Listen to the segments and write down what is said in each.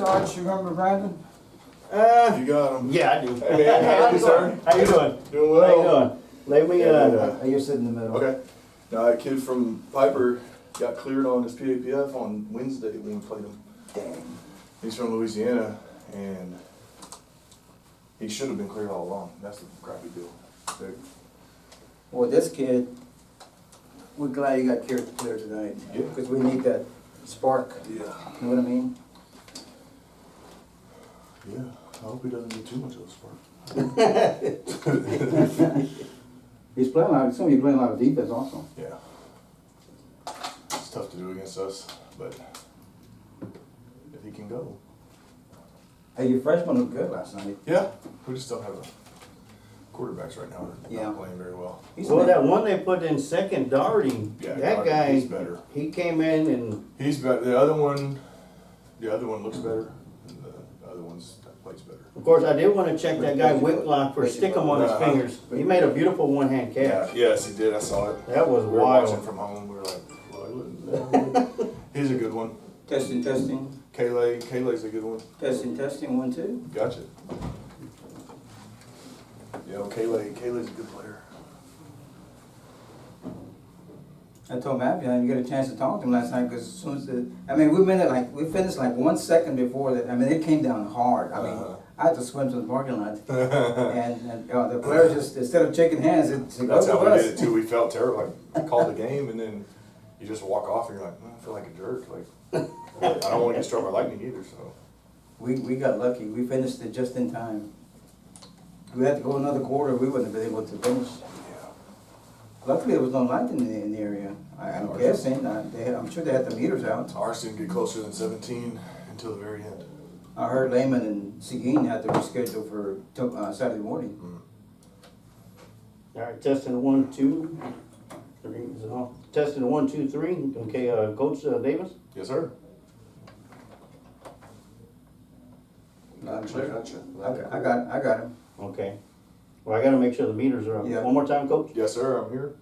Sarge, you remember Brandon? You got him. Yeah, I do. Hey, man, sir. How you doing? Doing well. How you doing? Let me, You're sitting in the middle. Okay. Now, a kid from Piper got cleared on his PAPF on Wednesday when we played him. Dang. He's from Louisiana, and he should have been cleared all along. That's the crappy deal. Well, this kid, we're glad you got clear tonight. Yeah. Because we need that spark. Yeah. You know what I mean? Yeah. I hope he doesn't get too much of a spark. He's playing a lot. He's going to be playing a lot of defense also. Yeah. It's tough to do against us, but if he can go. Hey, your freshman looked good last night. Yeah. We just don't have quarterbacks right now. They're Yeah. not playing very well. well, that one they put in second, Doherty, Yeah, that Doherty, guy, he's better. he came in and He's better. The other one looks better, and the other one's plays better. of course, I did want to check that guy Whitlock for stick him on his Uh-huh. fingers. He made a beautiful one-hand catch. Yes, he did. I saw it. That was We were watching wild. from home. We were like, he's a good one. Testing. Kaylee's a good one. Testing. 1, 2. Gotcha. Yeah, well, Kaylee's a good player. I told Matt, you get a chance to talk to him last night because as soon as we finished like 1 second before that. I mean, it came down hard. I mean, I had to swim to the parking lot, and the players just instead of shaking hands, it That's goes how to we us. did it too. We felt terrible. Like, called the game, and then you just walk off, and you're like, I feel like a jerk. Like, I don't want to get struck by lightning either. So We got lucky. We finished it just in time. If we had to go another quarter, we wouldn't have been able to finish. yeah. Luckily, there was no light in the area. I'm guessing. I'm sure they had the meters out. Ours didn't get closer than 17 until the very end. I heard Lehman and Seguin had to reschedule for Saturday morning. All right, testing 1, 2, 3. Is it off? Testing 1, 2, 3. Okay, Coach Davis. Yes, sir. Gotcha. I got him. Okay. Well, I got to make sure the meters are up. Yeah. One more time, Coach. Yes, sir. I'm here.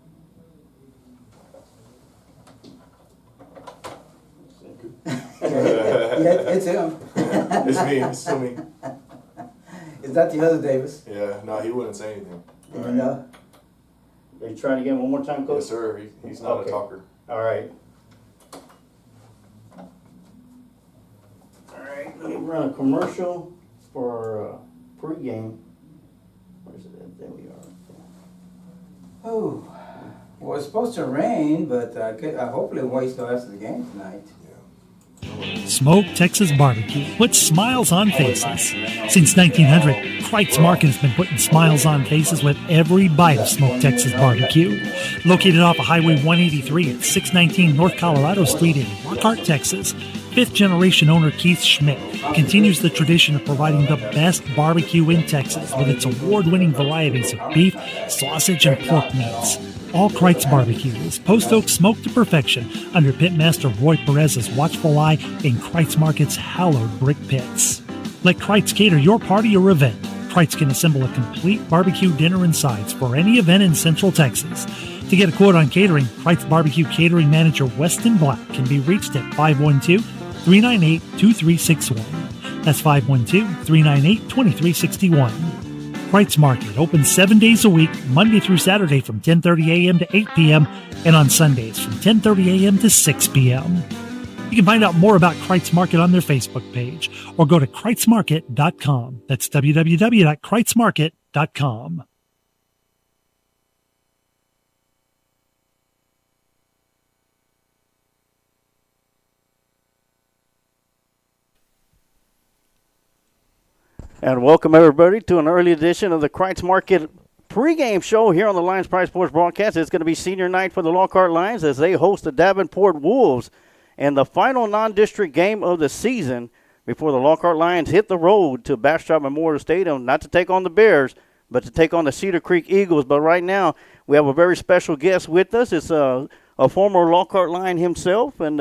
Yeah, it's him. It's me. It's still me. Is that the other Davis? Yeah. No, he wouldn't say anything. You know? Are you trying again one more time, Coach? Yes, sir. He's not Okay. a talker. All right. All right, let me run a commercial for pregame. Where's it at? There we are. Oh, well, it's supposed to rain, but hopefully it won't still after the game tonight. Smoke Texas Barbecue puts smiles on faces. Since 1900, Kreitz Market has been putting smiles on faces with every bite of Smoke Texas Barbecue. Located off of Highway 183 at 619 North Colorado Street in Lockhart, Texas, fifth-generation owner Keith Schmidt continues the tradition of providing the best barbecue in Texas with its award-winning varieties of beef, sausage, and pork meats. All Kreitz Barbecue is post oak smoked to perfection under Pitmaster Roy Perez's watchful eye in Kreitz Market's hallowed brick pits. Let Kreitz cater your party or event. Kreitz can assemble a complete barbecue dinner and sides for any event in Central Texas. To get a quote on catering, Kreitz Barbecue Catering Manager Weston Black can be reached at 512-398-2361. That's 512-398-2361. Kreitz Market opens 7 days a week, Monday through Saturday from 10:30 a.m. to 8 p.m. and on Sundays from 10:30 a.m. to 6 p.m. You can find out more about Kreitz Market on their Facebook page or go to KreitzMarket.com. That's www.KreitzMarket.com. And welcome everybody to an early edition of the Kreitz Market pregame show here on the Lions Pride Sports broadcast. It's going to be senior night for the Lockhart Lions as they host the Davenport Wolves and the final non-district game of the season before the Lockhart Lions hit the road to Bastrop Memorial Stadium, not to take on the Bears, but to take on the Cedar Creek Eagles. But right now, we have a very special guest with us. It's a former Lockhart Lion himself, and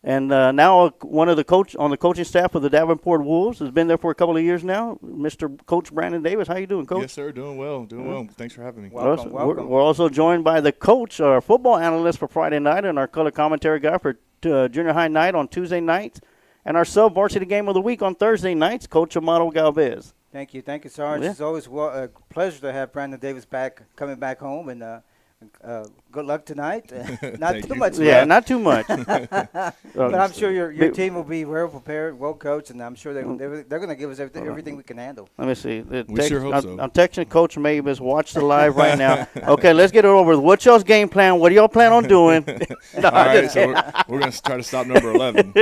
now one of the coach on the coaching staff of the Davenport Wolves. Has been there for a couple of years now. Mr. Coach Brandon Davis, how you doing, Coach? Yes, sir. Doing well. Thanks for having me. Welcome. We're also joined by the coach, our football analyst for Friday night, and our color commentary guy for junior high night on Tuesday night. And our sub-varsity game of the week on Thursday nights, Coach Amado Galvez. Thank you, Sarge. Yeah. It's always a pleasure to have Brandon Davis coming back home, and good luck tonight. Not too much. Yeah, not too much. But I'm sure your team will be well prepared, well coached, and I'm sure they're going to give us everything we can handle. Let me see. We sure hope so. I'm texting Coach Mavis. Watch the live right now. Okay, let's get it over with. What's y'all's game plan? What do y'all plan on doing? All right, so we're going to try to stop number 11.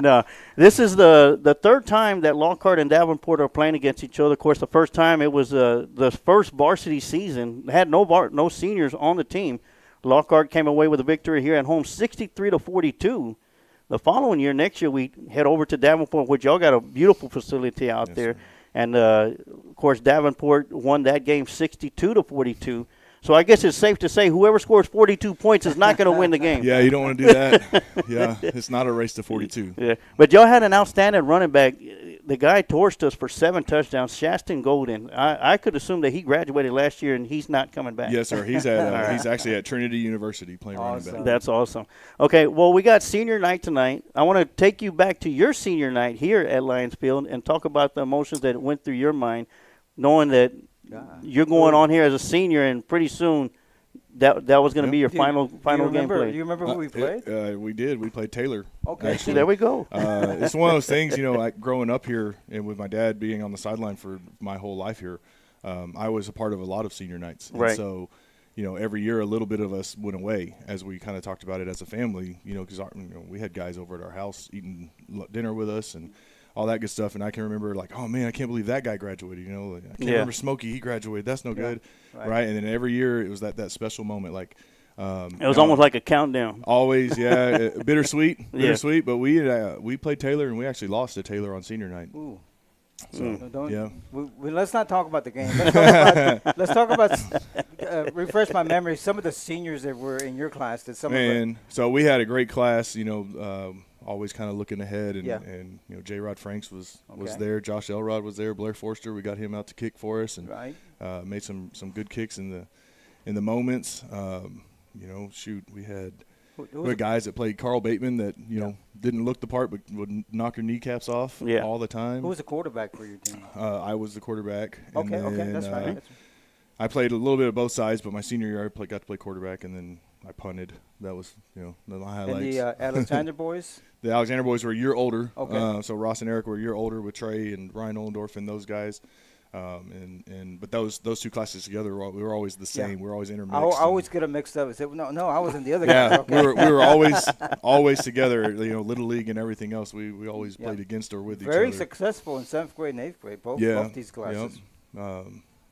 No, this is the third time that Lockhart and Davenport are playing against each other. Of course, the first time it was the first varsity season. Had no seniors on the team. Lockhart came away with a victory here at home, 63-42. The following year, next year, we head over to Davenport, which y'all got a beautiful facility out there. Sir. And, of course, Davenport won that game 62-42. So I guess it's safe to say whoever scores 42 points is not going to win the game. Yeah, you don't want to do that. Yeah, it's not a race to 42. Yeah, but y'all had an outstanding running back. The guy torched us for 7 touchdowns, Shaston Golden. I could assume that he graduated last year and he's not coming back. Yes, sir. He's actually at Trinity University playing running back. That's awesome. Okay, well, we got senior night tonight. I want to take you back to your senior night here at Lions Field and talk about the emotions that went through your mind, knowing that you're going on here as a senior, and pretty soon that was going to be your final game play. Do you remember who we played? We did. We played Taylor. Okay. See, there we go. It's one of those things, like growing up here and with my dad being on the sideline for my whole life here, I was a part of a lot of senior nights. And right. so, every year a little bit of us went away as we kind of talked about it as a family, because we had guys over at our house eating dinner with us and all that good stuff. And I can remember oh man, I can't believe that guy graduated. I can't remember Smokey, he graduated. That's no good. Right. And then every year it was that special moment. It was almost like a countdown. Always, yeah. bittersweet. But we played Taylor and we actually lost to Taylor on senior night. Ooh. So, let's not talk about the game. Let's talk about refresh my memory. Some of the seniors that were in your class. So we had a great class. Always kind of looking ahead, and J. Rod Franks was there. Josh Elrod was there. Blair Forster, we got him out to kick for us, and made some good kicks in the moments. We had guys that played Carl Bateman that didn't look the part but would knock your kneecaps off all the time. Who was the quarterback for your team? I was the quarterback. Okay, that's right. I played a little bit of both sides, but my senior year I got to play quarterback, and then I punted. That was the highlights. And the Alexander boys. The Alexander boys were a year older. Okay. So Ross and Eric were a year older with Trey and Ryan Ollendorf and those guys. But those two classes together, we were always the same. We were always intermixed. I always get them mixed up. I said, no, I was in the other guys. Okay. we were always together. Little league and everything else. We always played against or with each other. Very successful in 7th grade and 8th grade. Both these classes.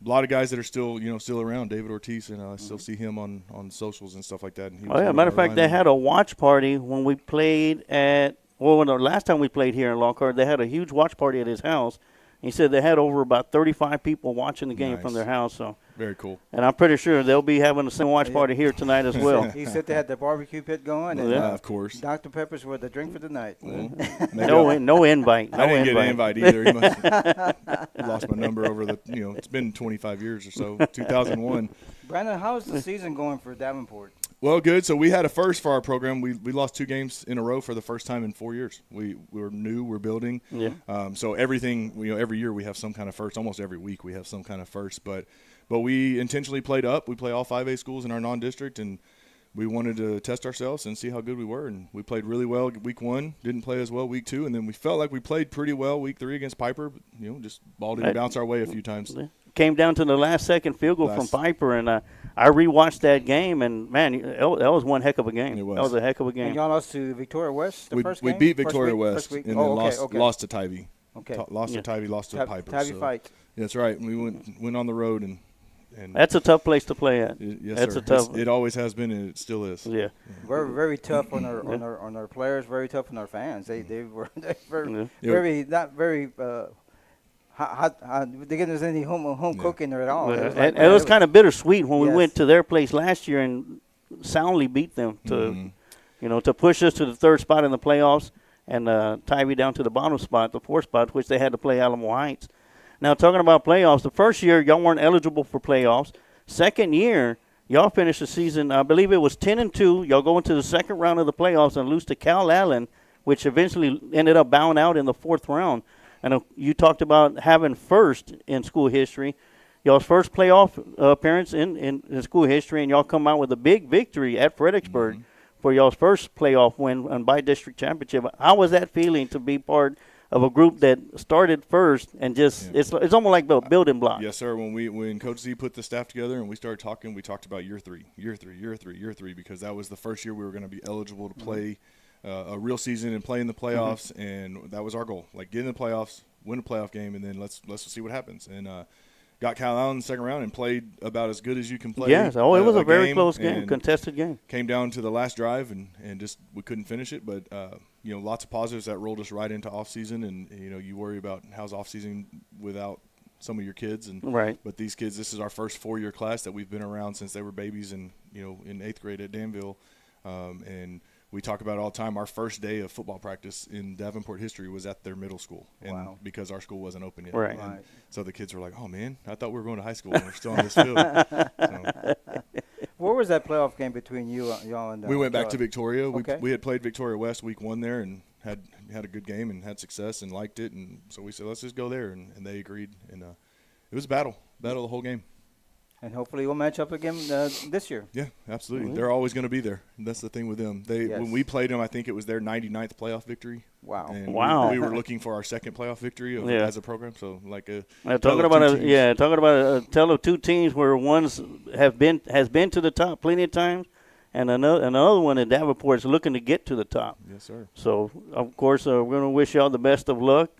A lot of guys that are still around. David Ortiz, and I still see him on socials and stuff like that. And matter of fact, they had a watch party when we played the last time we played here in Lockhart. They had a huge watch party at his house. He said they had over about 35 people watching the game from their house. So very cool. And I'm pretty sure they'll be having the same watch party here tonight as well. He said they had the barbecue pit going. And, of course. Dr. Peppers were the drink for the night. No invite. I didn't get an invite either. He must have lost my number over it's been 25 years or so, 2001. Brandon, how is the season going for Davenport? Well, good. So we had a first for our program. We lost 2 games in a row for the first time in 4 years. We were new. We're building. Yeah. So everything, every year we have some kind of first. Almost every week we have some kind of first. But we intentionally played up. We play all 5A schools in our non-district, and we wanted to test ourselves and see how good we were. And we played really well week 1. Didn't play as well week 2, and then we felt like we played pretty well week 3 against Piper. But, just ball didn't bounce our way a few times. Came down to the last second field goal from Piper, and I rewatched that game, and man, that was one heck of a game. It was. That was a heck of a game. And y'all lost to Victoria West the first game? We beat Victoria West, and then lost to Tybee. Okay. Lost to Tybee, lost to Piper. Tybee fight. That's right. We went on the road, and that's a tough place to play at. Yes, that's sir. a tough. It always has been, and it still is. Yeah. Very, very tough on our players. Very tough on our fans. They were very not very. They didn't there's any home cooking there at all. And it was kind of bittersweet when we went to their place last year and soundly beat them to push us to the 3rd spot in the playoffs and Tybee down to the bottom spot, the 4th spot, which they had to play Alamo Heights. Now, talking about playoffs, the first year y'all weren't eligible for playoffs. Second year, y'all finished the season, I believe it was 10-2. Y'all go into the second round of the playoffs and lose to Cal Allen which eventually ended up bowing out in the 4th round. And you talked about having first in school history. Y'all's first playoff appearance in school history, and y'all come out with a big victory at Fredericksburg for y'all's first playoff win and by district championship. How was that feeling to be part of a group that started first and just it's almost like the building block? Yes, sir. When Coach Z put the staff together and we started talking, we talked about year three, because that was the first year we were going to be eligible to play a real season and play in the playoffs, and that was our goal. Like, get in the playoffs, win a playoff game, and then let's see what happens. And got Cal Allen in the second round and played about as good as you can play. Yes, it was a very close game, contested game. Came down to the last drive and just we couldn't finish it. But lots of positives that rolled us right into off season. And you worry about how's off season without some of your kids. And right. But these kids, this is our first 4-year class that we've been around since they were babies and in 8th grade at Danville, and we talk about it all the time. Our first day of football practice in Davenport history was at their middle school, and because our school wasn't open yet. Right. So the kids were like, "Oh man, I thought we were going to high school, and we're still on this field." So, where was that playoff game between y'all and? We went back to Victoria. Okay. We had played Victoria West week 1 there, and had a good game and had success and liked it, and so we said, "Let's just go there," and they agreed, and it was a battle the whole game. And hopefully we'll match up again this year. Yeah, absolutely. Mm-hmm. They're always going to be there. That's the thing with them. When we played them, I think it was their 99th playoff victory. Wow. And wow. We were looking for our second playoff victory as a program. So talking about a tale of two teams where one's has been to the top plenty of times, and another one in Davenport is looking to get to the top. Yes, sir. So of course we're going to wish y'all the best of luck.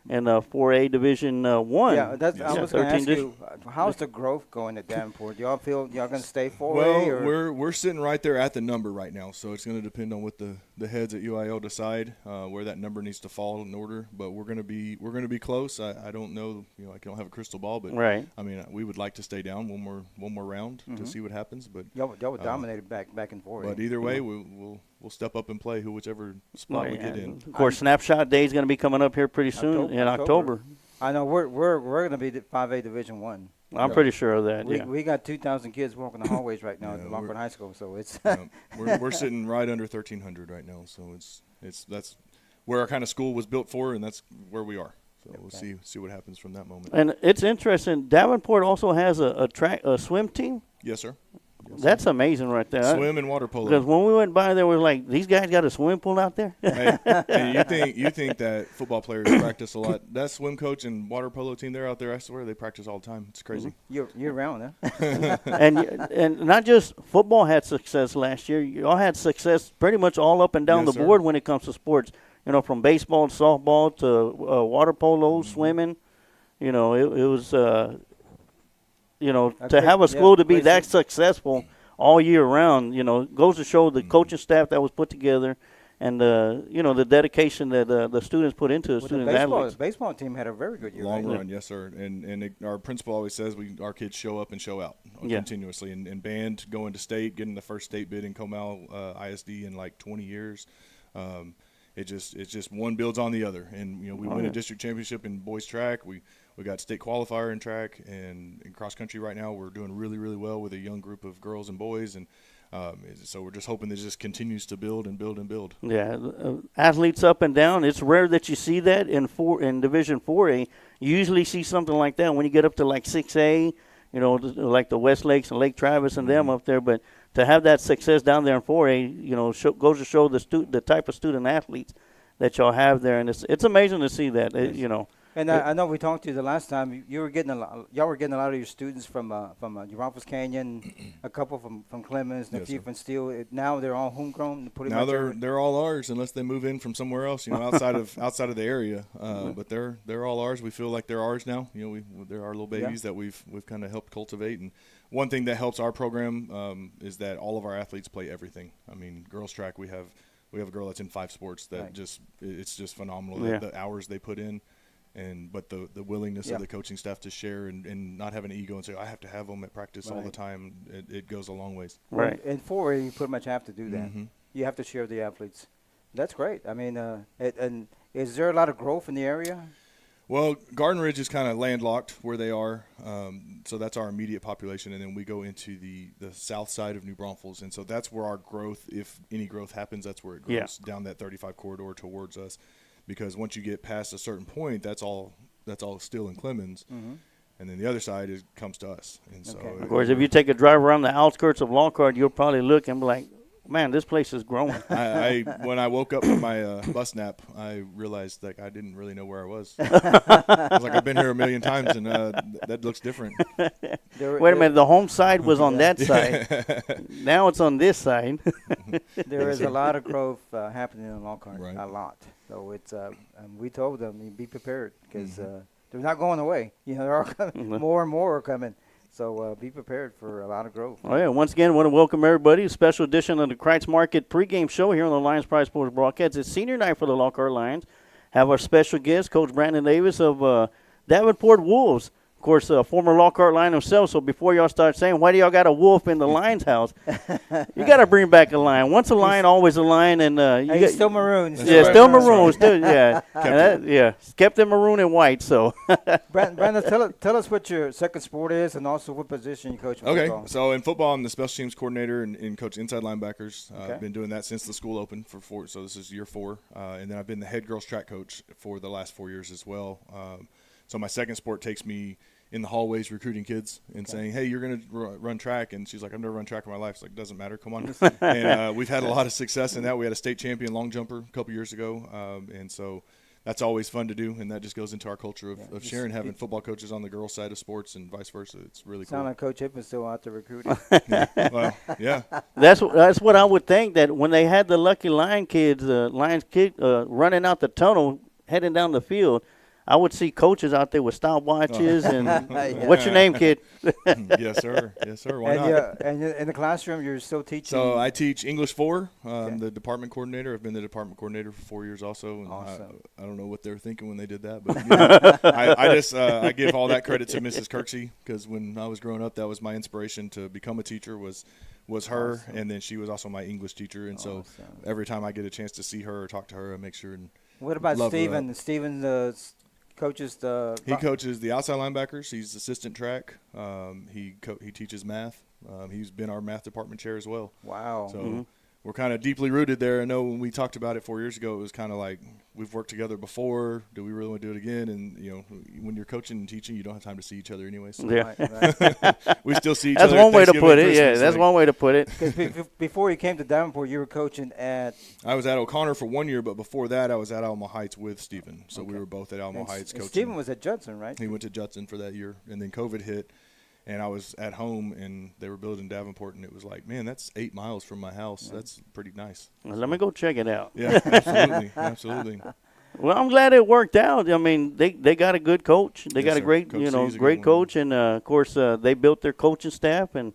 And 4A Division 1. Yeah, I was going to ask you, how's the growth going at Davenport? Y'all feel y'all going to stay 4A? Well, we're sitting right there at the number right now, so it's going to depend on what the heads at UIL decide where that number needs to fall in order. But we're going to be close. I don't know, I don't have a crystal ball, but right. I mean, we would like to stay down one more round to see what happens. But y'all were dominated back and forth. But either way, we'll step up and play whichever spot we get in. Of course, Snapshot Day is going to be coming up here pretty soon in October. I know we're going to be 5A Division 1. I'm pretty sure of that. We got 2,000 kids walking the hallways right now at Lockhart High School, so it's we're sitting right under 1,300 right now. So that's where our kind of school was built for, and that's where we are. So we'll see what happens from that moment. And it's interesting. Davenport also has a swim team. Yes, sir. That's amazing right there. Swim and water polo. Because when we went by there, we were like, these guys got a swimming pool out there? Hey, you think that football players practice a lot. That swim coach and water polo team, they're out there, I swear, they practice all the time. It's crazy. You're around, huh? and not just football had success last year. You all had success pretty much all up and down the board when it comes to sports. From baseball to softball to water polo, swimming. It was to have a school to be that successful all year round, goes to show the coaching staff that was put together and, the dedication that the students put into the student athletes. The baseball team had a very good year. Long run, yes, sir. And our principal always says our kids show up and show out continuously. And band going to state, getting the first state bid in Comal ISD in like 20 years. It's just one builds on the other. And, we win a district championship in boys track. We got state qualifier in track, and in cross country right now we're doing really, really well with a young group of girls and boys, and so we're just hoping that it just continues to build and build and build. Yeah, athletes up and down. It's rare that you see that in Division 4A. You usually see something like that when you get up to like 6A, like the West Lakes and Lake Travis and them up there. But to have that success down there in 4A, goes to show the type of student athletes that y'all have there, and it's amazing to see that. And I know we talked to you the last time. Y'all were getting a lot of your students from Uranus Canyon, a couple from Clemens, and a few from Steele. Now they're all homegrown. Now they're all ours, unless they move in from somewhere else, outside of the area. But they're all ours. We feel like they're ours now. They're our little babies that we've kind of helped cultivate. And one thing that helps our program is that all of our athletes play everything. I mean, girls track, we have a girl that's in 5 sports that it's just phenomenal. The hours they put in. But the willingness of the coaching staff to share and not have an ego and say, I have to have them at practice all the time, it goes a long ways. Right. In 4A, you pretty much have to do that. Mm-hmm. You have to share the athletes. That's great. I mean, and is there a lot of growth in the area? Well, Garden Ridge is kind of landlocked where they are, so that's our immediate population, and then we go into the south side of New Braunfels, and so that's where our growth, if any growth happens, that's where it grows down that 35 corridor towards us, because once you get past a certain point, that's all still in Clemens, and then the other side comes to us, and so of course, if you take a drive around the outskirts of Lockhart, you'll probably look and be like, man, this place is growing. When I woke up from my bus nap, I realized that I didn't really know where I was. I was like, I've been here a million times, and that looks different. Wait a minute, the home side was on that side. Now it's on this side. There is a lot of growth happening in Lockhart, right. a lot. So it's we told them, be prepared, because they're not going away. They're all coming. More and more are coming. So be prepared for a lot of growth. Oh, yeah. Once again, I want to welcome everybody. A special edition of the Kreitz Market pregame show here on the Lions Prize Sports broadcast. It's senior night for the Lockhart Lions. Have our special guest, Coach Brandon Davis of Davenport Wolves. Of course, former Lockhart Lion himself. So before y'all start saying, why do y'all got a wolf in the Lions house? You got to bring back a lion. Once a lion, always a lion. And he's still maroon. Still maroon. Kept them maroon and white. So, Brandon, tell us what your second sport is, and also what position you coach. Okay, so in football, I'm the special teams coordinator and coach inside linebackers. I've been doing that since the school opened for 4. So this is year 4, and then I've been the head girls track coach for the last 4 years as well. So my second sport takes me in the hallways recruiting kids and saying, hey, you're going to run track. And she's like, I've never run track in my life. It's like, doesn't matter. Come on. And we've had a lot of success in that. We had a state champion long jumper a couple years ago. And so that's always fun to do. And that just goes into our culture of sharing, having football coaches on the girls' side of sports and vice versa. It's really cool. Sound like Coach Hippen's still out there recruiting. Well, yeah. That's what I would think, that when they had the Lucky Lion kids, Lions kid running out the tunnel, heading down the field, I would see coaches out there with stopwatches and what's your name, kid? Yes, sir. Yes, sir. Why not? And in the classroom, you're still teaching? So I teach English 4. I'm the department coordinator. I've been the department coordinator for 4 years also. And awesome. I don't know what they were thinking when they did that, but I give all that credit to Mrs. Kirksey, because when I was growing up, that was my inspiration to become a teacher was her, awesome. And then she was also my English teacher. And so every time I get a chance to see her or talk to her, I make sure and what about Steven? Steven coaches he coaches the outside linebackers. He's assistant track. He teaches math. He's been our math department chair as well. Wow. So we're kind of deeply rooted there. I know when we talked about it 4 years ago, it was kind of like, we've worked together before. Do we really want to do it again? And, when you're coaching and teaching, you don't have time to see each other anyway. So Right. we still see each other. That's one way to put it. Yeah, that's one way to put it. Because before you came to Davenport, you were coaching at – I was at O'Connor for 1 year, but before that I was at Alamo Heights with Stephen. So we were both at Alamo Heights coaching. Stephen was at Judson, right? He went to Judson for that year, and then COVID hit. And I was at home, and they were building Davenport, and it was like, man, that's 8 miles from my house. Yeah. That's pretty nice. Well, let me go check it out. Yeah, absolutely, absolutely. Well, I'm glad it worked out. I mean, they got a good coach. They got a great, coach great coach, and of course they built their coaching staff. And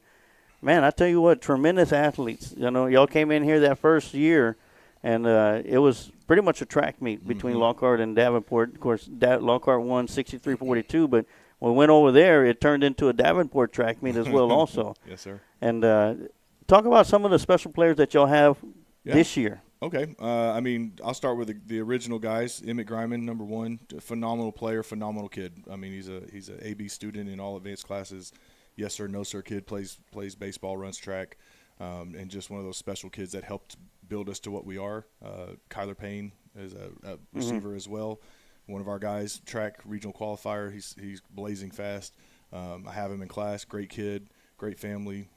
man, I tell you what, tremendous athletes. Y'all came in here that first year, and it was pretty much a track meet between Lockhart and Davenport. Of course, Lockhart won 63-42, but when we went over there, it turned into a Davenport track meet as well also. Yes, sir. And talk about some of the special players that y'all have this year. Okay. I'll start with the original guys. Emmett Griman, number 1, phenomenal player, phenomenal kid. I mean, he's an AB student in all advanced classes. Yes, sir, no, sir kid, plays baseball, runs track, and just one of those special kids that helped build us to what we are. Kyler Payne is a receiver as well. One of our guys, track regional qualifier. He's blazing fast. I have him in class. Great kid, great family.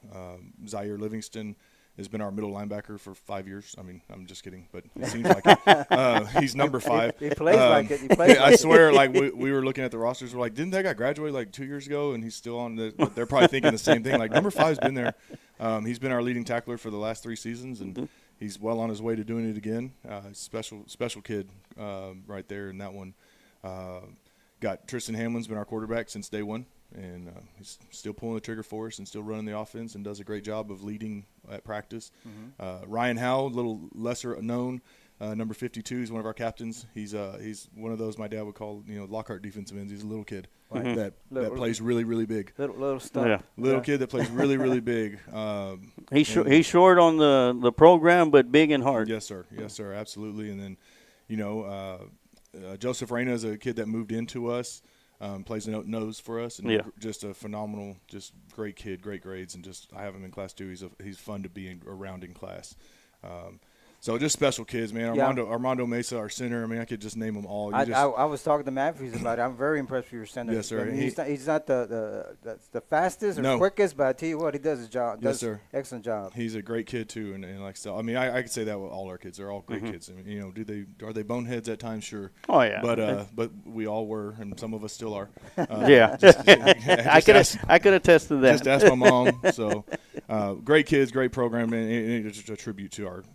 Zaire Livingston has been our middle linebacker for 5 years. I mean, I'm just kidding, but it seems like it. He's number 5. He plays like it. He plays I swear, like we were looking at the rosters. We're like, didn't that guy graduate like 2 years ago? And he's still on but they're probably thinking the same thing. Like, number 5's been there. He's been our leading tackler for the last 3 seasons, and he's well on his way to doing it again. Special kid right there in that one. Got Tristan Hamlin's been our quarterback since day one, and he's still pulling the trigger for us and still running the offense and does a great job of leading at practice. Ryan Howell, a little lesser known, number 52. He's one of our captains. He's one of those my dad would call Lockhart defensive ends. He's a little kid that plays really, really big. Little stuff. Little kid that plays really, really big. He's short on the program, but big in heart. Yes, sir. Yes, sir. Absolutely. And then, Joseph Reyna is a kid that moved into us, plays the nose for us, and just a phenomenal, just great kid, great grades, and just I have him in class too. He's fun to be around in class. So just special kids, man. Armando Mesa, our center. I mean, I could just name them all. I was talking to Matthews about it. I'm very impressed with your center. Yes, sir. He's not the fastest or quickest, but I tell you what, he does his job. Yes, sir. Excellent job. He's a great kid too, and like so. I mean, I could say that with all our kids. They're all great kids. I mean, are they boneheads at times? Sure. Oh yeah. But we all were, and some of us still are. Yeah. I could attest to that. Just ask my mom. So, great kids, great program, and it's just a tribute to our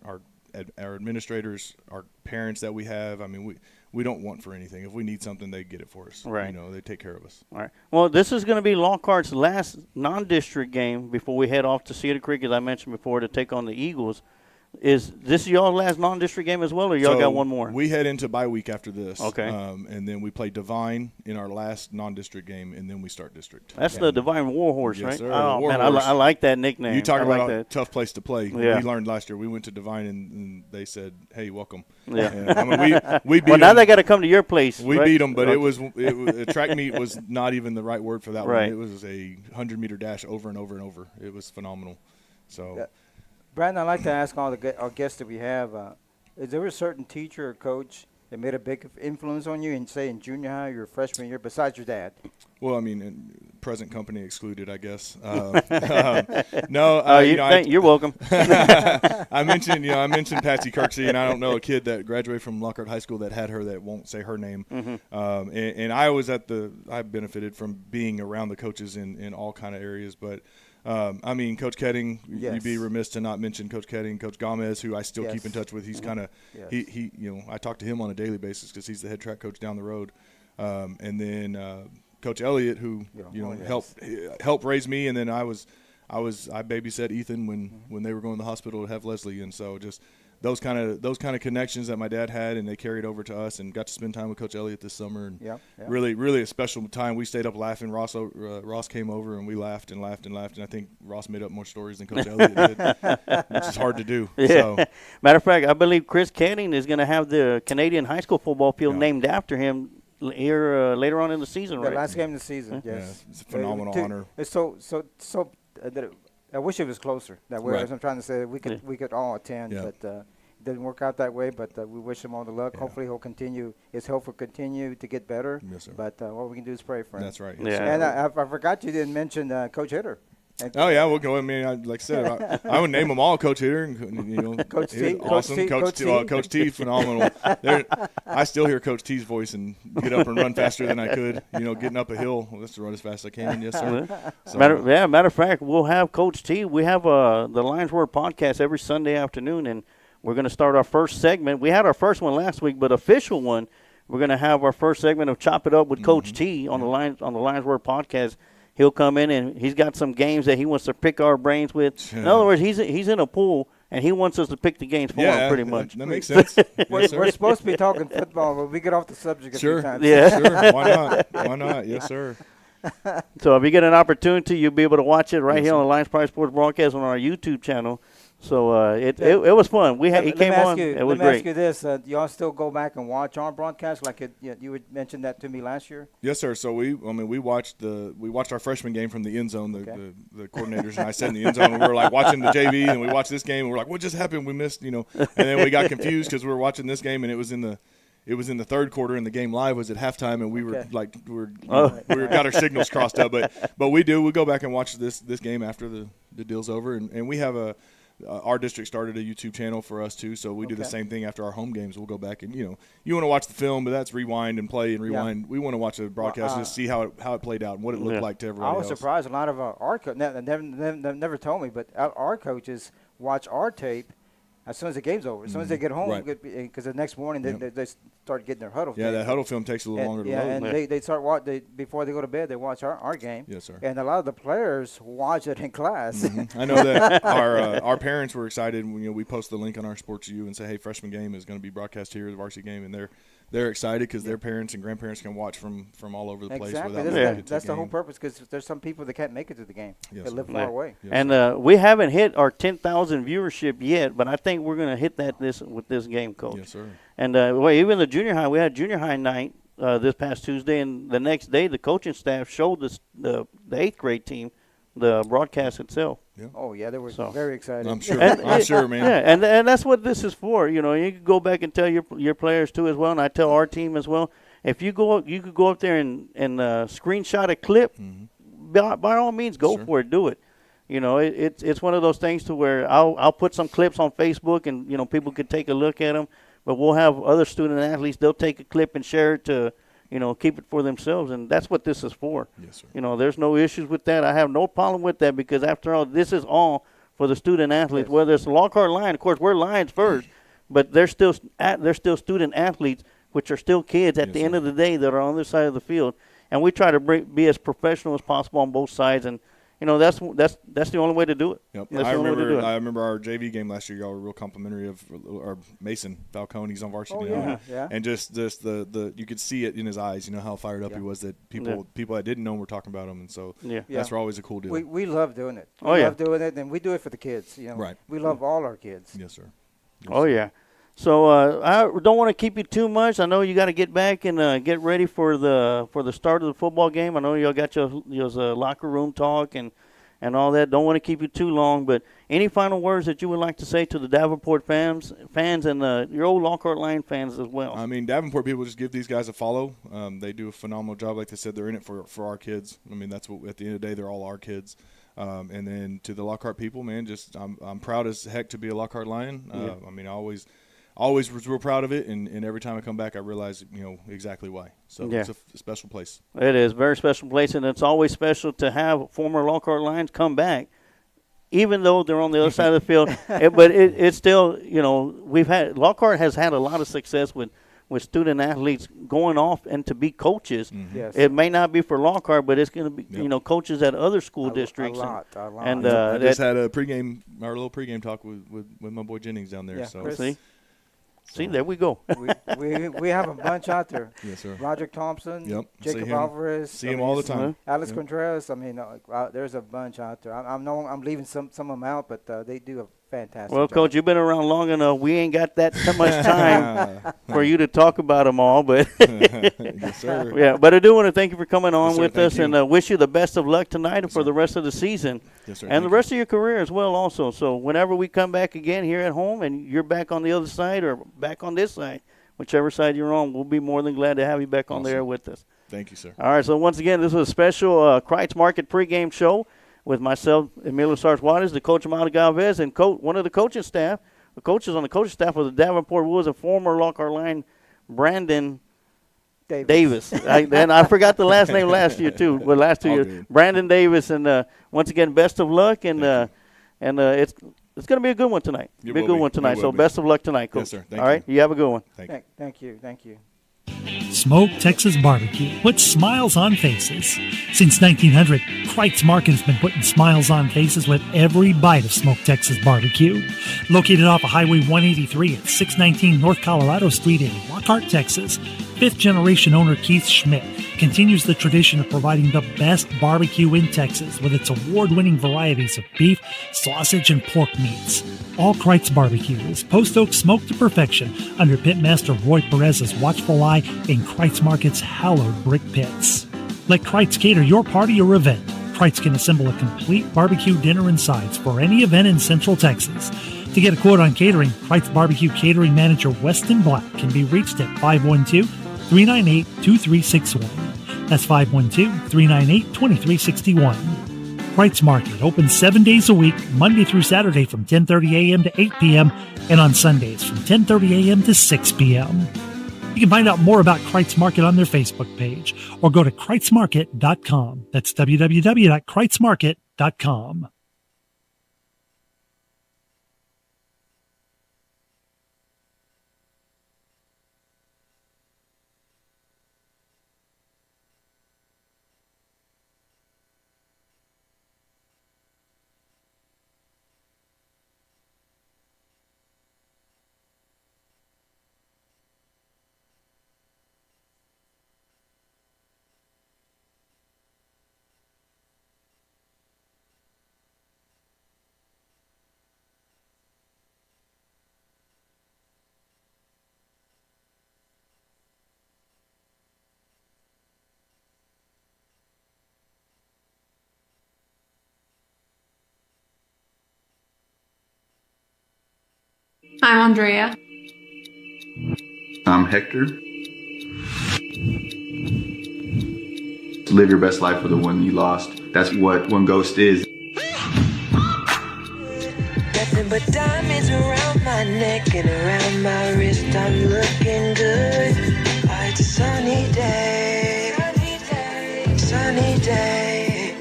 administrators, our parents that we have. I mean, we don't want for anything. If we need something, they get it for us. Right. They take care of us. All right. Well, this is going to be Lockhart's last non-district game before we head off to Cedar Creek, as I mentioned before, to take on the Eagles. Is this y'all last non-district game as well, or y'all got one more? We head into bye week after this. Okay. And then we play Divine in our last non-district game, and then we start district. That's the Divine Warhorse, yes, right? Sir. Oh, man, I like that nickname. You talk about a tough place to play. Yeah. We learned last year. We went to Divine, and they said, hey, welcome. Yeah. And, I mean, we beat well, now them. they got to come to your place. We right? beat them, but a track meet was not even the right word for that right. one. It was a 100-meter dash over and over and over. It was phenomenal. So. Yeah. Brandon, I'd like to ask all our guests that we have, is there a certain teacher or coach that made a big influence on you in, say, in junior high or your freshman year, besides your dad? Well, I mean, present company excluded, I guess. You're welcome. I mentioned Patsy Kirksey, and I don't know a kid that graduated from Lockhart High School that had her that won't say her name. Mm-hmm. And I was I benefited from being around the coaches in all kind of areas, but. I mean, Coach Ketting, you'd be remiss to not mention Coach Ketting, Coach Gomez, who I still keep in touch with. He's kind of he I talk to him on a daily basis because he's the head track coach down the road. And then Coach Elliott, who helped raise me, and then I babysat Ethan when they were going to the hospital to have Leslie, and so just those kind of connections that my dad had, and they carried over to us, and got to spend time with Coach Elliott this summer, and really, really a special time. We stayed up laughing. Ross came over, and we laughed and laughed and laughed, and I think Ross made up more stories than Coach Elliott did, which is hard to do. Yeah. So. Matter of fact, I believe Chris Canning is going to have the Canadian high school football field named after him here later on in the season, right? The last game of the season, yes. Yeah, it's a phenomenal honor. It's so I wish it was closer. That way, as I'm trying to say, we could all attend, but it didn't work out that way. But we wish him all the luck. Yeah. Hopefully, he'll continue. His health will continue to get better. Yes, sir. But what we can do is pray for him. That's right. Yes, and I forgot you didn't mention Coach Hitter. Oh yeah, we'll go. I mean, like I said, I would name them all. Coach Hitter, and Coach T, awesome. Coach T, phenomenal. I still hear Coach T's voice and get up and run faster than I could. Getting up a hill, let's run as fast as I can. Yes, sir. So. Matter of fact, we'll have Coach T. We have the Lions Word podcast every Sunday afternoon, and we're going to start our first segment. We had our first one last week, but official one. We're going to have our first segment of Chop It Up with Coach T on the Lions Word podcast. He'll come in, and he's got some games that he wants to pick our brains with. In other words, he's in a pool, and he wants us to pick the games for him pretty much. That makes sense. We're supposed to be talking football, but we get off the subject a few times. Yeah. Sure. Why not? Why not? Yes, sir. So if you get an opportunity, you'll be able to watch it right here on the Lions Pride Sports broadcast on our YouTube channel. So it was fun. He came on. It was great. Let me ask you this: y'all still go back and watch our broadcast? Like you would mention that to me last year. Yes, sir. So we watched our freshman game from the end zone. The coordinators and I sat in the end zone, and we were like watching the JV, and we watched this game, and we're like, what just happened? We missed, and then we got confused because we were watching this game, and it was in the third quarter, and the game live was at halftime, and we were like, we got our signals crossed up, but we go back and watch this game after the deal's over, and we have our district started a YouTube channel for us too, so we do the same thing after our home games. We'll go back and you want to watch the film, but that's rewind and play and rewind. Yeah. We want to watch the broadcast and just see how it played out and what it looked like to everybody else. I was surprised. A lot of our coaches never told me, but our coaches watch our tape as soon as the game's over. As soon as they get home, because the next morning they start getting their huddle. Yeah, that huddle film takes a little longer to load. And they start before they go to bed. They watch our game. Yes, sir. And a lot of the players watch it in class. Mm-hmm. I know that our parents were excited when we post the link on our Sports U and say, hey, freshman game is going to be broadcast here, the varsity game, and they're excited because their parents and grandparents can watch from all over the place. Exactly. Without That's the whole purpose, because there's some people that can't make it to the game. Yes, They live sir. far away. Yes, And we haven't hit our 10,000 viewership yet, but I think we're going to hit that with this game, Coach. Yes, sir. And well, even the junior high, we had junior high night this past Tuesday, and the next day the coaching staff showed the 8th grade team the broadcast itself. Yeah. Oh yeah, they were So. very excited. I'm sure. I'm sure, man. Yeah, and that's what this is for. You know, you can go back and tell your players too as well, and I tell our team as well. If you could go up there and screenshot a clip. By all means, go for it. Do it. You know, it's one of those things to where I'll put some clips on Facebook, and you know, people could take a look at them. But we'll have other student athletes. They'll take a clip and share it to, you know, keep it for themselves, and that's what this is for. Yes, sir. You know, there's no issues with that. I have no problem with that, because after all, this is all for the student athletes. Whether it's the Lockhart Lion, of course, we're Lions first, but they're still student athletes, which are still kids at the end of the day that are on this side of the field. And we try to be as professional as possible on both sides, and you know, that's the only way to do it. Yep. That's I the only way to do it. remember our JV game last year. Y'all were real complimentary of our Mason Falcone. He's on varsity now. Yeah. And just the you could see it in his eyes. You know how fired up he was, that people that didn't know him were talking about him, and so that's always a cool deal. We love doing it. We love doing it, and we do it for the kids. You know, Right. We love all our kids. Yes, sir. Oh yeah. So I don't want to keep you too much. I know you got to get back and get ready for the start of the football game. I know y'all got your locker room talk and all that. Don't want to keep you too long, but any final words that you would like to say to the Davenport fans and your old Lockhart Lion fans as well? I mean, Davenport people, just give these guys a follow. They do a phenomenal job. Like they said, they're in it for our kids. I mean, that's what, at the end of the day, they're all our kids. And then to the Lockhart people, man, just I'm proud as heck to be a Lockhart Lion. I mean, I always was real proud of it, and every time I come back, I realize, you know, exactly why. So it's a special place. It is a very special place, and it's always special to have former Lockhart Lions come back, even though they're on the other side of the field. But it's still, you know, Lockhart has had a lot of success with student athletes going off and to be coaches. Yes. It may not be for Lockhart, but it's going to be, you know, coaches at other school districts. A lot. And I just had a little pregame talk with my boy Jennings down there. Yeah, so Chris. See, there we go. we have a bunch out there. Yes, sir. Roderick Thompson, Yep. Jacob Alvarez. See him all the time. Alex Contreras. I mean, there's a bunch out there. I'm leaving some of them out, but they do a fantastic job. Coach, you've been around long enough. We ain't got that much time for you to talk about them all, but yes, sir. yeah. But I do want to thank you for coming on with us, Thank you. and wish you the best of luck tonight and for the rest of the season, Yes, sir. and the rest of your career as well. Also, so whenever we come back again here at home, and you're back on the other side or back on this side, whichever side you're on, we'll be more than glad to have you back on there with us. Thank you, sir. All right. So once again, this is a special Kreitz Market pregame show with myself, Emilio Sarz-Juarez, the coach Amado Galvez, and one of the coaching staff. The coaches on the coaching staff of the Davenport Wolves and former Lockhart Lion, Brandon Davis. I forgot the last name last year too. Well, last 2 years, good. Brandon Davis. And once again, best of luck. And it's going to be a good one tonight. It Be a will good be. one tonight. It So will be. best of luck tonight, Coach. Yes, sir. Thank All right. you. You have a good one. Thank you. Smoke Texas Barbecue puts smiles on faces. Since 1900, Kreitz Market has been putting smiles on faces with every bite of Smoke Texas Barbecue. Located off of Highway 183 at 619 North Colorado Street in Lockhart, Texas, fifth-generation owner Keith Schmidt continues the tradition of providing the best barbecue in Texas with its award-winning varieties of beef, sausage, and pork meats. All Kreitz Barbecue is post oak smoked to perfection under Pitmaster Roy Perez's watchful eye in Kreitz Market's hallowed brick pits. Let Kreitz cater your party or event. Kreitz can assemble a complete barbecue dinner and sides for any event in Central Texas. To get a quote on catering, Kreitz Barbecue Catering Manager Weston Black can be reached at 512-398-2361. That's 512-398-2361. Kreitz Market opens 7 days a week, Monday through Saturday from 10:30 a.m. to 8 p.m. and on Sundays from 10:30 a.m. to 6 p.m. You can find out more about Kreitz Market on their Facebook page or go to kreitzmarket.com. That's www.kreitzmarket.com. I'm Andrea. I'm Hector. Live your best life for the one you lost. That's what One Ghost is. Nothing but diamonds around my neck and around my wrist. I'm looking good. Oh, it's a sunny day. Sunny day.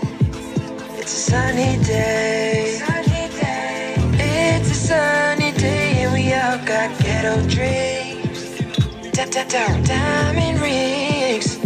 It's a sunny day. It's a sunny day and we all got ghetto dreams. Diamond rings.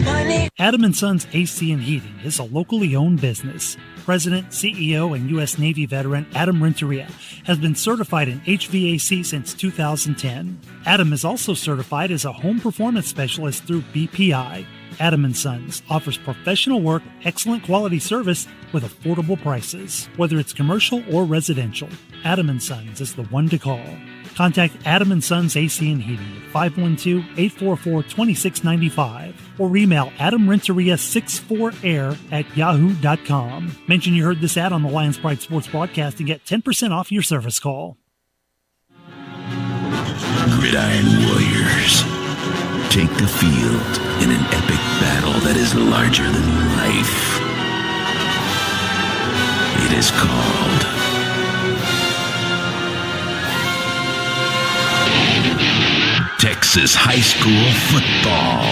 Money. Adam & Sons AC and Heating is a locally owned business. President, CEO, and U.S. Navy veteran Adam Renteria has been certified in HVAC since 2010. Adam is also certified as a home performance specialist through BPI. Adam & Sons offers professional work, excellent quality service with affordable prices, whether it's commercial or residential. Adam & Sons is the one to call. Contact Adam & Sons AC and Heating at 512-844-2695 or email adamrenteria64air@yahoo.com. Mention you heard this ad on the Lions Pride Sports broadcast and get 10% off your service call. Gridiron Warriors take the field in an epic battle that is larger than life. It is called Texas High School Football.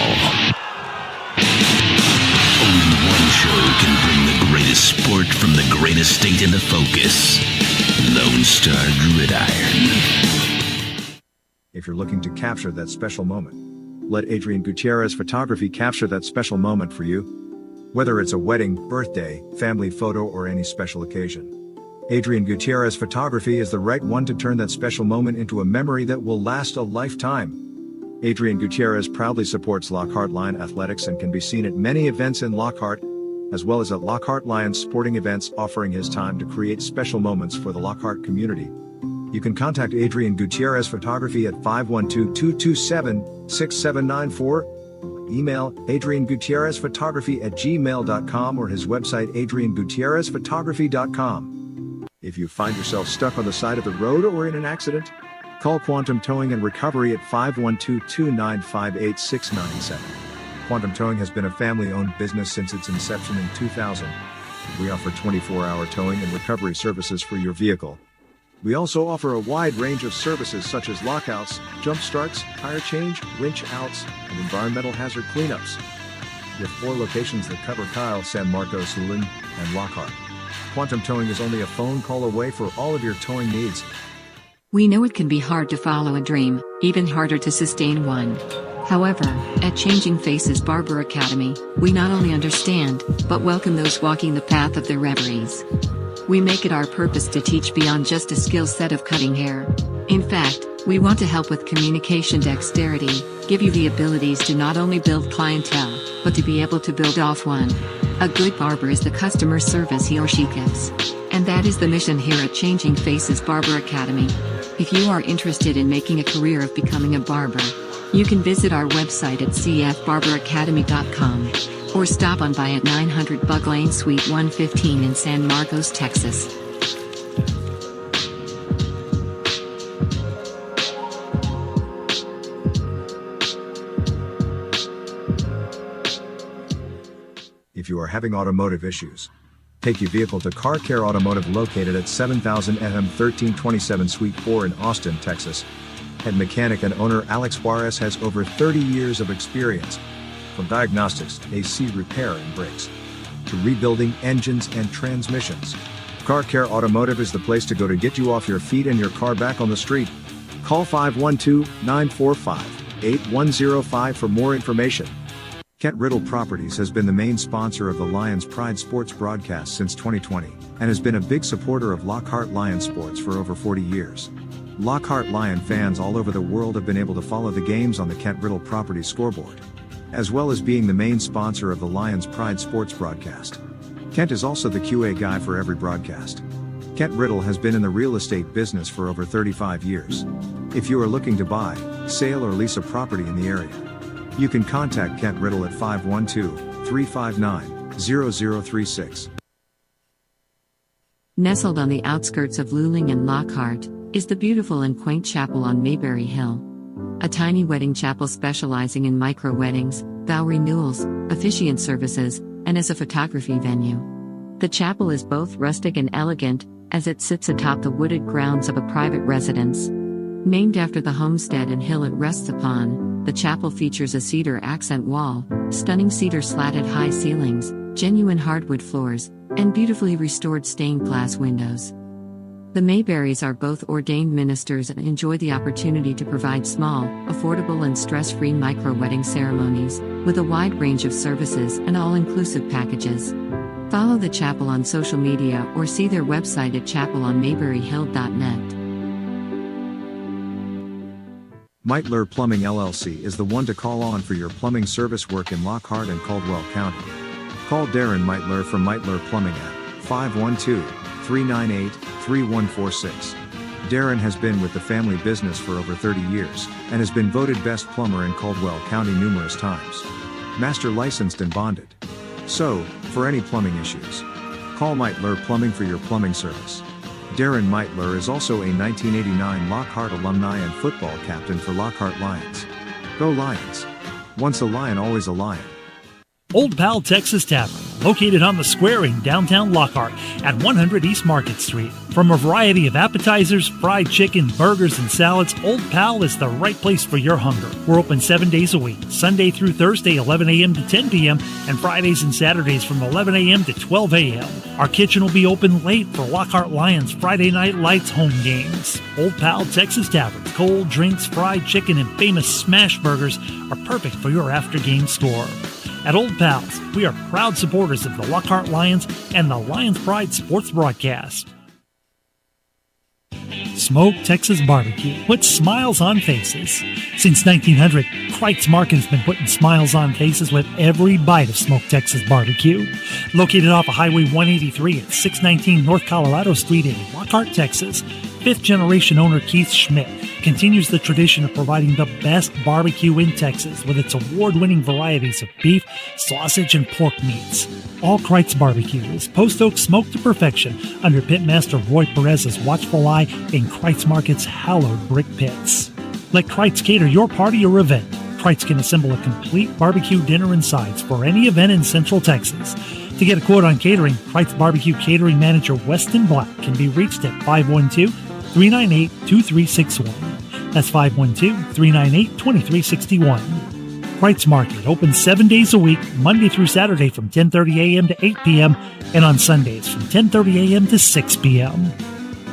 Only one show can bring the greatest sport from the greatest state into focus. Lone Star Gridiron. If you're looking to capture that special moment, let Adrian Gutierrez Photography capture that special moment for you. Whether it's a wedding, birthday, family photo, or any special occasion, Adrian Gutierrez Photography is the right one to turn that special moment into a memory that will last a lifetime. Adrian Gutierrez proudly supports Lockhart Lion Athletics and can be seen at many events in Lockhart, as well as at Lockhart Lions sporting events, offering his time to create special moments for the Lockhart community. You can contact Adrian Gutierrez Photography at 512-227-6794, email adriangutierrezphotography@gmail.com, or his website adriangutierrezphotography.com. If you find yourself stuck on the side of the road or in an accident, call Quantum Towing and Recovery at 512-295-8697. Quantum Towing has been a family-owned business since its inception in 2000. We offer 24-hour towing and recovery services for your vehicle. We also offer a wide range of services such as lockouts, jump starts, tire change, winch outs, and environmental hazard cleanups. With 4 locations that cover Kyle, San Marcos, Hulen, and Lockhart, Quantum Towing is only a phone call away for all of your towing needs. We know it can be hard to follow a dream, even harder to sustain one. However, at Changing Faces Barber Academy, we not only understand, but welcome those walking the path of their reveries. We make it our purpose to teach beyond just a skill set of cutting hair. In fact, we want to help with communication dexterity, give you the abilities to not only build clientele, but to be able to build off one. A good barber is the customer service he or she gives. And that is the mission here at Changing Faces Barber Academy. If you are interested in making a career of becoming a barber, you can visit our website at cfbarberacademy.com. or stop on by at 900 Bug Lane Suite 115 in San Marcos, Texas. If you are having automotive issues, take your vehicle to Car Care Automotive, located at 7000 FM 1327 Suite 4 in Austin, Texas. Head mechanic and owner Alex Juarez has over 30 years of experience. From diagnostics to AC repair and brakes, to rebuilding engines and transmissions, Car Care Automotive is the place to go to get you off your feet and your car back on the street. Call 512-945-8105 for more information. Kent Riddle Properties has been the main sponsor of the Lions Pride Sports broadcast since 2020, and has been a big supporter of Lockhart Lion Sports for over 40 years. Lockhart Lion fans all over the world have been able to follow the games on the Kent Riddle Properties scoreboard, as well as being the main sponsor of the Lions Pride Sports broadcast. Kent is also the QA guy for every broadcast. Kent Riddle has been in the real estate business for over 35 years. If you are looking to buy, sale, or lease a property in the area, you can contact Kent Riddle at 512-359-0036. Nestled on the outskirts of Luling and Lockhart, is the beautiful and quaint chapel on Mayberry Hill. A tiny wedding chapel specializing in micro-weddings, vow renewals, officiant services, and as a photography venue. The chapel is both rustic and elegant, as it sits atop the wooded grounds of a private residence. Named after the homestead and hill it rests upon, the chapel features a cedar accent wall, stunning cedar slatted high ceilings, genuine hardwood floors, and beautifully restored stained glass windows. The Mayberrys are both ordained ministers and enjoy the opportunity to provide small, affordable and stress-free micro-wedding ceremonies, with a wide range of services and all-inclusive packages. Follow the chapel on social media or see their website at chapelonmayberryhill.net. Meitler Plumbing LLC is the one to call on for your plumbing service work in Lockhart and Caldwell County. Call Darren Meitler from Meitler Plumbing at 512-398-3146. Darren has been with the family business for over 30 years and has been voted best plumber in Caldwell County numerous times. Master licensed and bonded. So, for any plumbing issues, call Meitler Plumbing for your plumbing service. Darren Meitler is also a 1989 Lockhart alumni and football captain for Lockhart Lions. Go Lions! Once a lion, always a lion. Old Pal Texas Tavern, located on the square in downtown Lockhart at 100 East Market Street. From a variety of appetizers, fried chicken, burgers, and salads, Old Pal is the right place for your hunger. We're open 7 days a week, Sunday through Thursday, 11 a.m. to 10 p.m., and Fridays and Saturdays from 11 a.m. to 12 a.m. Our kitchen will be open late for Lockhart Lions Friday Night Lights home games. Old Pal Texas Tavern, cold drinks, fried chicken, and famous smash burgers are perfect for your after-game score. At Old Pals, we are proud supporters of the Lockhart Lions and the Lions Pride Sports Broadcast. Smoke Texas Barbecue puts smiles on faces. Since 1900, Kreitz Market has been putting smiles on faces with every bite of Smoke Texas Barbecue. Located off of Highway 183 at 619 North Colorado Street in Lockhart, Texas, fifth-generation owner Keith Schmidt continues the tradition of providing the best barbecue in Texas with its award-winning varieties of beef, sausage, and pork meats. All Kreitz Barbecue is post oak smoked to perfection under Pitmaster Roy Perez's watchful eye in Kreitz Market's hallowed brick pits. Let Kreitz cater your party or event. Kreitz can assemble a complete barbecue dinner and sides for any event in Central Texas. To get a quote on catering, Kreitz Barbecue Catering Manager Weston Black can be reached at 512-398-2361. That's 512-398-2361. Kreitz Market opens 7 days a week, Monday through Saturday from 10:30 a.m. to 8 p.m. and on Sundays from 10:30 a.m. to 6 p.m.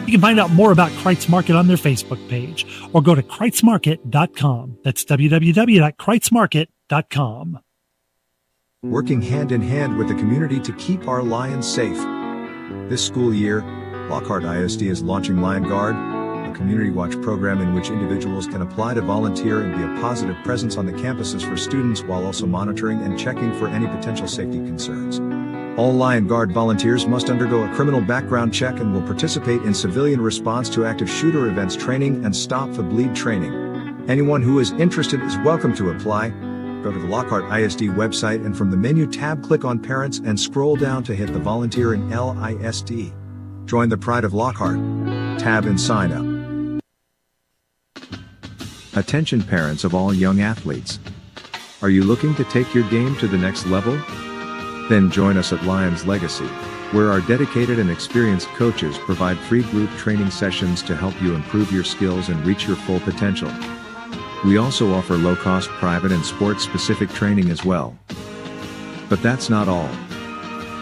You can find out more about Kreitz Market on their Facebook page or go to kreitzmarket.com. That's www.kreitzmarket.com. Working hand in hand with the community to keep our Lions safe. This school year, Lockhart ISD is launching Lion Guard, a community watch program in which individuals can apply to volunteer and be a positive presence on the campuses for students while also monitoring and checking for any potential safety concerns. All Lion Guard volunteers must undergo a criminal background check and will participate in civilian response to active shooter events training and Stop the Bleed training. Anyone who is interested is welcome to apply. Go to the Lockhart ISD website and from the menu tab click on Parents and scroll down to hit the Volunteer in LISD. Join the Pride of Lockhart tab and sign up. Attention parents of all young athletes. Are you looking to take your game to the next level? Then join us at Lions Legacy, where our dedicated and experienced coaches provide free group training sessions to help you improve your skills and reach your full potential. We also offer low-cost private and sports-specific training as well. But that's not all.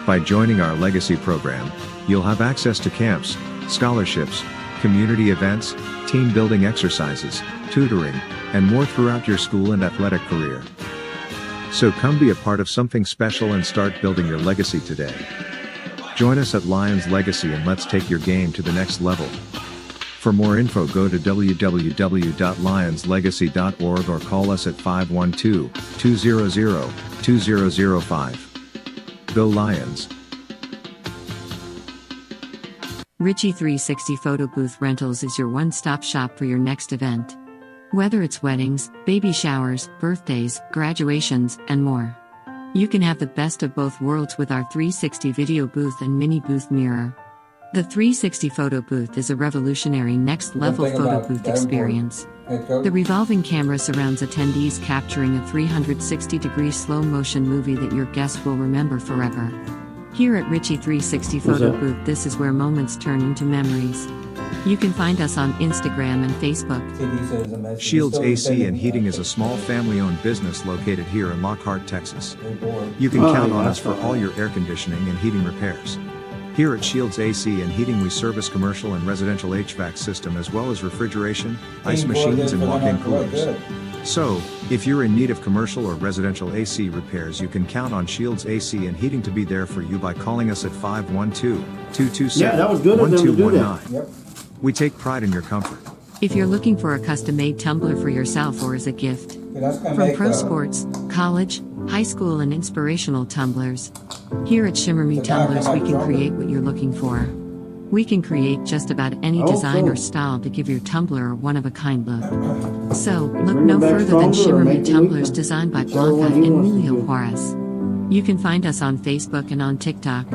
By joining our Legacy program, you'll have access to camps, scholarships, community events, team-building exercises, tutoring, and more throughout your school and athletic career. So come be a part of something special and start building your legacy today. Join us at Lions Legacy and let's take your game to the next level. For more info, go to www.lionslegacy.org or call us at 512-200-2005. Go Lions! Ritchie 360 Photo Booth Rentals is your one-stop shop for your next event. Whether it's weddings, baby showers, birthdays, graduations, and more. You can have the best of both worlds with our 360 video booth and mini booth mirror. The 360 photo booth is a revolutionary next-level Good thing photo about booth Davenport, experience. hey, Coach. The revolving camera surrounds attendees, capturing a 360-degree slow-motion movie that your guests will remember forever. Here at Richie 360 Photo Booth, this is where moments turn into memories. You can find us on Instagram and Facebook. Shields AC and Heating is a small family-owned business located here in Lockhart, Texas. You can count on us for all your air conditioning and heating repairs. Here at Shields AC and Heating we service commercial and residential HVAC system as well as refrigeration, ice machines and walk-in coolers. So, if you're in need of commercial or residential AC repairs, you can count on Shields AC and Heating to be there for you by calling us at 512-227-1219. Yep. We take pride in your comfort. If you're looking for a custom-made tumbler for yourself or as a gift, from pro sports, college, high school and inspirational tumblers, here at Shimmer Me Tumblers we can create what you're looking for. We can create just about any design or style to give your tumbler a one-of-a-kind look. So, look no further than Shimmer Me Tumblers designed by Blanca and Emilio Juarez. You can find us on Facebook and on TikTok.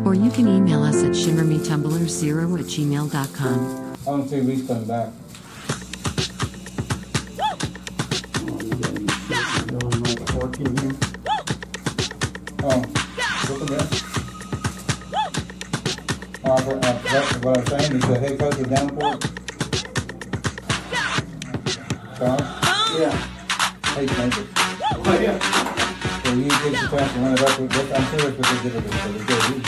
Or you can email us at shimmermetumblers0@gmail.com. I want to see Reese coming back. Oh, look at that. What I'm saying is the head coach of Davenport. Charles? Yeah. Hey, thank you. Oh, yeah. So you get the chance to run it up with this. I'm serious what they did with it. So they did it.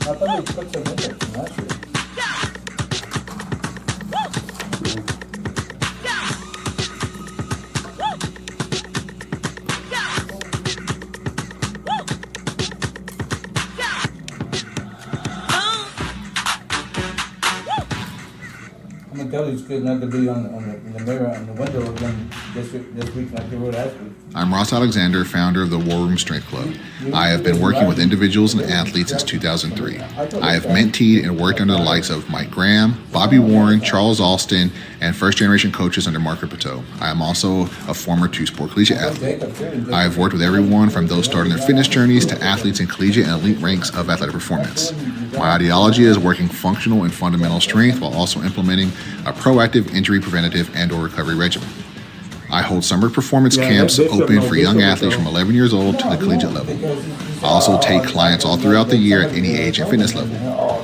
I thought they put some in there from last year. I'm gonna tell you it's good not to be on the mirror on the window again this week like they were last week. I'm Ross Alexander, founder of the War Room Strength Club. I have been working with individuals and athletes since 2003. I have mentored and worked under the likes of Mike Graham, Bobby Warren, Charles Alston, and first-generation coaches under Marco Pateau. I am also a former two-sport collegiate athlete. I have worked with everyone from those starting their fitness journeys to athletes in collegiate and elite ranks of athletic performance. My ideology is working functional and fundamental strength while also implementing a proactive injury preventative and/or recovery regimen. I hold summer performance camps open for young athletes from 11 years old to the collegiate level. I also take clients all throughout the year at any age and fitness level.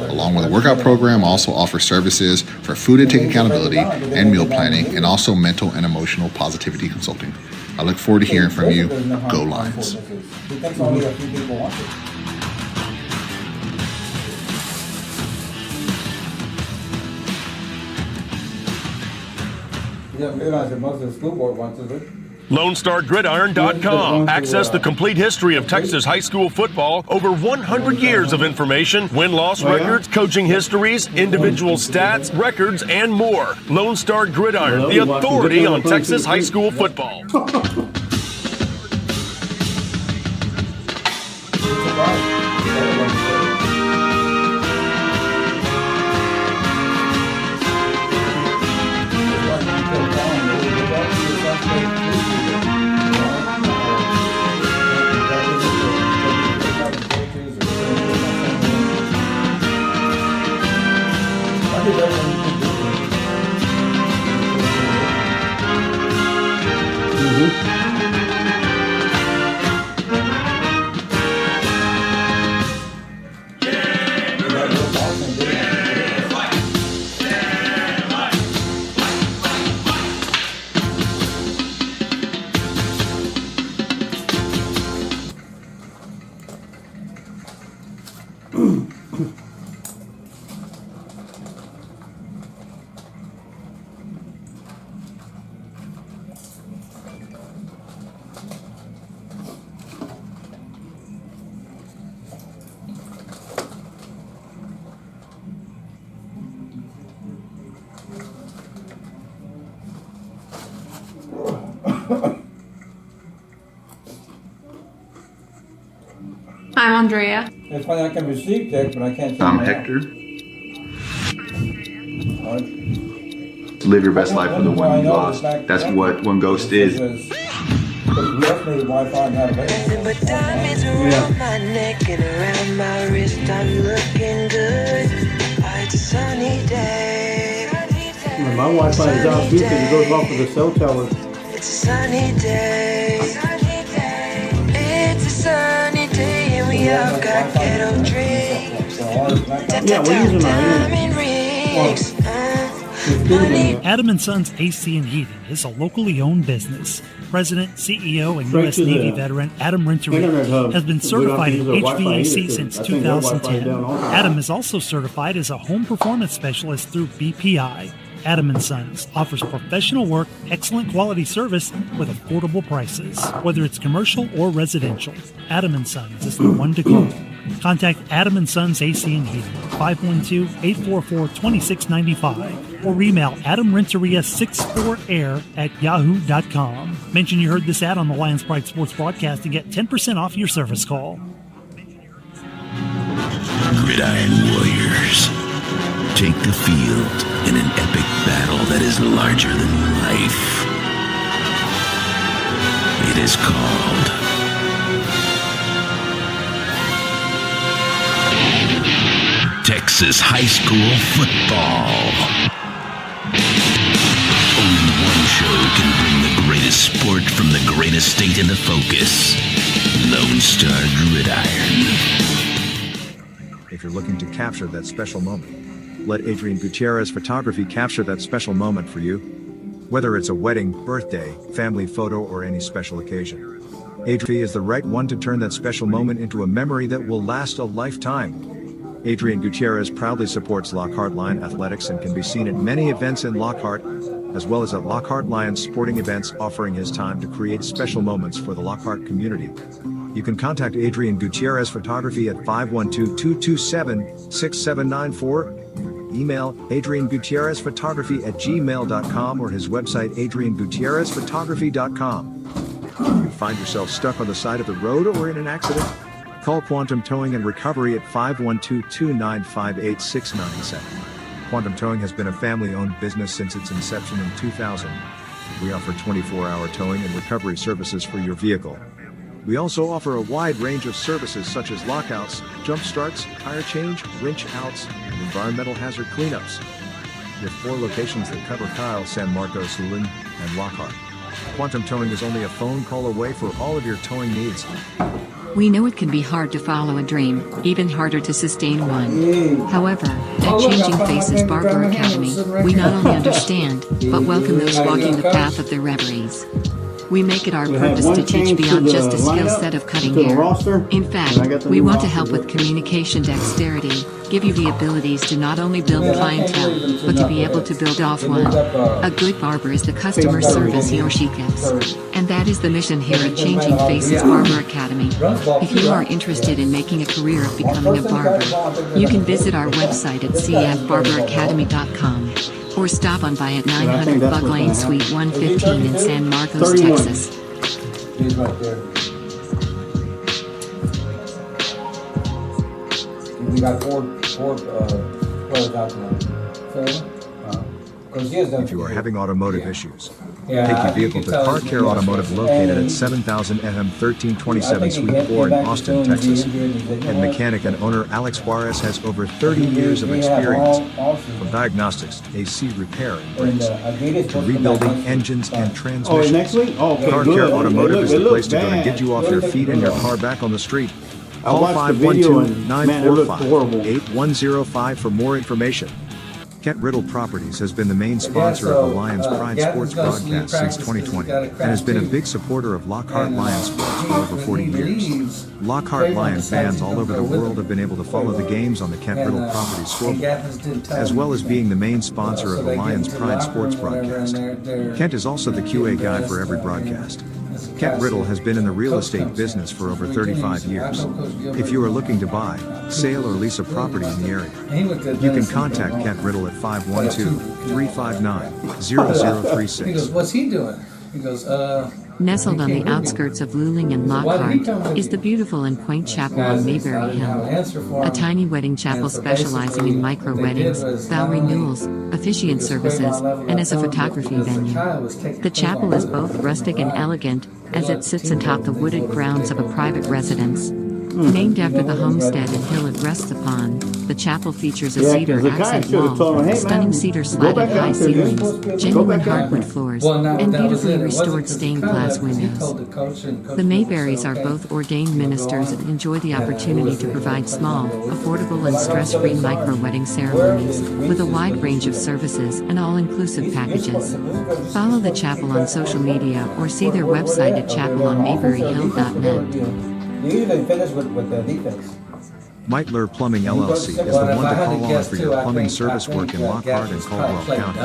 Along with a workout program, I also offer services for food intake accountability and meal planning, and also mental and emotional positivity consulting. I look forward to hearing from you. Go Lions. You don't realize that most of the school board wants it. LoneStarGridiron.com. Access the complete history of Texas high school football, over 100 years of information, win-loss records, coaching histories, individual stats, records, and more. Lone Star Gridiron, the authority on Texas high school football. I'm Andrea. It's funny, I can receive text, but I can't send I'm it out. Hector. Live your best life for the one you lost. That's what One Ghost is. Nothing but diamonds around my neck and around my wrist. I'm looking good. It's a sunny day. My Wi-Fi is out too because it goes off of the cell tower. It's a sunny day. It's a sunny day and we all got ghetto dreams. Yeah, we're using our Diamond rings. Adam & Sons AC and Heating is a locally owned business. President, CEO, and U.S. Navy veteran Adam Renteria has been certified in HVAC since 2010. Adam is also certified as a home performance specialist through BPI. Adam & Sons offers professional work, excellent quality service with affordable prices. Whether it's commercial or residential, Adam & Sons is the one to call. Contact Adam & Sons AC and Heating, 512-844-2695, or email adamrenteria64air@yahoo.com. Mention you heard this ad on the Lions Pride Sports broadcast and get 10% off your service call. Gridiron Warriors take the field in an epic battle that is larger than life. It is called Texas high school football. Only one show can bring the greatest sport from the greatest state into focus. Lone Star Gridiron. If you're looking to capture that special moment, let Adrian Gutierrez Photography capture that special moment for you. Whether it's a wedding, birthday, family photo, or any special occasion, Adrian is the right one to turn that special moment into a memory that will last a lifetime. Adrian Gutierrez proudly supports Lockhart Lion Athletics and can be seen at many events in Lockhart, as well as at Lockhart Lions sporting events, offering his time to create special moments for the Lockhart community. You can contact Adrian Gutierrez Photography at 512-227-6794, email adriangutierrezphotography@gmail.com, or his website adriangutierrezphotography.com. If you find yourself stuck on the side of the road or in an accident, call Quantum Towing and Recovery at 512-295-8697. Quantum Towing has been a family-owned business since its inception in 2000. We offer 24-hour towing and recovery services for your vehicle. We also offer a wide range of services such as lockouts, jump starts, tire change, wrench outs, and environmental hazard cleanups. With 4 locations that cover Kyle, San Marcos, Hulen, and Lockhart, Quantum Towing is only a phone call away for all of your towing needs. We know it can be hard to follow a dream, even harder to sustain one. However, at Changing Faces Barber Academy, we not only understand, but welcome those walking the path of their reveries. We make it our purpose to teach beyond just a skill set of cutting hair. In fact, we want to help with communication dexterity, give you the abilities to not only build clientele, but to be able to build off one. A good barber is the customer service he or she gives. And that is the mission here at Changing Faces Barber Academy. If you are interested in making a career of becoming a barber, you can visit our website at cfbarberacademy.com. or stop on by at 900 Bug Lane, Suite 115 in San Marcos, Texas. He's right there. We got four players out tonight. If you are having automotive issues, Yeah, take your vehicle to Car Care Automotive located at 7000 FM 1327 Suite 4 in Austin, Texas. Head mechanic and owner Alex Juarez has over 30 years of experience, from diagnostics, AC repair and brakes, to rebuilding engines and transmissions. next week? Oh, okay, Car good. Care Automotive is the It looks place to go to get you off your feet and your car back on the street. Call watched the video and, man, it looked horrible. 512-945-8105 for more information. Kent Riddle Properties has been the main sponsor of the Lions Pride Sports broadcast since 2020 and has been a big supporter of Lockhart Lion Sports for over 40 years. Lockhart Lion fans all over the world have been able to follow the games on the Kent Riddle Properties scoreboard, as well as being the main sponsor of the Lions Pride Sports broadcast. Kent is also the QA guy for every broadcast. Kent Riddle has been in the real estate business for over 35 years. If you are looking to buy, sale, or lease a property in the area, you can contact Kent Riddle at 512-359-0036. He goes, what's he doing? He goes, Nestled on the outskirts of Luling and Lockhart is the beautiful and quaint chapel on Mayberry Hill, a tiny wedding chapel specializing in micro-weddings, vow renewals, officiant services, and as a photography venue. The chapel is both rustic and elegant, as it sits atop the wooded grounds of a private residence. Named after the homestead and hill it rests upon, the chapel features a cedar accent wall, stunning cedar slatted high ceilings, genuine hardwood floors, and beautifully restored stained glass windows. The Mayberrys are both ordained ministers and enjoy the opportunity to provide small, affordable, and stress-free micro-wedding ceremonies, with a wide range of services and all-inclusive packages. Follow the chapel on social media or see their website at chapelonmayberryhill.net. You even finish with the defense. Meitler Plumbing LLC is the one to call on for your plumbing service work in Lockhart and Caldwell County.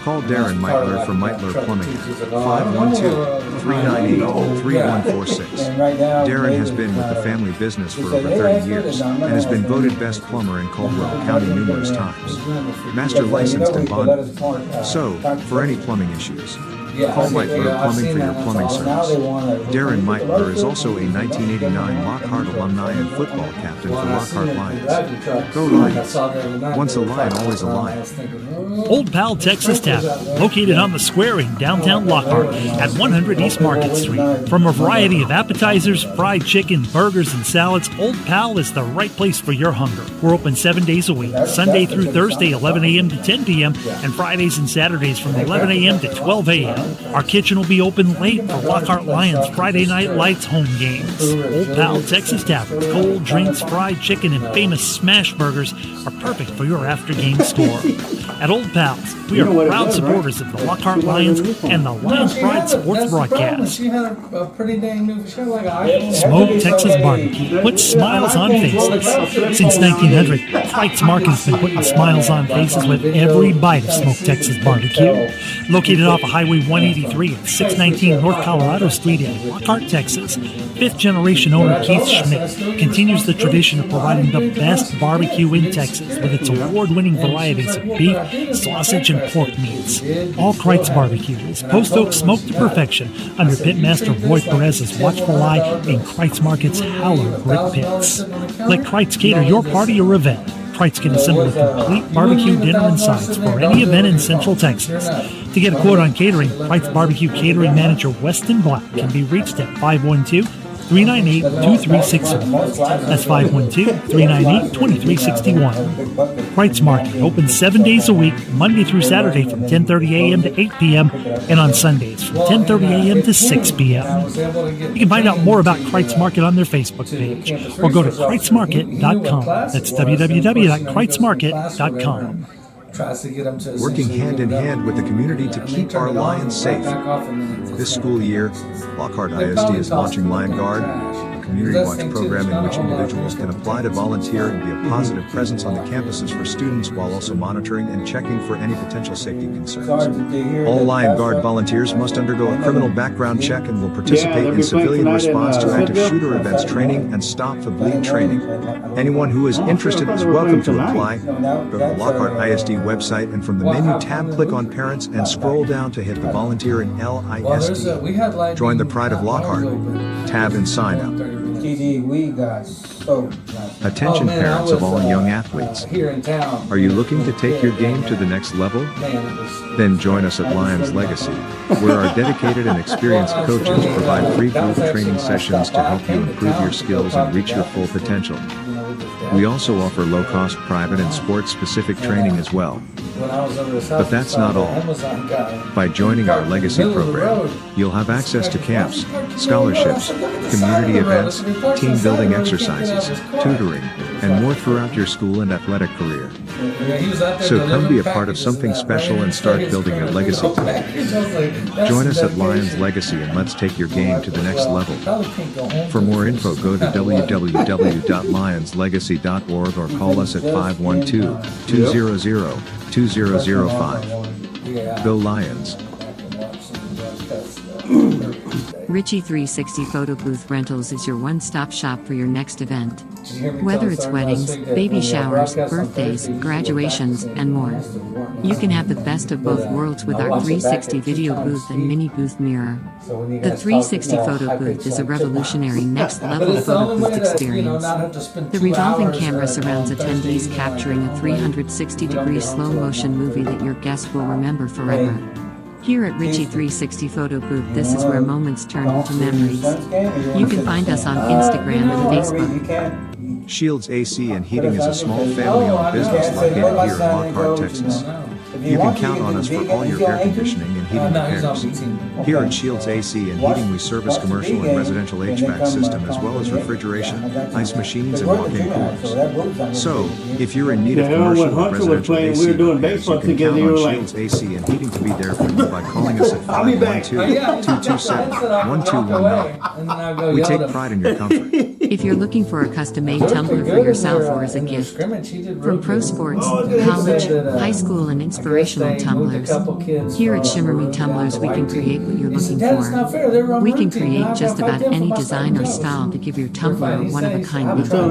Call Darren Meitler from Meitler Plumbing at 512-398-3146. Darren has been with the family business for over 30 years and has been voted best plumber in Caldwell County numerous times. Master licensed and bonded. So, for any plumbing issues, call Meitler Plumbing for your plumbing service. Darren Meitler is also a 1989 Lockhart alumni and football captain for Lockhart Lions. Go Lions! Once a Lion, always a Lion. Old Pal Texas Tavern, located on the square in downtown Lockhart at 100 East Market Street. From a variety of appetizers, fried chicken, burgers, and salads, Old Pal is the right place for your hunger. We're open 7 days a week, Sunday through Thursday, 11 a.m. to 10 p.m., and Fridays and Saturdays from 11 a.m. to 12 a.m. Our kitchen will be open late for Lockhart Lions Friday Night Lights home games. Old Pal Texas Tavern, cold drinks, fried chicken, and famous smash burgers are perfect for your after-game score. At Old Pal's, we are proud supporters of the Lockhart Lions and the Lions Pride Sports broadcast. Smoke Texas Barbecue puts smiles on faces. Since 1900, Kreitz Market has been putting smiles on faces with every bite of Smoke Texas Barbecue. Located off of Highway 183 at 619 North Colorado Street in Lockhart, Texas, fifth-generation owner Keith Schmidt continues the tradition of providing the best barbecue in Texas with its award-winning varieties of beef, sausage, and pork meats. All Kreitz Barbecue is post oak smoked to perfection under Pitmaster Roy Perez's watchful eye in Kreitz Market's hallowed brick pits. Let Kreitz cater your party or event. Kreitz can assemble a complete barbecue dinner and sides for any event in Central Texas. To get a quote on catering, Kreitz Barbecue Catering Manager Weston Black can be reached at 512-398-2361. That's 512-398-2361. Kreitz Market opens 7 days a week, Monday through Saturday from 10:30 a.m. to 8 p.m. and on Sundays from 10:30 a.m. to 6 p.m. You can find out more about Kreitz Market on their Facebook page or go to KreitzMarket.com. That's www.KreitzMarket.com. Working hand in hand with the community to keep our Lions safe. This school year, Lockhart ISD is launching Lion Guard, a community watch program in which individuals can apply to volunteer and be a positive presence on the campuses for students while also monitoring and checking for any potential safety concerns. All Lion Guard volunteers must undergo a criminal background check and will participate in civilian response to active shooter events training and Stop the Bleed training. Anyone who is interested is welcome to apply. Go to the Lockhart ISD website and from the menu tab click on Parents and scroll down to hit the Volunteer in LISD. Join the Pride of Lockhart. Tab and sign up. Attention parents of all young athletes. Are you looking to take your game to the next level? Then join us at Lions Legacy, where our dedicated and experienced coaches provide free group training sessions to help you improve your skills and reach your full potential. We also offer low-cost private and sports-specific training as well. But that's not all. By joining our Legacy program, you'll have access to camps, scholarships, community events, team building exercises, tutoring, and more throughout your school and athletic career. So come be a part of something special and start building your legacy today. Join us at Lions Legacy and let's take your game to the next level. For more info, go to www.lionslegacy.org or call us at 512-200-2005. Go Lions! Richie 360 Photo Booth Rentals is your one-stop shop for your next event. Whether it's weddings, baby showers, birthdays, graduations, and more. You can have the best of both worlds with our 360 video booth and mini booth mirror. The 360 photo booth is a revolutionary next-level photo booth experience. The revolving camera surrounds attendees, capturing a 360-degree slow-motion movie that your guests will remember forever. Here at Ritchie 360 Photo Booth, this is where moments turn into memories. You can find us on Instagram and Facebook. Shields AC and Heating is a small family-owned business located here in Lockhart, Texas. You can count on us for all your air conditioning and heating repairs. Here at Shields AC and Heating, we service commercial and residential HVAC system as well as refrigeration, ice machines, and walk-in coolers. So, if you're in need of commercial or residential AC repairs, you can count on Shields AC and Heating to be there for you by calling us at 512-227-1219. We take pride in your comfort. If you're looking for a custom-made tumbler for yourself or as a gift, from pro sports, college, high school, and inspirational tumblers, here at Shimmer Me Tumblers we can create what you're looking for. We can create just about any design or style to give your tumbler a one-of-a-kind look. So,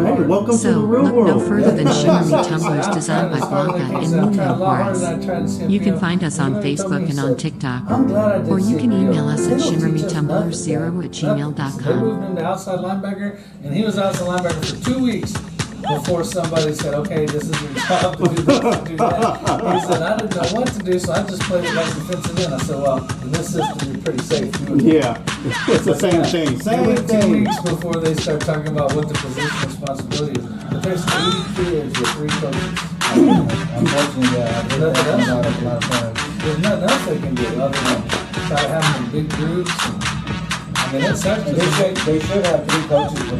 look no further than Shimmer Me Tumblers designed by Blanca and Nina Juarez. You can find us on Facebook and on TikTok, or you can email us at shimmermetumblers0@gmail.com. And he was outside linebacker for 2 weeks before somebody said, okay, this is your job to do this, to do that. He said, I didn't know what to do, so I just played it like defensive end. I said, well, in this system, you're pretty safe. Yeah, it's the same thing. Same thing. 2 weeks before they start talking about what the position responsibility is. But there's 80 kids with 3 coaches. Unfortunately, There's nothing else they can do other than try to have them in big groups. I mean, it sucks. They should have 3 coaches with the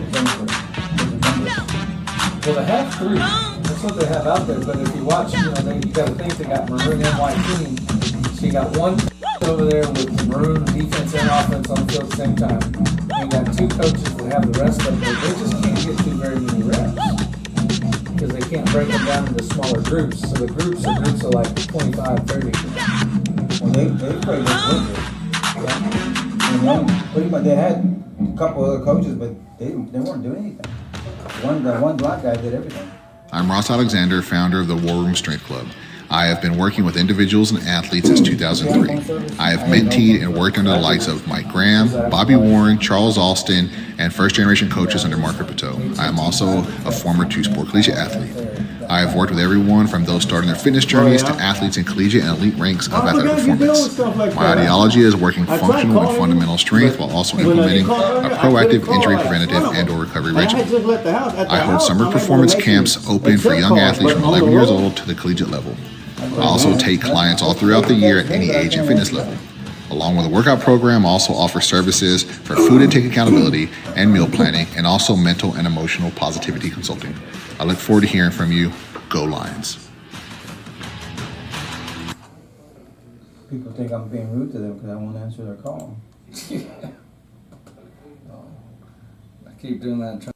Well, they have 3. That's what they have out there. But if you watch, you got to think they got maroon and white team. So you got one over there with the maroon defense and offense on the field at the same time. And you got 2 coaches that have the rest of them. But they just can't get to very many reps because they can't break them down into smaller groups. So the groups are like 25, 30. Well, they played this winter. Pretty much they had a couple other coaches, but they weren't doing anything. One black guy did everything. I'm Ross Alexander, founder of the War Room Strength Club. I have been working with individuals and athletes since 2003. I have mentored and worked under the likes of Mike Graham, Bobby Warren, Charles Alston, and first-generation coaches under Mark Pito. I am also a former 2-sport collegiate athlete. I have worked with everyone from those starting their fitness journeys to athletes in collegiate and elite ranks of athletic performance. My ideology is working functional and fundamental strength while also implementing a proactive injury preventative and or recovery regimen. I hold summer performance camps open for young athletes from 11 years old to the collegiate level. I also take clients all throughout the year at any age and fitness level. Along with the workout program, I also offer services for food intake accountability and meal planning, and also mental and emotional positivity consulting. I look forward to hearing from you. Go Lions. People think I'm being rude to them because I won't answer their call. I keep doing that.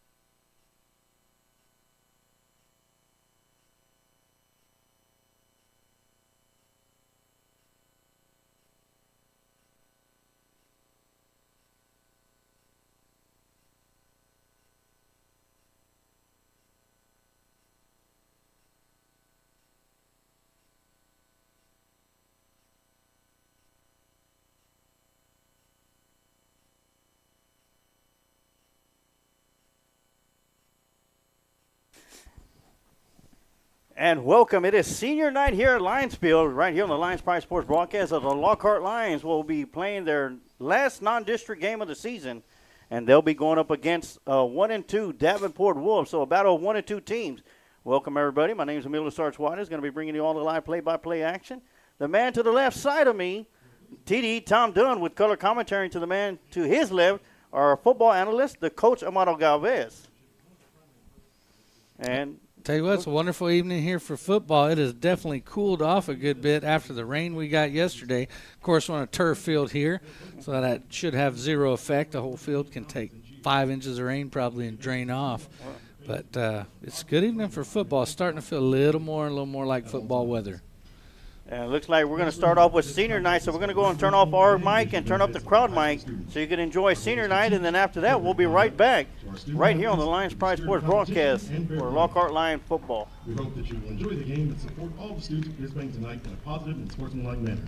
And welcome. It is senior night here at Lions Field, right here on the Lions Pride Sports broadcast. Of the Lockhart Lions will be playing their last non-district game of the season, and they'll be going up against 1-2 Davenport Wolves, so a battle of 1 and 2 teams. Welcome, everybody. My name is Emilio Sarch-White. Is going to be bringing you all the live play-by-play action. The man to the left side of me, TD Tom Dunn, with color commentary. To the man to his left, our football analyst, the coach Amado Galvez. And tell you what, it's a wonderful evening here for football. It has definitely cooled off a good bit after the rain we got yesterday. Of course, we're on a turf field here, so that should have zero effect. The whole field can take 5 inches of rain probably and drain off. But it's a good evening for football. It's starting to feel a little more like football weather. And it looks like we're going to start off with senior night, so we're going to go and turn off our mic and turn up the crowd mic so you can enjoy senior night, and then after that we'll be right back right here on the Lions Pride Sports broadcast for Lockhart Lion football. We hope that you will enjoy the game and support all the students participating tonight in a positive and sportsmanlike manner.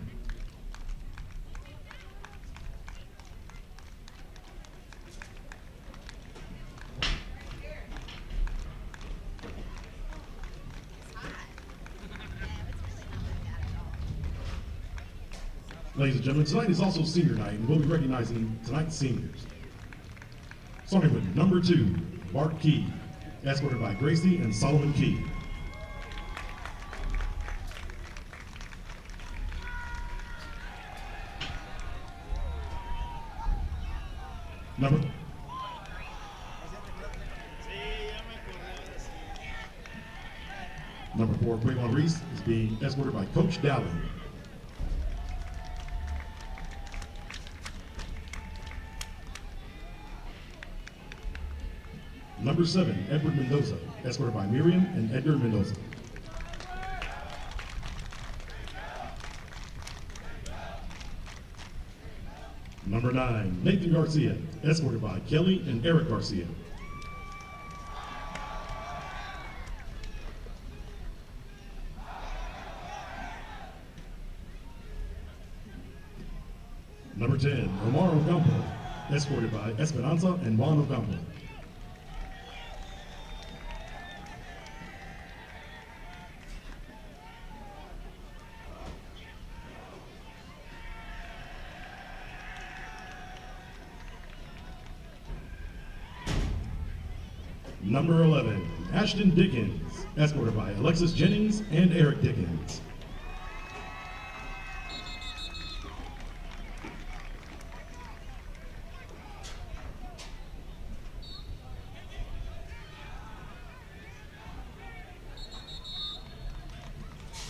Ladies and gentlemen, tonight is also senior night, and we'll be recognizing tonight's seniors. Starting with number 2, Bart Key, escorted by Gracie and Solomon Key. Number 4, Quavon Reese, is being escorted by Coach Dowling. Number 7, Edward Mendoza, escorted by Miriam and Edgar Mendoza. Number 9, Nathan Garcia, escorted by Kelly and Eric Garcia. Number 10, Omar Ocampo, escorted by Esperanza and Juan Ocampo. Number 11, Ashton Dickens, escorted by Alexis Jennings and Eric Dickens.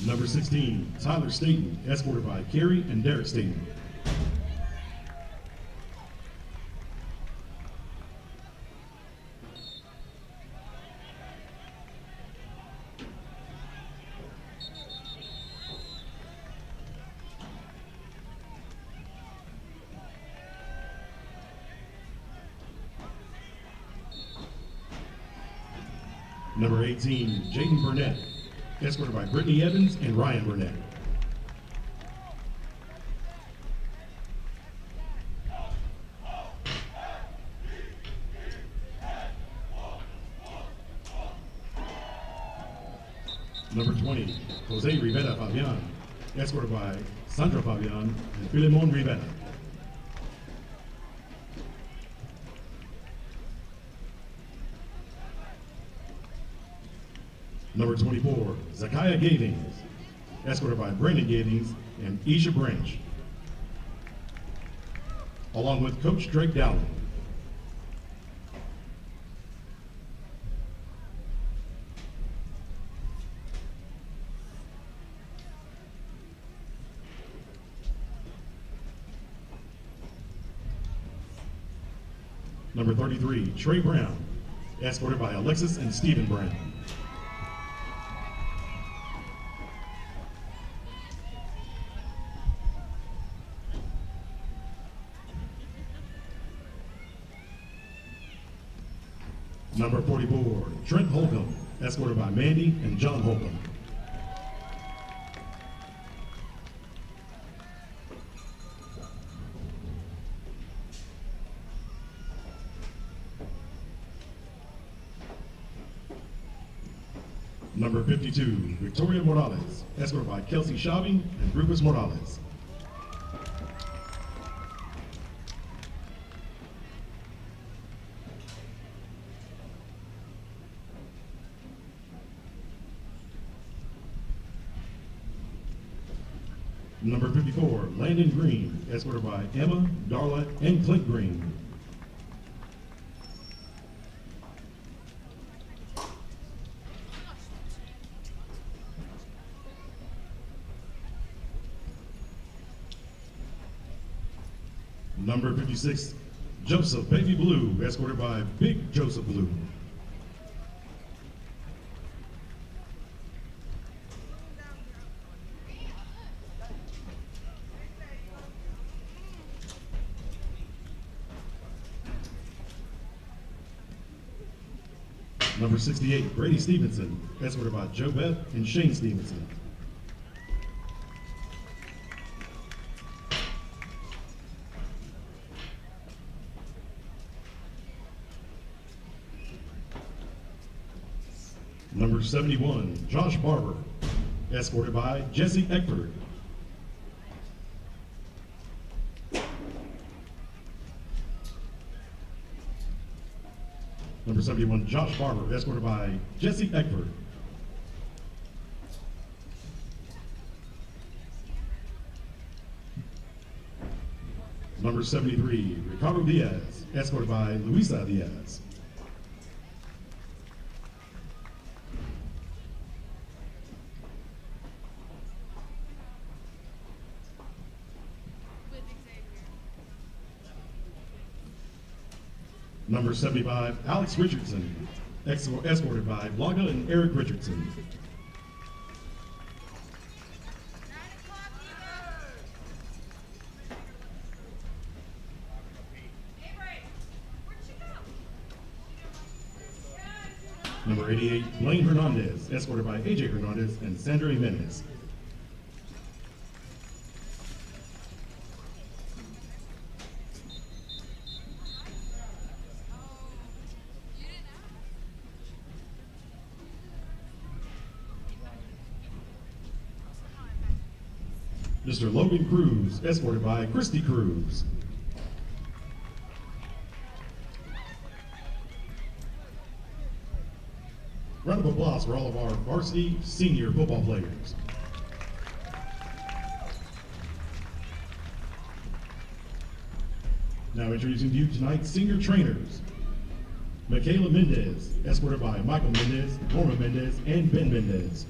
Number 16, Tyler Staten, escorted by Carrie and Derek Staten. Number 18, Jaden Burnett, escorted by Brittany Evans and Ryan Burnett. Number 20, Jose Rivera Fabian, escorted by Sandra Fabian and Filemon Rivera. Number 24, Zakiah Gavings, escorted by Brandon Gavings and Isha Branch, along with Coach Drake Dowling. Number 33, Trey Brown, escorted by Alexis and Stephen Brown. Number 44, Trent Holcomb, escorted by Mandy and John Holcomb. Number 52, Victoria Morales, escorted by Kelsey Shaving and Rufus Morales. Number 54, Landon Green, escorted by Emma, Darla, and Clint Green. Number 56, Joseph Baby Blue, escorted by Big Joseph Blue. Number 68, Brady Stevenson, escorted by Joe Beth and Shane Stevenson. Number 71, Josh Barber, escorted by Jesse Eckford. Number 71, Josh Barber, escorted by Jesse Eckford. Number 73, Ricardo Diaz, escorted by Luisa Diaz. Number 75, Alex Richardson, escorted by Blanca and Eric Richardson. Number 88, Blaine Hernandez, escorted by AJ Hernandez and Sandra Jimenez. Mr. Logan Cruz, escorted by Christy Cruz. Round of applause for all of our varsity senior football players. Now introducing to you tonight's senior trainers. Michaela Mendez, escorted by Michael Mendez, Norma Mendez, and Ben Mendez.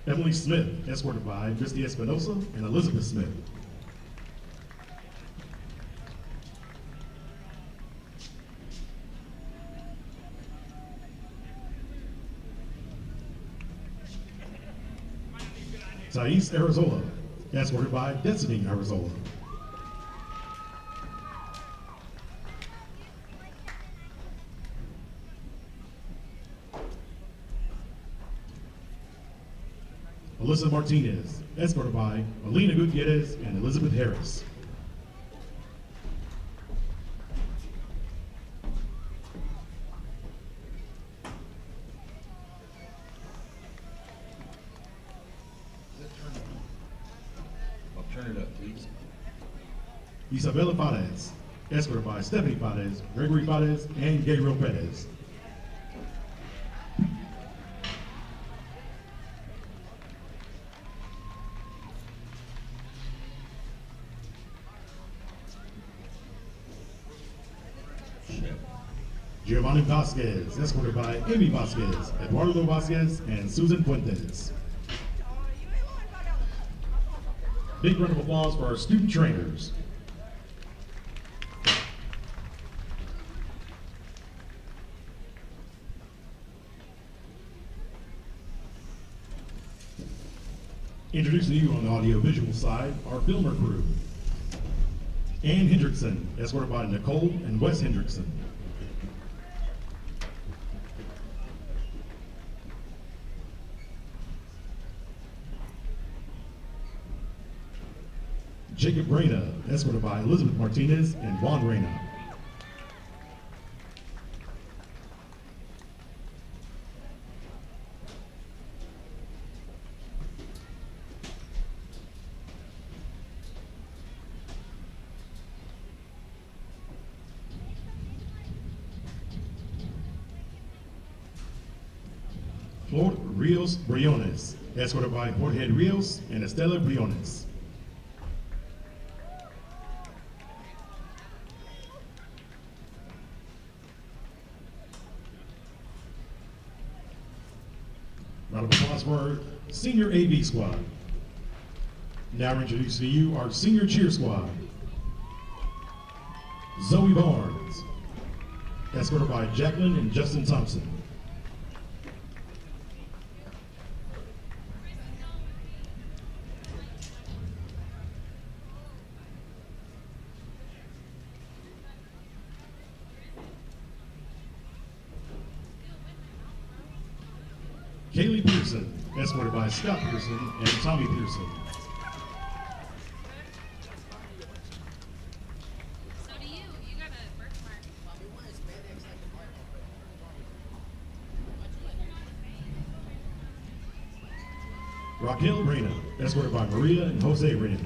Emily Smith, escorted by Misty Espinosa and Elizabeth Smith. Thais Arizola, escorted by Destiny Arizola. Alyssa Martinez, escorted by Alina Gutierrez and Elizabeth Harris. Turn it up, please. Isabella Fades, escorted by Stephanie Fades, Gregory Fades, and Gabriel Perez. Giovanni Vasquez, escorted by Amy Vasquez, Eduardo Vasquez, and Susan Fuentes. Big round of applause for our student trainers. Introducing you on the audio-visual side, our filmer crew. Ann Hendrickson, escorted by Nicole and Wes Hendrickson. Jacob Reyna, escorted by Elizabeth Martinez and Juan Reyna. Flor Rios Briones, escorted by Jorge Rios and Estela Briones. Round of applause for our senior AV squad. Now introduce to you our senior cheer squad. Zoe Barnes, escorted by Jacqueline and Justin Thompson. Kaylee Pearson, escorted by Scott Pearson and Tommy Pearson. Raquel Reyna, escorted by Maria and Jose Reyna.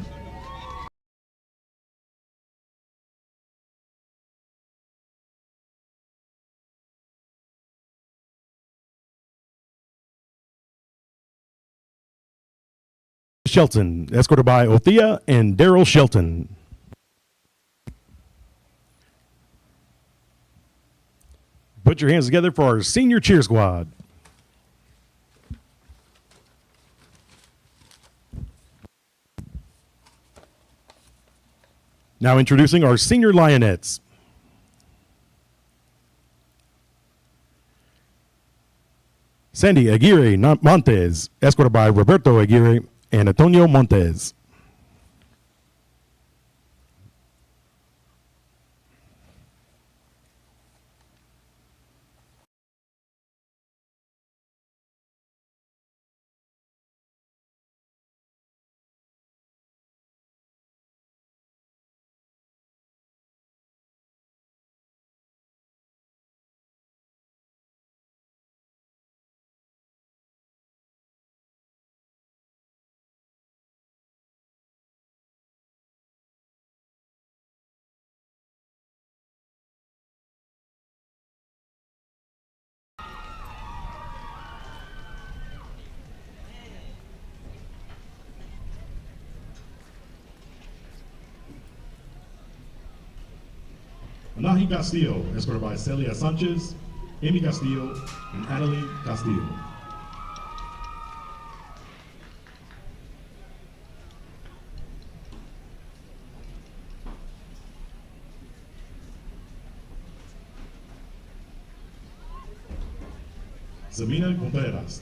Shelton, escorted by Othea and Daryl Shelton. Put your hands together for our senior cheer squad. Now introducing our senior Lionettes. Sandy Aguirre Montes, escorted by Roberto Aguirre and Antonio Montes. Anahi Castillo, escorted by Celia Sanchez, Amy Castillo, and Adeline Castillo. Sabina Contreras,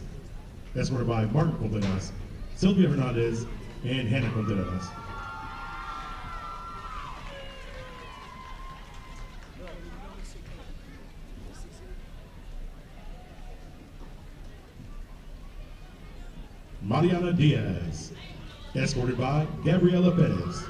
escorted by Martin Contreras, Sylvia Hernandez, and Hannah Contreras. Mariana Diaz, escorted by Gabriela Perez.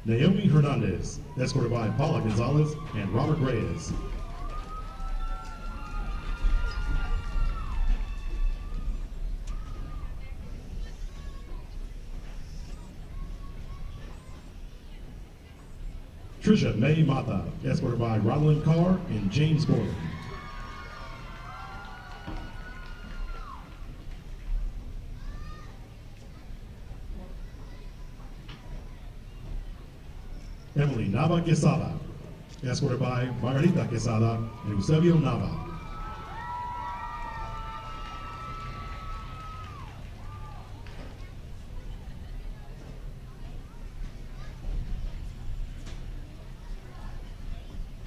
Naomi Hernandez, escorted by Paula Gonzalez and Robert Reyes. Trisha May Mata, escorted by Rodlin Carr and James Gordon. Emily Nava Quesada, escorted by Margarita Quesada and Eusebio Nava.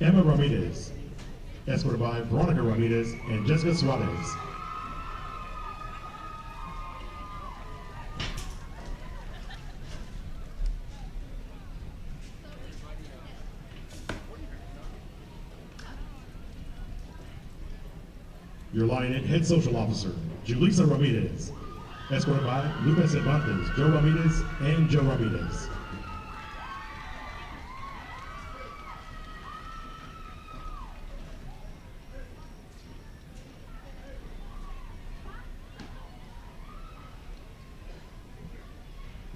Emma Ramirez, escorted by Veronica Ramirez and Jessica Suarez. Your Lionette Head Social Officer, Julissa Ramirez, escorted by Lucas Cervantes, Joe Ramirez, and Joe Ramirez.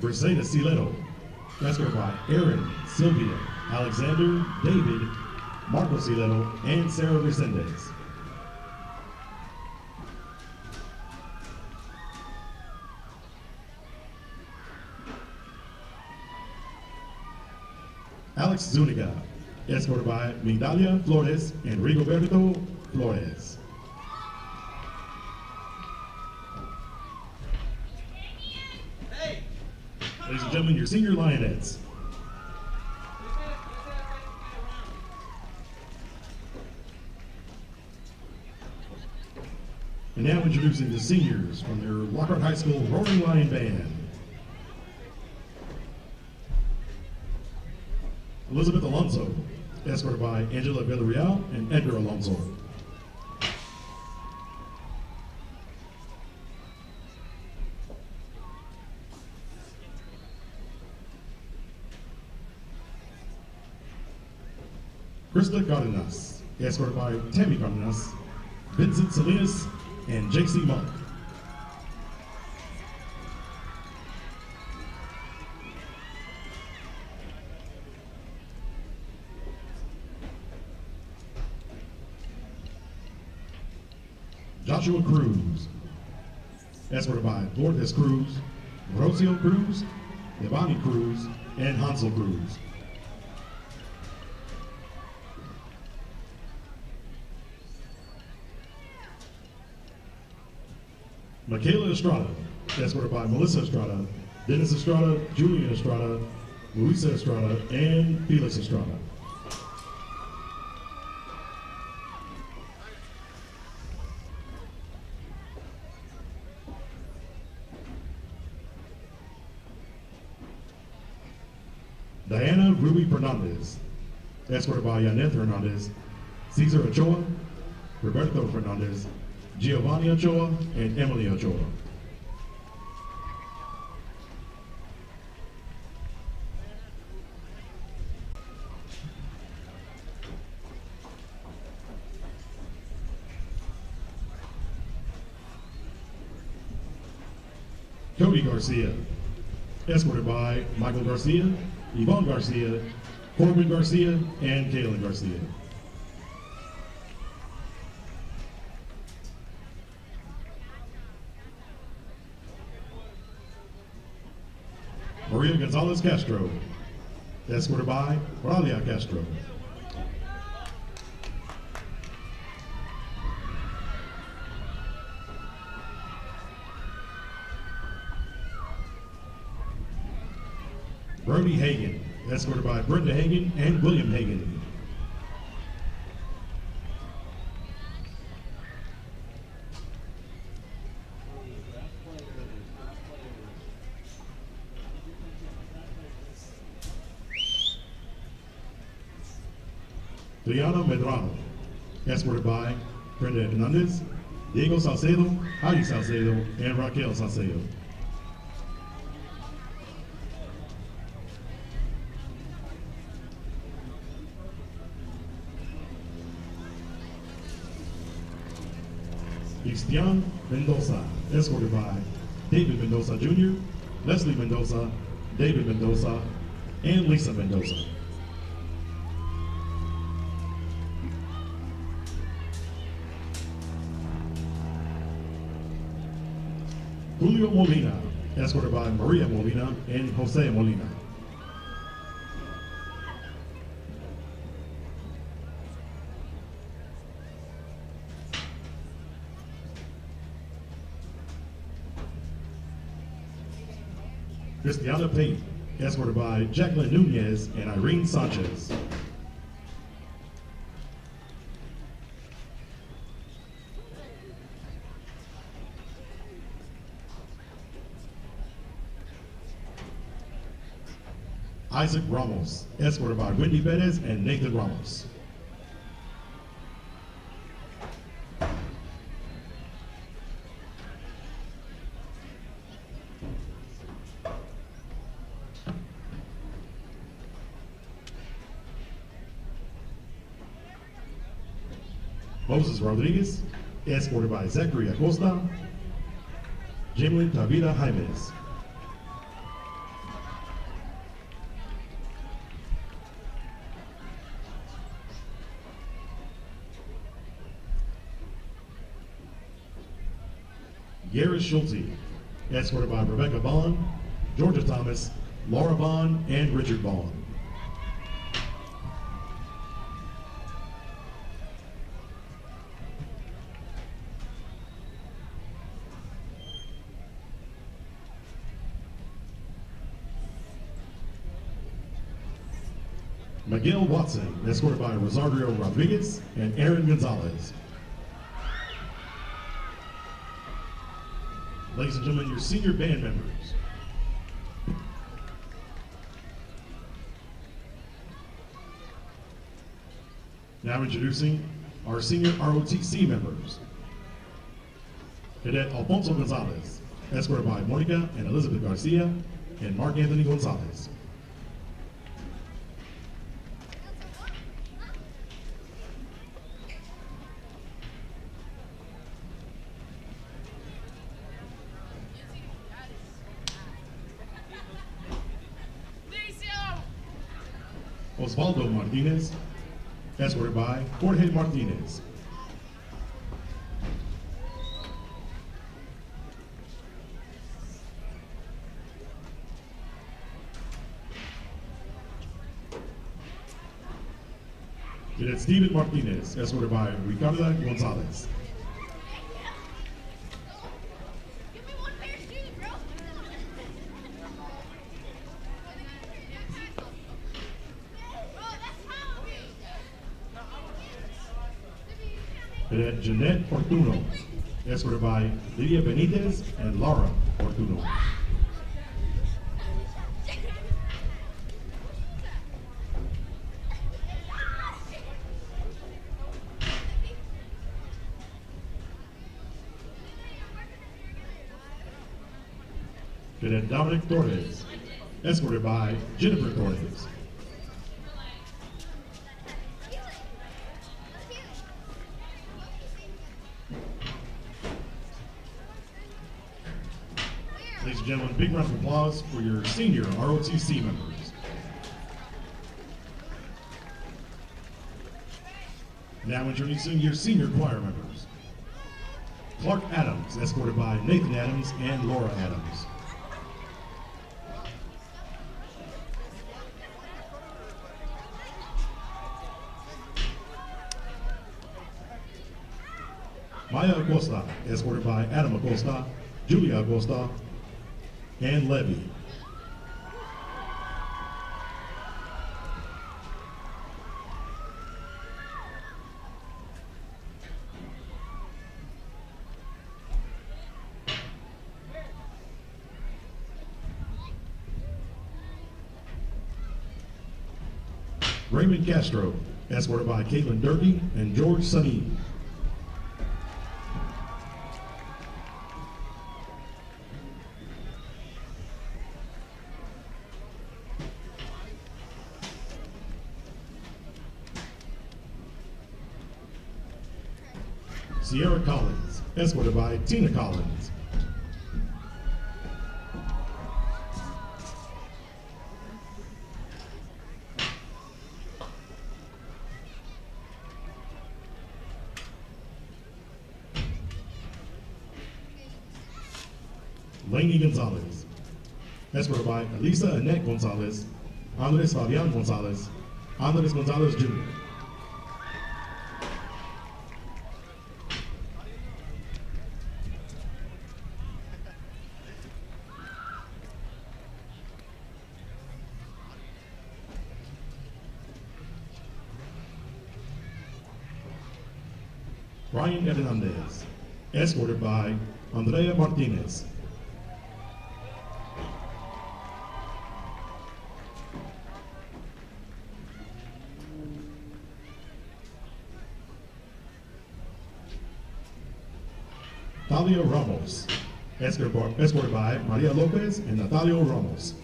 Mercedes Sileto, escorted by Aaron, Sylvia, Alexander, David, Marco Sileto, and Sarah Resendez. Alex Zuniga, escorted by Migdalia Flores and Rigoberto Flores. Ladies and gentlemen, your senior Lionettes. And now introducing the seniors from their Lockhart High School Roaring Lion Band. Elizabeth Alonso, escorted by Angela Villarreal and Edgar Alonso. Krista Cardenas, escorted by Tammy Cardenas, Vincent Salinas, and J.C. Monk. Joshua Cruz, escorted by Lourdes Cruz, Rocio Cruz, Devani Cruz, and Hansel Cruz. Michaela Estrada, escorted by Melissa Estrada, Dennis Estrada, Julian Estrada, Luisa Estrada, and Felix Estrada. Diana Ruby Fernandez, escorted by Yaneth Hernandez, Cesar Ochoa, Roberto Fernandez, Giovanni Ochoa, and Emily Ochoa. Cody Garcia, escorted by Michael Garcia, Yvonne Garcia, Corbin Garcia, and Kaylin Garcia. Maria Gonzalez Castro, escorted by Ralia Castro. Brody Hagan, escorted by Brenda Hagan and William Hagan. Diana Medrano, escorted by Brenda Hernandez, Diego Salcedo, Heidi Salcedo, and Raquel Salcedo. Cristian Mendoza, escorted by David Mendoza Jr., Leslie Mendoza, David Mendoza, and Lisa Mendoza. Julio Molina, escorted by Maria Molina and Jose Molina. Cristiana Payne, escorted by Jacqueline Nunez and Irene Sanchez. Isaac Ramos, escorted by Wendy Perez and Nathan Ramos. Moses Rodriguez, escorted by Zachary Acosta, Jimlin Tavira Jaimes. Garrett Schulte, escorted by Rebecca Vaughn, Georgia Thomas, Laura Vaughn, and Richard Vaughn. Miguel Watson, escorted by Rosario Rodriguez and Aaron Gonzalez. Ladies and gentlemen, your senior band members. Now introducing our senior ROTC members. Cadet Alfonso Gonzalez, escorted by Monica and Elizabeth Garcia and Mark Anthony Gonzalez. Osvaldo Martinez, escorted by Jorge Martinez. Cadet Steven Martinez, escorted by Ricardo Gonzalez. Cadet Jeanette Fortuno, escorted by Lydia Benitez and Laura Fortuno. Cadet Dominic Torres, escorted by Jennifer Torres. Ladies and gentlemen, big round of applause for your senior ROTC members. Now introducing your senior choir members. Clark Adams, escorted by Nathan Adams and Laura Adams. Maya Acosta, escorted by Adam Acosta, Julia Acosta, and Levy. Raymond Castro, escorted by Caitlin Durkee and George Sunny. Sierra Collins, escorted by Tina Collins. Lainey Gonzalez, escorted by Elisa Annette Gonzalez, Andres Fabian Gonzalez, Andres Gonzalez Jr. Brian Hernandez, escorted by Andrea Martinez. Talia Ramos, escorted by Maria Lopez and Natalio Ramos.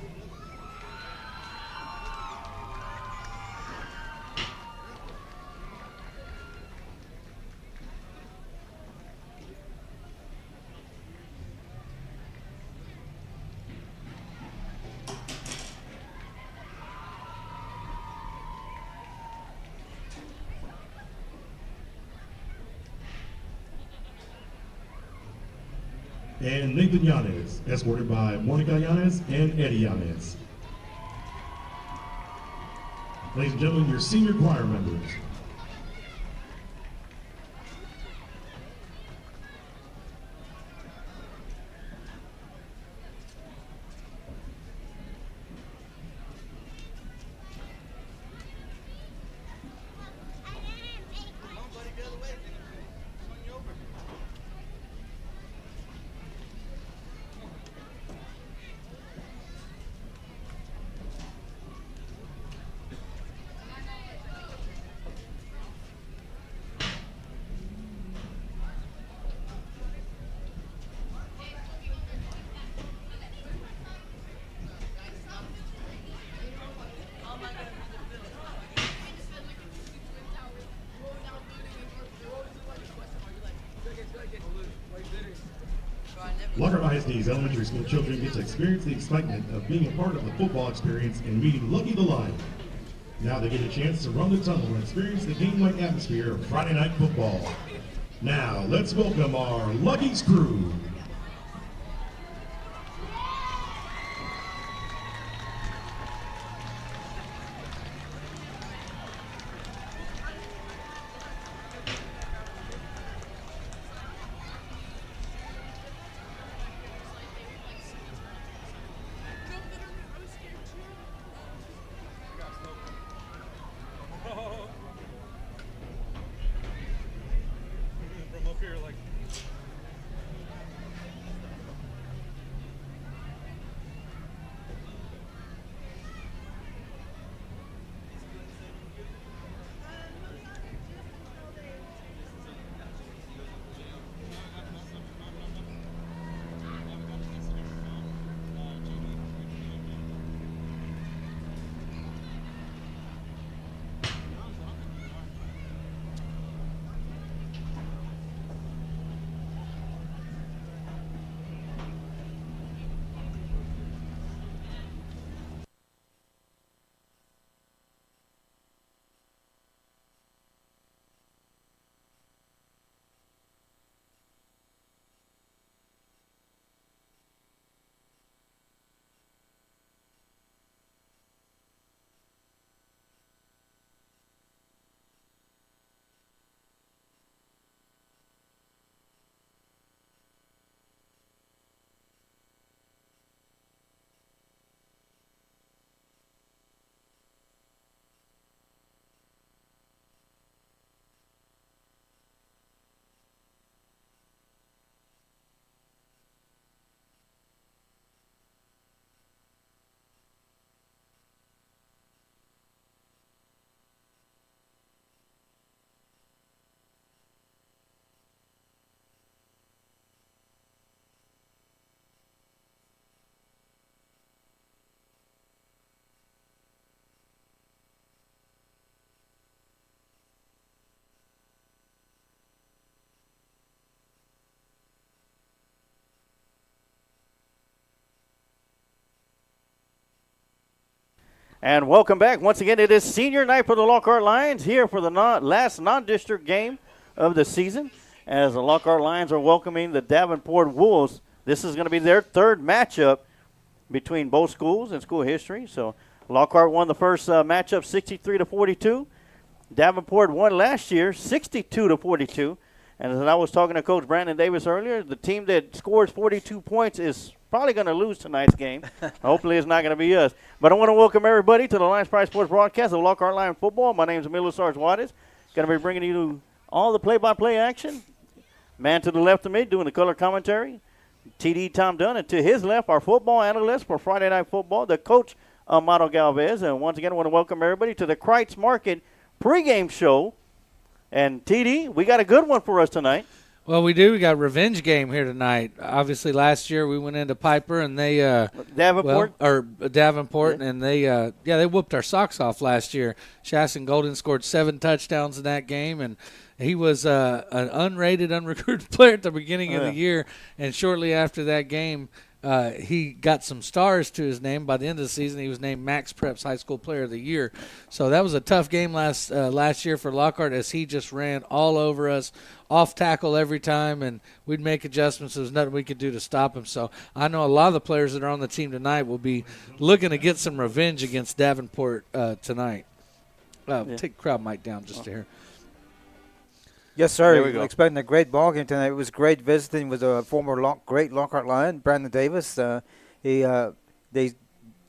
And Nathan Yanez, escorted by Monica Yanez and Eddie Yanez. Ladies and gentlemen, your senior choir members. ISD's elementary school children get to experience the excitement of being a part of the football experience and meeting Lucky the Lion. Now they get a chance to run the tunnel and experience the game-like atmosphere of Friday night football. Now let's welcome our Lucky's crew. And welcome back. Once again, it is senior night for the Lockhart Lions here for the last non-district game of the season as the Lockhart Lions are welcoming the Davenport Wolves. This is going to be their third matchup between both schools in school history. So Lockhart won the first matchup 63-42. Davenport won last year 62-42. And as I was talking to Coach Brandon Davis earlier, the team that scores 42 points is probably going to lose tonight's game. Hopefully it's not going to be us. But I want to welcome everybody to the Lions Pride Sports broadcast of Lockhart Lion Football. My name is Emilio Sarge-Juarez. Going to be bringing you all the play-by-play action. Man to the left of me doing the color commentary, TD Tom Dunn. And to his left, our football analyst for Friday Night Football, the coach, Amado Galvez. And once again, I want to welcome everybody to the Kreitz Market pregame show. And TD, we got a good one for us tonight. Well, we do. We got a revenge game here tonight. Obviously, last year we went into Piper and they Davenport, and they whooped our socks off last year. Shaston Golden scored 7 touchdowns in that game, and he was an unrated, unrecruited player at the beginning of the year. And shortly after that game, he got some stars to his name. By the end of the season, he was named Max Preps High School Player of the Year. So that was a tough game last year for Lockhart as he just ran all over us, off tackle every time, and we'd make adjustments. There was nothing we could do to stop him. So I know a lot of the players that are on the team tonight will be looking to get some revenge against Davenport tonight. Take the crowd mic down just to hear. Yes, sir. Expecting a great ball game tonight. It was great visiting with a former great Lockhart Lion, Brandon Davis. They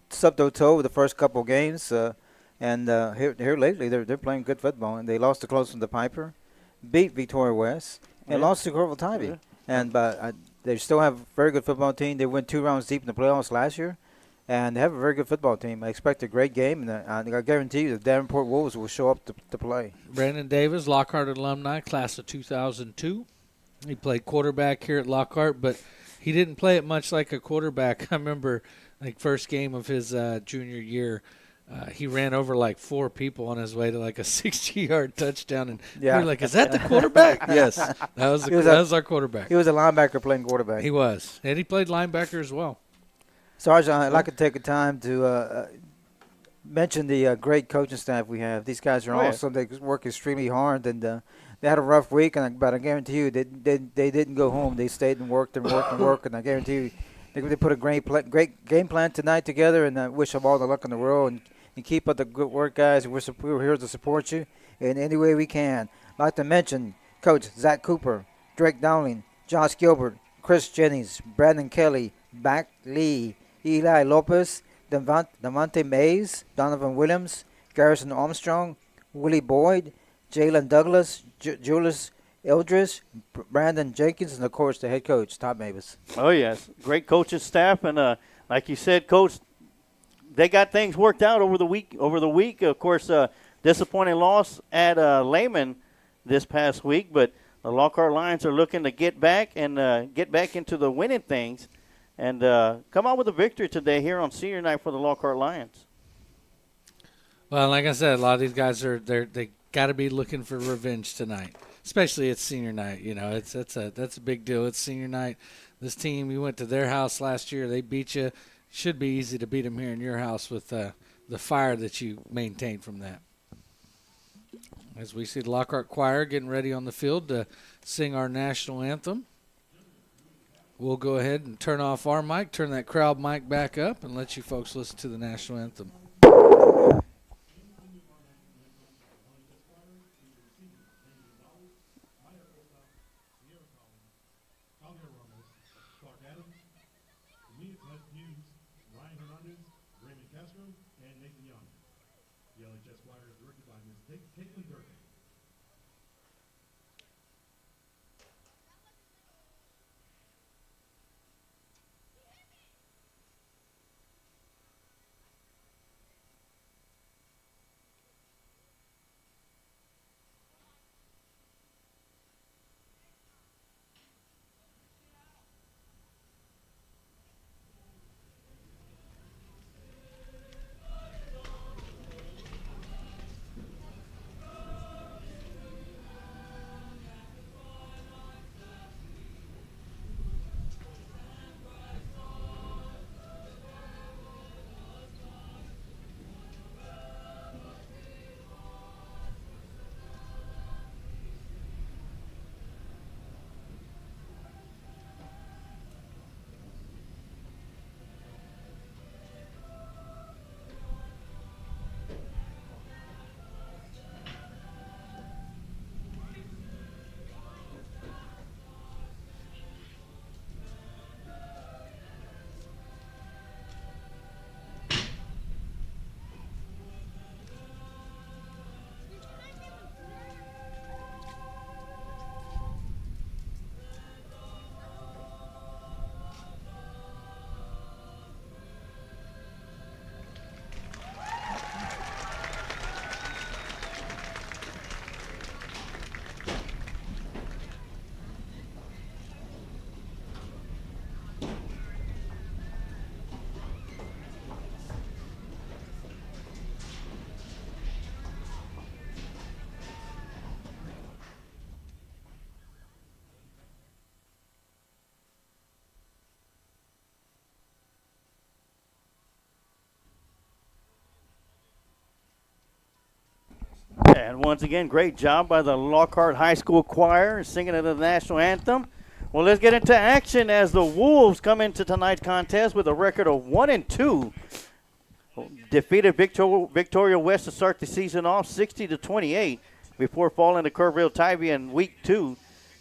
subbed toe the first couple games, and here lately they're playing good football. And they lost to close to Piper, beat Victoria West, and lost to Corval Tybee. And they still have a very good football team. They went 2 rounds deep in the playoffs last year, and they have a very good football team. I expect a great game, and I guarantee you the Davenport Wolves will show up to play. Brandon Davis, Lockhart alumni, class of 2002. He played quarterback here at Lockhart, but he didn't play it much like a quarterback. I remember, first game of his junior year, he ran over like 4 people on his way to like a 60-yard touchdown, and Yeah. we were like, "Is that the quarterback?" Yes, that was our quarterback. He was a linebacker playing quarterback. He was, and he played linebacker as well. Sarge, I'd like to take a time to mention the great coaching staff we have. These guys are awesome. They work extremely hard, and they had a rough week, but I guarantee you they didn't go home. They stayed and worked and worked and worked, and I guarantee you they put a great game plan tonight together, and I wish them all the luck in the world, and keep up the good work, guys. We're here to support you in any way we can. I'd like to mention Coach Zach Cooper, Drake Dowling, Josh Gilbert, Chris Jennings, Brandon Kelly, Back Lee, Eli Lopez, Devontae Mays, Donovan Williams, Garrison Armstrong, Willie Boyd, Jalen Douglas, Julius Eldridge, Brandon Jenkins, and, of course, the head coach, Todd Mavis. Oh, yes. Great coaching staff. And like you said, Coach, they got things worked out over the week. Of course, disappointing loss at Lehman this past week, but the Lockhart Lions are looking to get back and get back into the winning things and come out with a victory today here on senior night for the Lockhart Lions. Well, like I said, a lot of these guys they got to be looking for revenge tonight, especially at senior night. You know, that's a big deal. It's senior night. This team, you went to their house last year. They beat you. Should be easy to beat them here in your house with the fire that you maintain from that. As we see the Lockhart Choir getting ready on the field to sing our national anthem, we'll go ahead and turn off our mic, turn that crowd mic back up, and let you folks listen to the national anthem. And once again, great job by the Lockhart High School Choir singing the national anthem. Well, let's get into action as the Wolves come into tonight's contest with a record of 1-2. Defeated Victoria West to start the season off 60-28 before falling to Kerrville Tybee in week 2,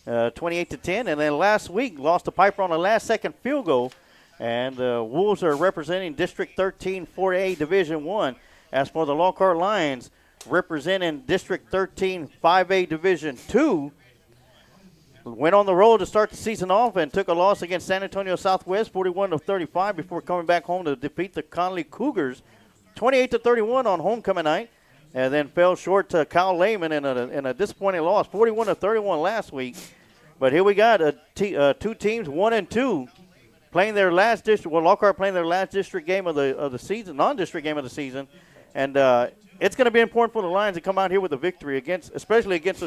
28-10. And then last week lost to Piper on a last-second field goal. And the Wolves are representing District 13 4A Division 1. As for the Lockhart Lions, representing District 13 5A Division 2, went on the road to start the season off and took a loss against San Antonio Southwest 41-35 before coming back home to defeat the Conley Cougars 28-31 on homecoming night, and then fell short to Kyle Lehman in a disappointing loss 41-31 last week. But here we got two teams 1-2 playing their last district. Well, Lockhart playing their last district game of the season, non-district game of the season. And it's going to be important for the Lions to come out here with a victory, especially against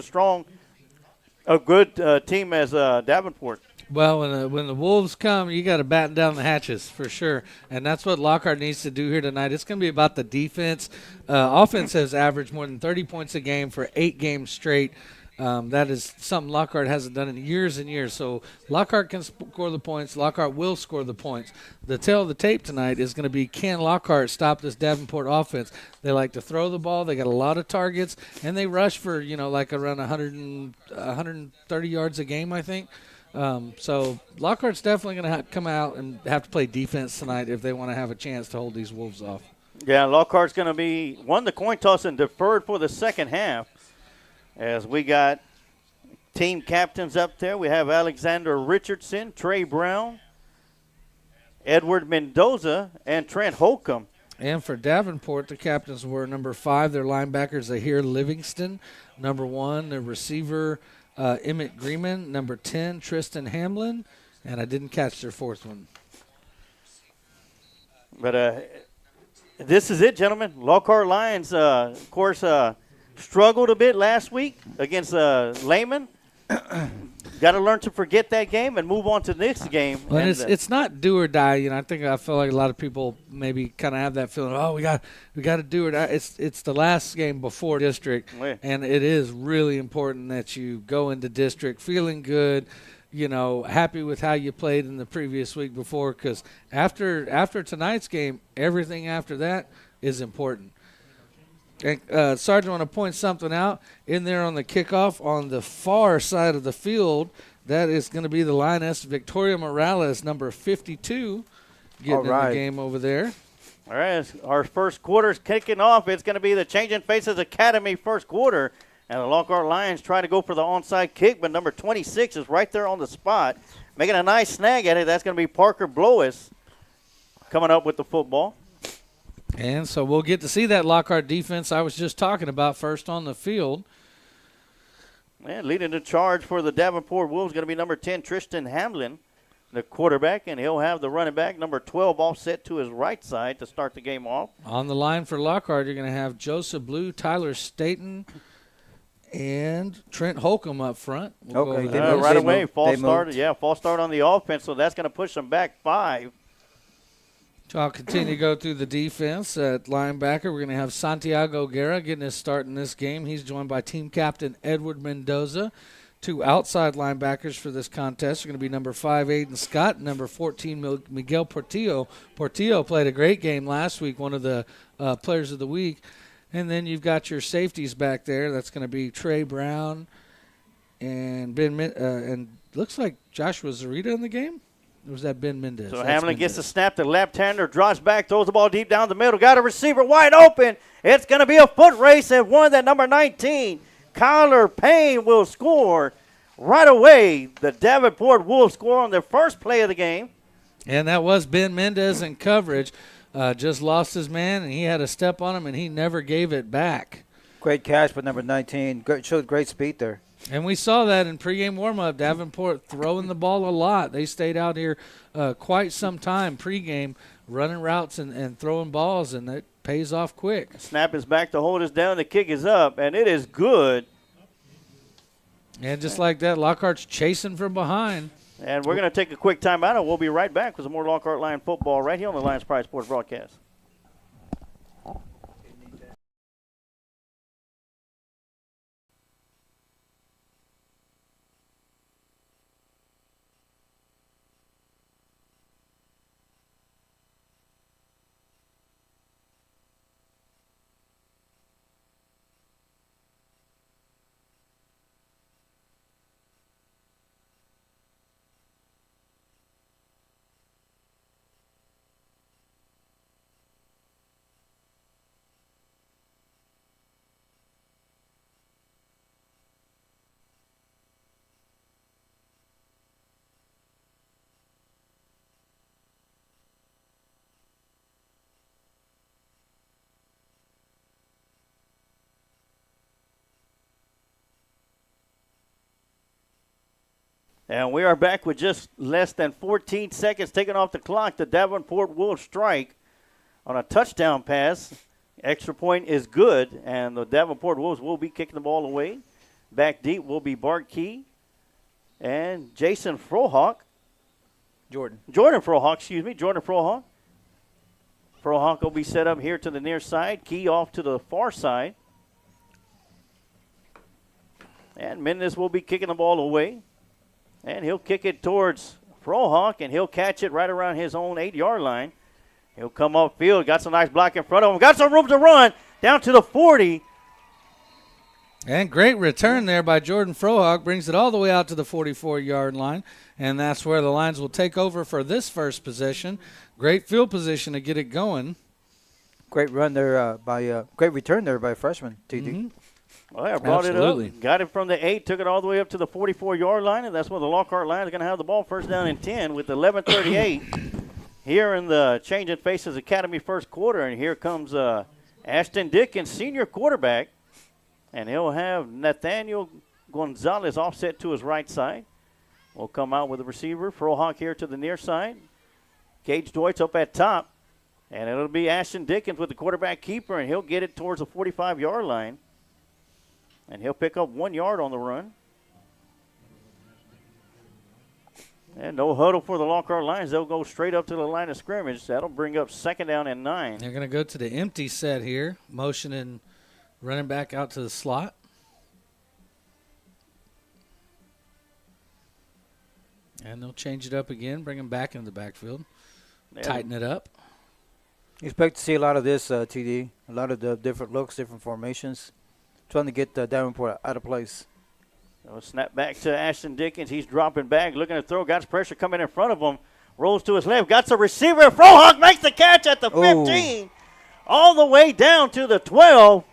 a good team as Davenport. Well, when the Wolves come, you got to batten down the hatches for sure, and that's what Lockhart needs to do here tonight. It's going to be about the defense. Offense has averaged more than 30 points a game for 8 games straight. That is something Lockhart hasn't done in years and years. So Lockhart can score the points. Lockhart will score the points. The tail of the tape tonight is going to be, can Lockhart stop this Davenport offense? They like to throw the ball. They got a lot of targets, and they rush for, like around 130 yards a game, I think. So Lockhart's definitely going to come out and have to play defense tonight if they want to have a chance to hold these Wolves off. Yeah, Lockhart's going to be won the coin toss and deferred for the second half. As we got team captains up there, we have Alexander Richardson, Trey Brown, Edward Mendoza, and Trent Holcomb. And for Davenport, the captains were number 5, their linebackers, Zahir Livingston, number 1, their receiver, Emmett Greenman, number 10, Tristan Hamlin, and I didn't catch their 4th one. But this is it, gentlemen. Lockhart Lions, of course, struggled a bit last week against Lehman. Got to learn to forget that game and move on to the next game. But it's not do or die. I feel like a lot of people maybe kind of have that feeling. Oh, we got to do or die. It's the last game before district, and it is really important that you go into district feeling good. Happy with how you played in the previous week before, because after tonight's game, everything after that is important. And Sergeant, I want to point something out. In there on the kickoff on the far side of the field, that is going to be the Lioness Victoria Morales, number 52, getting in the game over there. All right, our first quarter's kicking off. It's going to be the Changing Faces Academy first quarter. And the Lockhart Lions try to go for the onside kick, but number 26 is right there on the spot, making a nice snag at it. That's going to be Parker Blois coming up with the football. And so we'll get to see that Lockhart defense I was just talking about first on the field. And leading the charge for the Davenport Wolves is going to be number 10, Tristan Hamlin, the quarterback, and he'll have the running back, number 12, offset to his right side to start the game off. On the line for Lockhart, you're going to have Joseph Blue, Tyler Staten, and Trent Holcomb up front. Right away, false start on the offense, so that's going to push them back 5. So I'll continue to go through the defense. At linebacker, we're going to have Santiago Guerra getting his start in this game. He's joined by team captain Edward Mendoza. 2 outside linebackers for this contest are going to be number 5, Aiden Scott, and number 14, Miguel Portillo. Portillo played a great game last week, one of the players of the week. And then you've got your safeties back there. That's going to be Trey Brown and and looks like Joshua Zarita in the game. Or was that Ben Mendez? So Hamlin gets the snap. The left-hander drops back, throws the ball deep down the middle. Got a receiver wide open. It's going to be a foot race, and one that number 19, Kyler Payne, will score right away. The Davenport Wolves score on their first play of the game. And that was Ben Mendez in coverage. Just lost his man, and he had a step on him, and he never gave it back. Great catch by number 19. Showed great speed there. And we saw that in pregame warm-up. Davenport throwing the ball a lot. They stayed out here quite some time pregame, running routes and throwing balls, and it pays off quick. Snap is back to hold us down. The kick is up, and it is good. And just like that, Lockhart's chasing from behind. And we're going to take a quick timeout, and we'll be right back with some more Lockhart Lion football right here on the Lions Pride Sports broadcast. And we are back with just less than 14 seconds taken off the clock. The Davenport Wolves strike on a touchdown pass Extra point is good, and the Davenport Wolves will be kicking the ball away. Back deep will be Bart Key and Jason Frohawk. Jordan Frohawk, excuse me. Jordan Frohawk. Frohawk will be set up here to the near side. Key off to the far side. And Mendez will be kicking the ball away. And he'll kick it towards Frohawk, and he'll catch it right around his own 8-yard line. He'll come upfield. Got some nice block in front of him. Got some room to run down to the 40. And great return there by Jordan Frohawk. Brings it all the way out to the 44-yard line. And that's where the Lions will take over for this first possession. Great field position to get it going. Great run there great return there by freshman, TD. Mm-hmm. Well, I brought it up. Got it from the 8. Took it all the way up to the 44-yard line. And that's where the Lockhart Lions are going to have the ball first down and 10 with 11:38 here in the Changing Faces Academy first quarter. And here comes Ashton Dickens, senior quarterback. And he'll have Nathaniel Gonzalez offset to his right side. Will come out with the receiver. Frohawk here to the near side. Gage Deutsch up at top. And it'll be Ashton Dickens with the quarterback keeper, and he'll get it towards the 45-yard line. And he'll pick up 1 yard on the run. And no huddle for the Lockhart Lions. They'll go straight up to the line of scrimmage. That'll bring up 2nd down and 9. They're going to go to the empty set here, motioning running back out to the slot. And they'll change it up again, bring him back into the backfield, tighten it up. You expect to see a lot of this, TD, a lot of the different looks, different formations, trying to get Davenport out of place. So snap back to Ashton Dickens. He's dropping back, looking to throw. Got pressure coming in front of him. Rolls to his left. Got the receiver. Frohawk makes the catch at the 15. All the way down to the 12.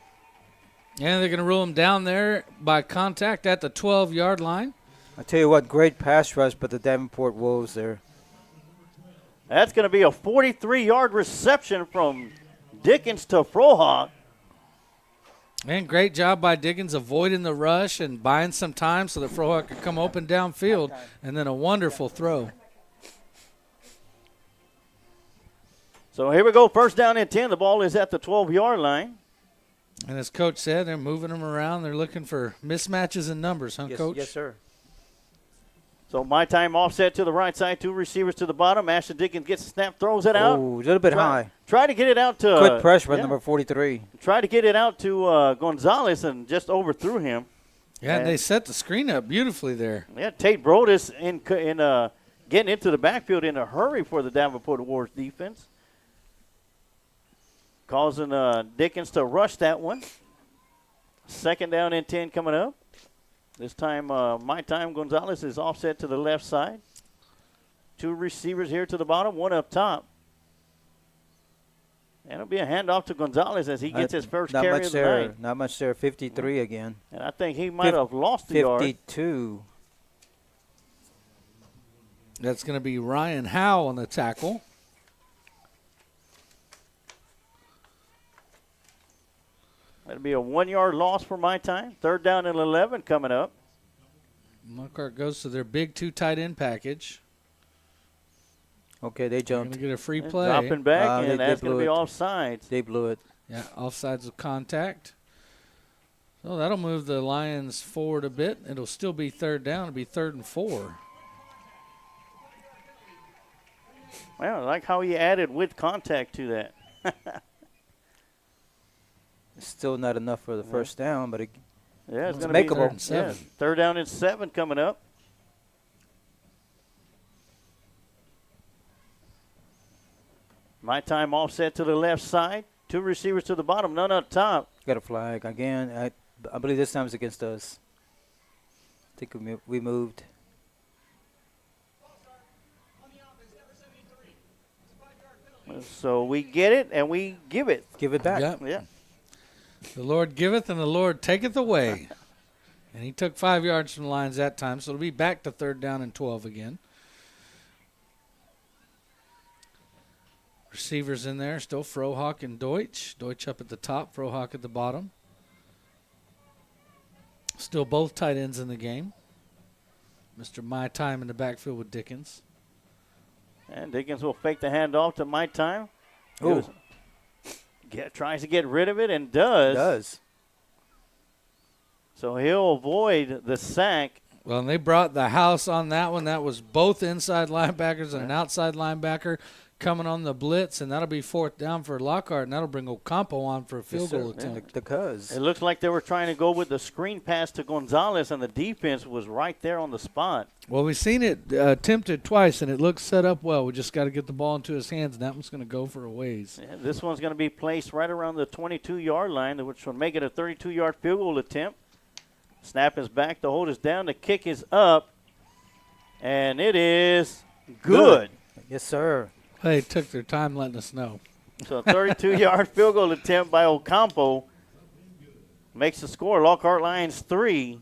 And they're going to rule him down there by contact at the 12-yard line. I tell you what, great pass rush by the Davenport Wolves there. That's going to be a 43-yard reception from Dickens to Frohawk. And great job by Dickens avoiding the rush and buying some time so that Frohawk could come open downfield. And then a wonderful throw. So here we go, first down and 10. The ball is at the 12-yard line. And as Coach said, they're moving them around. They're looking for mismatches in numbers, huh, Coach? Yes, sir. So my time offset to the right side, 2 receivers to the bottom. Ashton Dickens gets the snap, throws it out. Oh, a little bit high. Try to get it out to Good pressure by number 43. Try to get it out to Gonzalez and just overthrew him. Yeah, and they set the screen up beautifully there. Yeah, Tate Brodus in getting into the backfield in a hurry for the Davenport Wolves defense. Causing Dickens to rush that one. 2nd down and 10 coming up. This time, my time, Gonzalez is offset to the left side. 2 receivers here to the bottom, 1 up top. And it'll be a handoff to Gonzalez as he gets his first carry of the night. Not much there, 53 again. And I think he might have lost the yard. 52. That's going to be Ryan Howe on the tackle. That'll be a 1-yard loss for my time. 3rd down and 11 coming up. Lockhart goes to their big 2 tight end package. Okay, they jumped. Going to get a free play. Dropping back, and that's going to be offsides. They blew it. Yeah, offsides of contact. So that'll move the Lions forward a bit. It'll still be 3rd down. It'll be 3rd and 4. Well, I like how he added with contact to that. It's still not enough for the first down, but it's going to makeable. Be 3rd down and 7 coming up. My time offset to the left side. 2 receivers to the bottom, none up top. Got a flag again. I believe this time it's against us. I think we moved. So we get it and we give it. Give it back. Yep. Yeah. The Lord giveth and the Lord taketh away. And he took 5 yards from the Lions that time, so it'll be back to 3rd down and 12 again. Receivers in there, still Frohawk and Deutsch. Deutsch up at the top, Frohawk at the bottom. Still both tight ends in the game. Mr. My Time in the backfield with Dickens. And Dickens will fake the handoff to My Time. Tries to get rid of it and does. So he'll avoid the sack. Well, and they brought the house on that one. That was both inside linebackers and an outside linebacker coming on the blitz, and that'll be 4th down for Lockhart, and that'll bring Ocampo on for a field goal attempt. It looks like they were trying to go with the screen pass to Gonzalez, and the defense was right there on the spot. Well, we've seen it attempted twice, and it looks set up well. We just got to get the ball into his hands, and that one's going to go for a ways. Yeah, this one's going to be placed right around the 22-yard line, which will make it a 32-yard field goal attempt. Snap is back, the hold is down, the kick is up, and it is good. Yes, sir. They took their time letting us know. So a 32-yard field goal attempt by Ocampo makes the score. Lockhart Lions 3,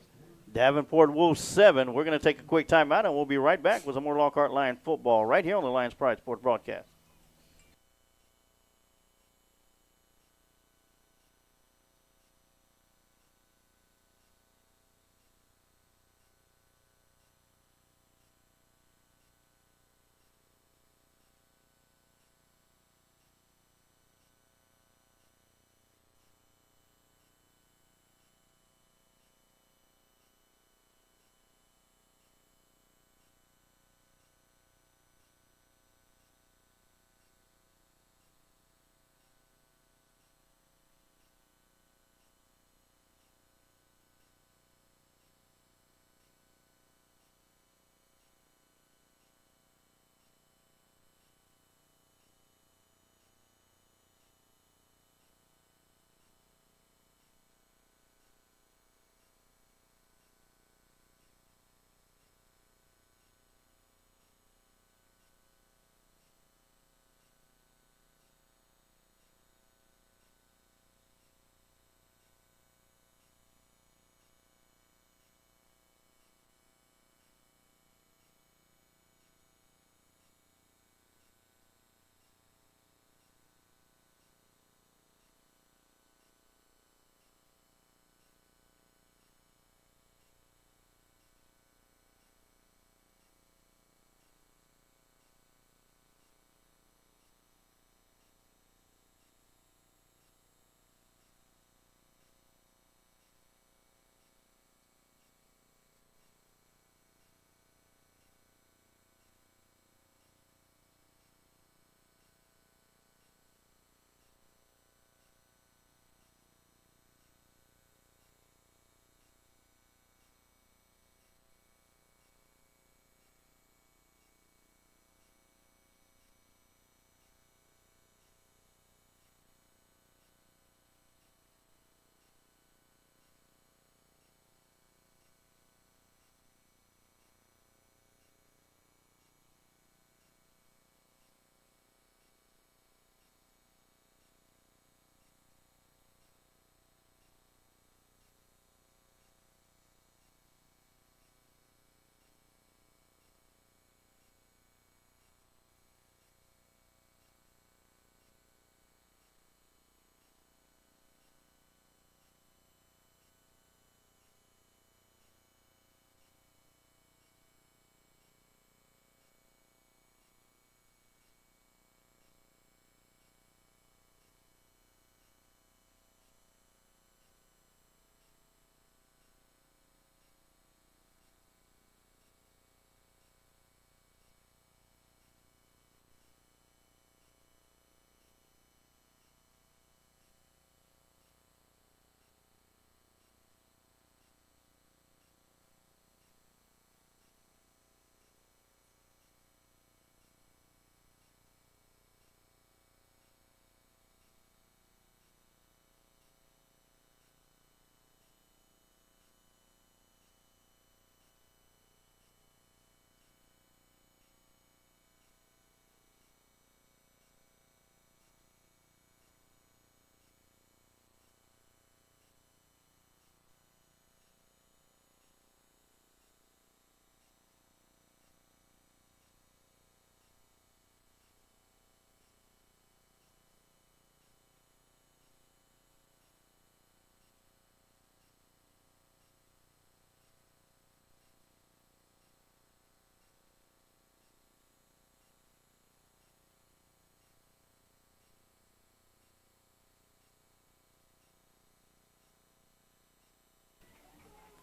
Davenport Wolves 7. We're going to take a quick timeout, and we'll be right back with some more Lockhart Lion football right here on the Lions Pride Sports broadcast.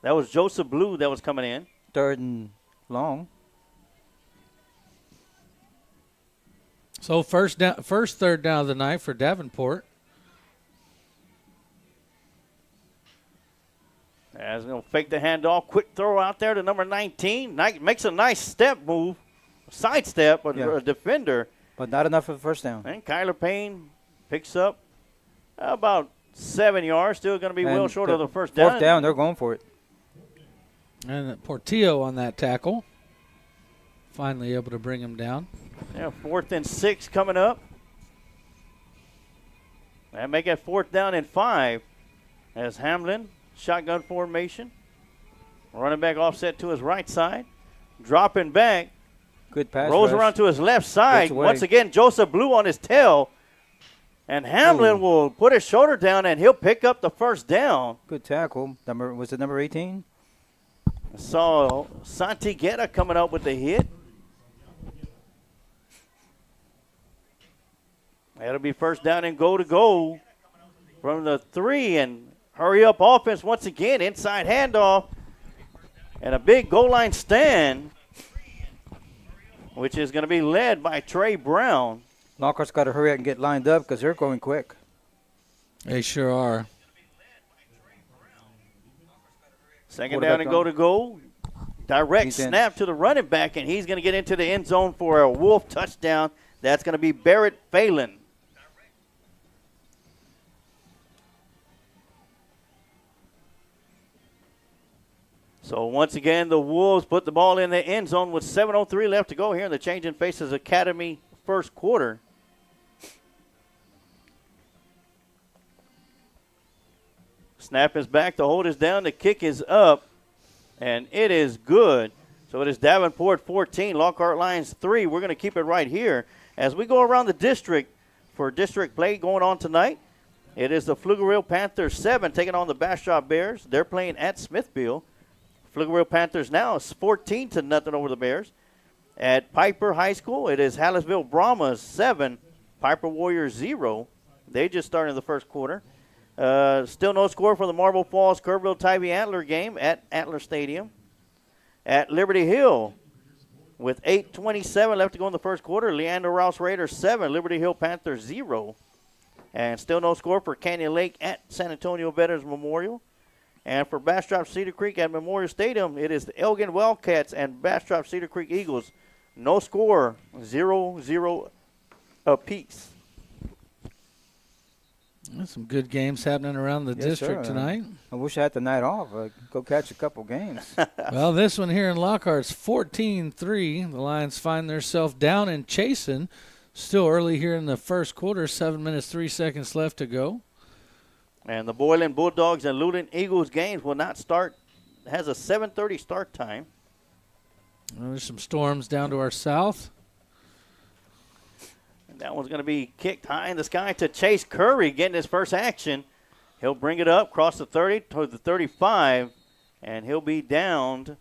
That was Joseph Blue that was coming in. 3rd and long. So first 3rd down of the night for Davenport. As going to fake the handoff, quick throw out there to number 19. Makes a nice step move, sidestep, but a defender. But not enough for the first down. And Kyler Payne picks up about 7 yards. Still going to be well short of the first down. 4th down, they're going for it. And Portillo on that tackle. Finally able to bring him down. Yeah, 4th and 6 coming up. And make it 4th down and 5 as Hamlin, shotgun formation. Running back offset to his right side. Dropping back. Good pass. Rolls around to his left side. Once again, Joseph Blue on his tail. And Hamlin will put his shoulder down, and he'll pick up the first down. Good tackle. Was it number 18? Saw Santi Guerra coming up with the hit. That'll be first down and go to go from the 3. And hurry up offense once again. Inside handoff. And a big goal line stand, which is going to be led by Trey Brown. Lockhart's got to hurry up and get lined up because they're going quick. They sure are. Second down and go to go. Direct snap to the running back, and he's going to get into the end zone for a Wolf touchdown. That's going to be Barrett Phelan. So once again, the Wolves put the ball in the end zone with 7:03 left to go here in the Changing Faces Academy first quarter. Snap is back, the hold is down, the kick is up, and it is good. So it is Davenport 14, Lockhart Lions 3. We're going to keep it right here as we go around the district for district play going on tonight. It is the Pflugerville Panthers 7 taking on the Bastrop Bears. They're playing at Smithville. Pflugerville Panthers now is 14-0 over the Bears. At Piper High School, it is Hallisville Brahmas 7, Piper Warriors 0. They just started the first quarter. Still no score for the Marble Falls Kerrville Tybee Antler game at Antler Stadium. At Liberty Hill, with 8:27 left to go in the first quarter, Leander Rouse Raiders 7, Liberty Hill Panthers 0. And still no score for Canyon Lake at San Antonio Veterans Memorial. And for Bastrop Cedar Creek at Memorial Stadium, it is the Elgin Wildcats and Bastrop Cedar Creek Eagles. No score, 0-0 apiece. There's some good games happening around the district tonight. I wish I had the night off. Go catch a couple games. Well, this one here in Lockhart's 14-3. The Lions find themselves down and chasing. Still early here in the first quarter, 7 minutes, 3 seconds left to go. And the Boylan Bulldogs and Luton Eagles games will not start. It has a 7:30 start time. Well, there's some storms down to our south. And that one's going to be kicked high in the sky to Chase Curry getting his first action. He'll bring it up, cross the 30 toward the 35, and he'll be downed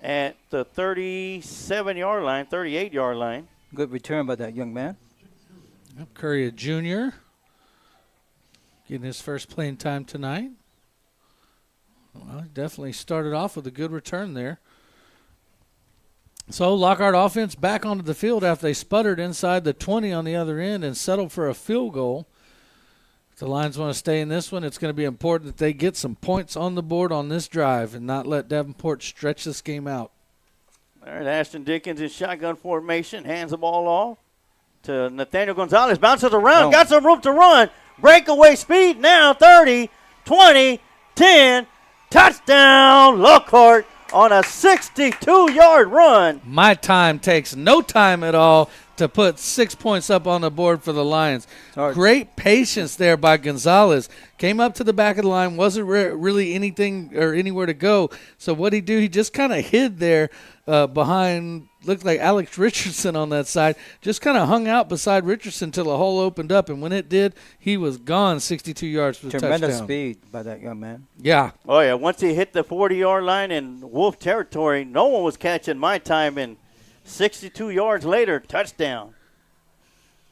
at the 37-yard line, 38-yard line. Good return by that young man. Curry, a junior, getting his first playing time tonight. Well, definitely started off with a good return there. So Lockhart offense back onto the field after they sputtered inside the 20 on the other end and settled for a field goal. If the Lions want to stay in this one, it's going to be important that they get some points on the board on this drive and not let Davenport stretch this game out. All right, Ashton Dickens in shotgun formation, hands the ball off to Nathaniel Gonzalez, bounces around, got some room to run, breakaway speed now, 30, 20, 10, touchdown, Lockhart on a 62-yard run. My time takes no time at all to put 6 points up on the board for the Lions. Great patience there by Gonzalez. Came up to the back of the line, wasn't really anything or anywhere to go. So what he do? He just kind of hid there behind, looked like Alex Richardson on that side. Just kind of hung out beside Richardson until the hole opened up. And when it did, he was gone 62 yards for the touchdown. Tremendous speed by that young man. Yeah. Oh, yeah. Once he hit the 40-yard line in Wolf territory, no one was catching my time. And 62 yards later, touchdown.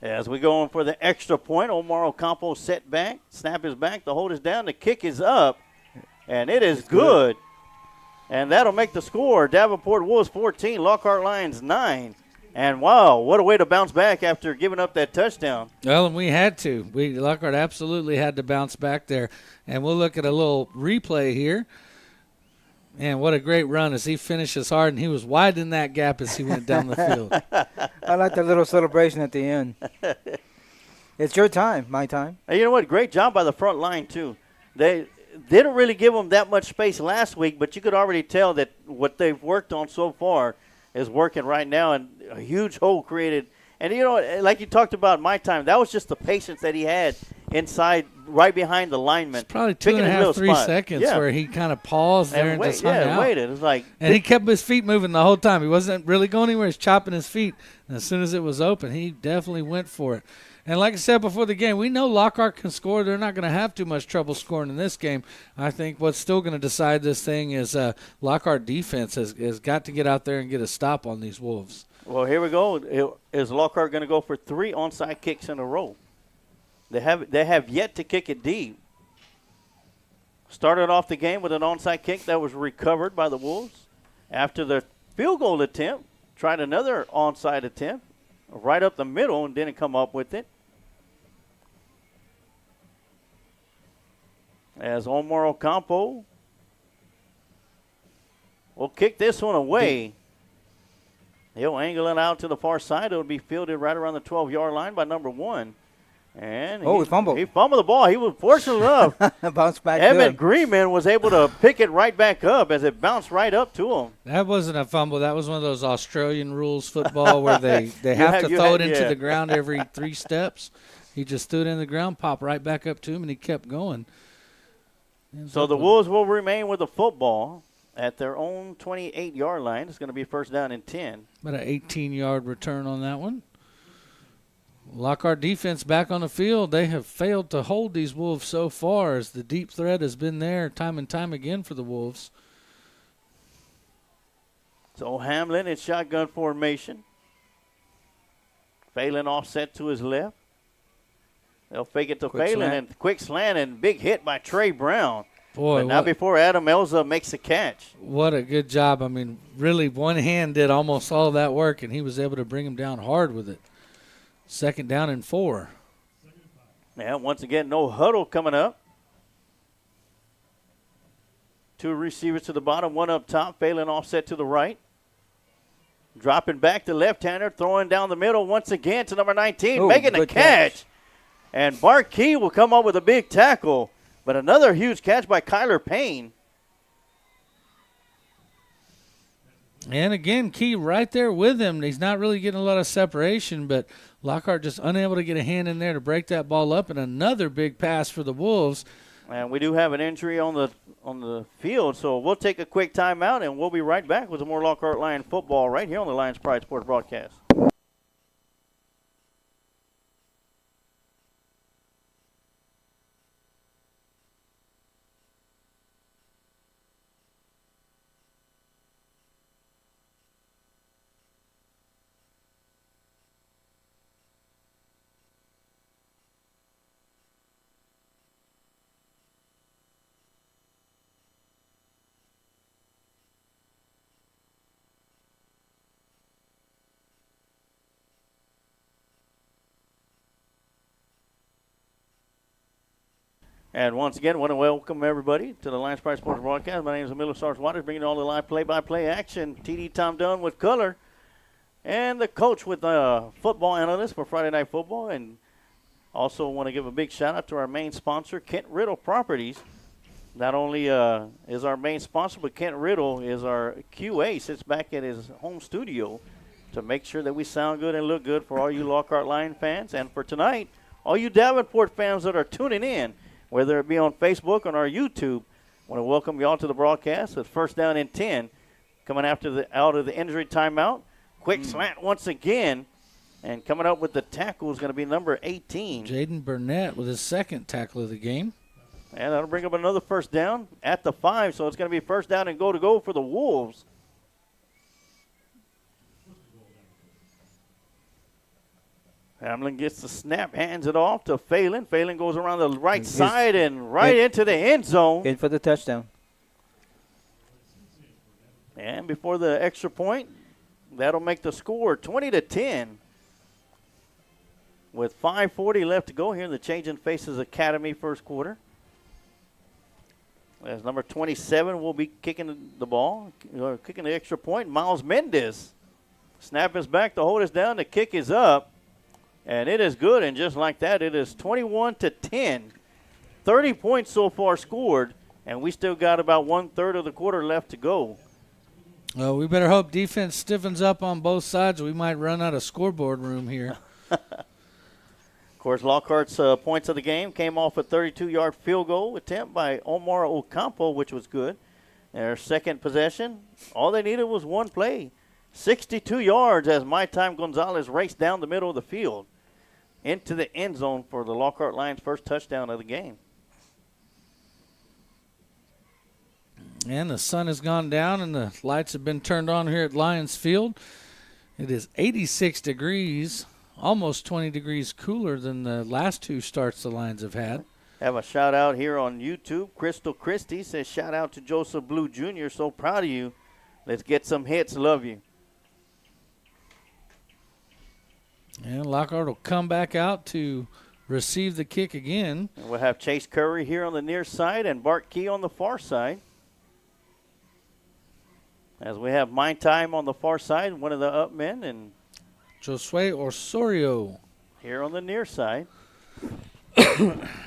As we go in for the extra point, Omar Ocampo set back. Snap is back. The hold is down. The kick is up. And it is good And that'll make the score. Davenport Wolves 14, Lockhart Lions 9. And, wow, what a way to bounce back after giving up that touchdown. Well, and we had to. Lockhart absolutely had to bounce back there. And we'll look at a little replay here. Man, what a great run as he finishes hard, and he was widening that gap as he went down the field. I like the little celebration at the end. It's your time, my time. And you know what? Great job by the front line, too. They didn't really give them that much space last week, but you could already tell that what they've worked on so far is working right now, and a huge hole created. And, you know, like you talked about my time, that was just the patience that he had inside, right behind the lineman. It's probably 2.5, 3 seconds where he kind of paused there and just hung out. Waited. It was like, and he kept his feet moving the whole time. He wasn't really going anywhere. He's chopping his feet. And as soon as it was open, he definitely went for it. And like I said before the game, we know Lockhart can score. They're not going to have too much trouble scoring in this game. I think what's still going to decide this thing is Lockhart defense has got to get out there and get a stop on these Wolves. Well, here we go. Is Lockhart going to go for 3 onside kicks in a row? They have yet to kick it deep. Started off the game with an onside kick that was recovered by the Wolves. After the field goal attempt, tried another onside attempt right up the middle and didn't come up with it. As Omar Ocampo will kick this one away. He'll angle it out to the far side. It'll be fielded right around the 12-yard line by number 1. And he fumbled. He fumbled the ball. He was fortunate enough. Bounced back Evan Greenman was able to pick it right back up as it bounced right up to him. That wasn't a fumble. That was one of those Australian rules football where they have to throw it into the ground every 3 steps. He just threw it in the ground, popped right back up to him, and he kept going. So the Wolves will remain with the football at their own 28-yard line. It's going to be first down and 10. About an 18-yard return on that one. Lockhart defense back on the field. They have failed to hold these Wolves so far as the deep threat has been there time and time again for the Wolves. So Hamlin in shotgun formation. Phelan offset to his left. They'll fake it to Phelan and quick slant and big hit by Trey Brown. Boy, but not before Adam Elza makes the catch. What a good job. I mean, really one hand did almost all that work, and he was able to bring him down hard with it. 2nd down and 4. Yeah, once again, no huddle coming up. 2 receivers to the bottom, 1 up top. Phelan offset to the right. Dropping back to left-hander, throwing down the middle once again to number 19, making the catch. And Bart Key will come up with a big tackle. But another huge catch by Kyler Payne. And again, Key right there with him. He's not really getting a lot of separation, but Lockhart just unable to get a hand in there to break that ball up. And another big pass for the Wolves. And we do have an injury on the field, so we'll take a quick timeout, and we'll be right back with some more Lockhart Lion football right here on the Lions Pride Sports broadcast. And once again, I want to welcome everybody to the Lions Pride Sports broadcast. My name is Emilio Stars Waters, bringing you all the live play-by-play action. TD Tom Dunn with color, and the coach with football analyst for Friday Night Football. And also want to give a big shout-out to our main sponsor, Kent Riddle Properties. Not only is our main sponsor, but Kent Riddle is our QA, sits back at his home studio to make sure that we sound good and look good for all you Lockhart Lion fans. And for tonight, all you Davenport fans that are tuning in, whether it be on Facebook or on our YouTube, I want to welcome you all to the broadcast with first down and 10 coming out of the injury timeout. Quick slant once again, and coming up with the tackle is going to be number 18. Jaden Burnett with his 2nd tackle of the game. And that'll bring up another first down at the 5, so it's going to be first down and go for the Wolves. Hamlin gets the snap, hands it off to Phelan. Phelan goes around the right side and into the end zone. In for the touchdown. And before the extra point, that'll make the score 20-10. With 5:40 left to go here in the Changing Faces Academy first quarter. As number 27 will be kicking the ball, kicking the extra point. Miles Mendez. Snap is back to hold us down. The kick is up. And it is good. And just like that, it is 21-10. 30 points so far scored. And we still got about 1/3 of the quarter left to go. Well, we better hope defense stiffens up on both sides. We might run out of scoreboard room here. Of course, Lockhart's points of the game came off a 32-yard field goal attempt by Omar Ocampo, which was good. Their second possession, all they needed was one play. 62 yards as My Time Gonzalez raced down the middle of the field into the end zone for the Lockhart Lions' first touchdown of the game. And the sun has gone down and the lights have been turned on here at Lions Field. It is 86 degrees. Almost 20 degrees cooler than the last two starts the Lions have had. Have a shout out here on YouTube. Crystal Christie says, shout out to Joseph Blue Jr. So proud of you. Let's get some hits. Love you. And Lockhart will come back out to receive the kick again. And we'll have Chase Curry here on the near side and Bart Key on the far side. As we have My Time on the far side, one of the up men, and Josue Osorio here on the near side.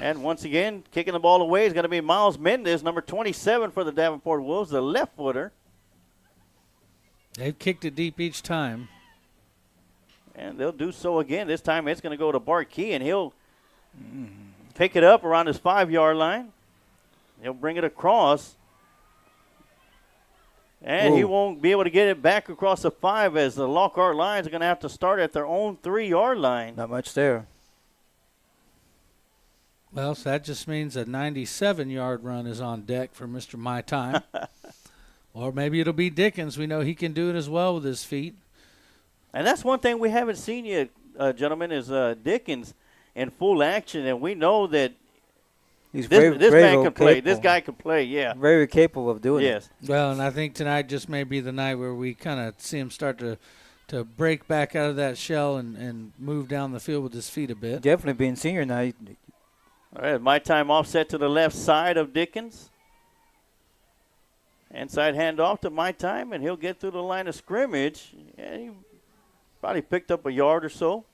And once again, kicking the ball away is going to be Miles Mendez, number 27 for the Davenport Wolves, the left footer. They've kicked it deep each time. And they'll do so again. This time it's going to go to Bart Key, and he'll pick it up around his 5-yard line. He'll bring it across. And he won't be able to get it back across the 5 as the Lockhart Lions are going to have to start at their own 3-yard line. Not much there. Well, so that just means a 97-yard run is on deck for Mr. My Time. Or maybe it'll be Dickens. We know he can do it as well with his feet. And that's one thing we haven't seen yet, gentlemen, is Dickens in full action. And we know that this man can play. This guy can play, yeah. Very capable of doing it. Well, and I think tonight just may be the night where we kind of see him start to break back out of that shell and move down the field with his feet a bit. Definitely being senior now. All right, My Time offset to the left side of Dickens. Inside handoff to My Time, and he'll get through the line of scrimmage. And he probably picked up a yard or so.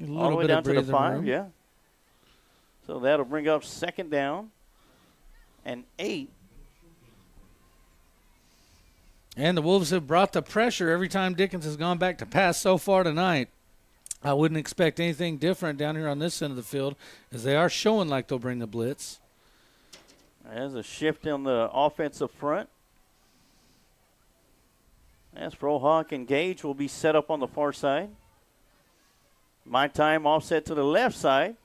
All the way down to the 5, yeah. So that'll bring up second down and 8. And the Wolves have brought the pressure every time Dickens has gone back to pass so far tonight. I wouldn't expect anything different down here on this end of the field as they are showing like they'll bring the blitz. There's a shift on the offensive front. As Frohawk and Gage will be set up on the far side. My Time offset to the left side.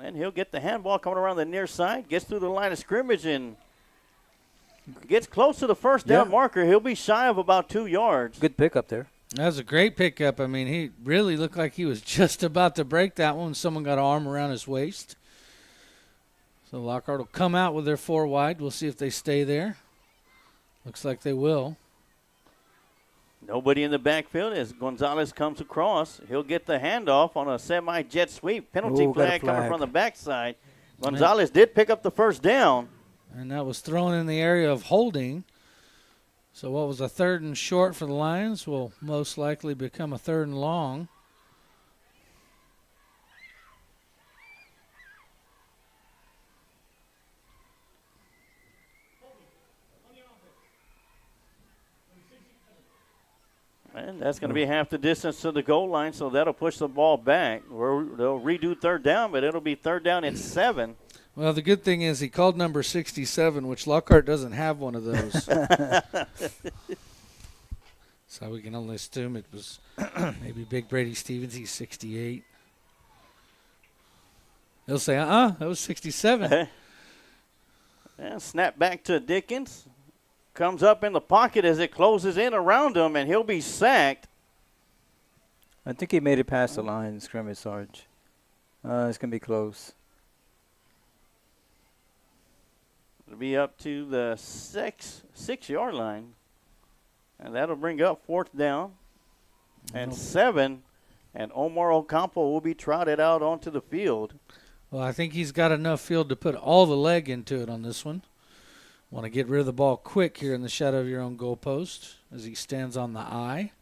And he'll get the handball coming around the near side. Gets through the line of scrimmage and gets close to the first down marker. He'll be shy of about 2 yards. Good pickup there. That was a great pickup. I mean, he really looked like he was just about to break that one. Someone got an arm around his waist. So Lockhart will come out with their 4 wide. We'll see if they stay there. Looks like they will. Nobody in the backfield as Gonzalez comes across. He'll get the handoff on a semi-jet sweep. Penalty flag coming from the backside. Gonzalez did pick up the first down. And that was thrown in the area of holding. So what was a 3rd and short for the Lions will most likely become a 3rd and long. And that's going to be half the distance to the goal line, so that'll push the ball back. They'll redo 3rd down, but it'll be 3rd down and 7. Well, the good thing is he called number 67, which Lockhart doesn't have one of those. So we can only assume it was maybe Big Brady Stevens. He's 68. He'll say, that was 67. And snap back to Dickens. Comes up in the pocket as it closes in around him, and he'll be sacked. I think he made it past the line, scrimmage, Sarge. It's going to be close. It'll be up to the 6-yard line. And that'll bring up 4th down and 7. And Omar Ocampo will be trotted out onto the field. Well, I think he's got enough field to put all the leg into it on this one. Want to get rid of the ball quick here in the shadow of your own goalpost as he stands on the I.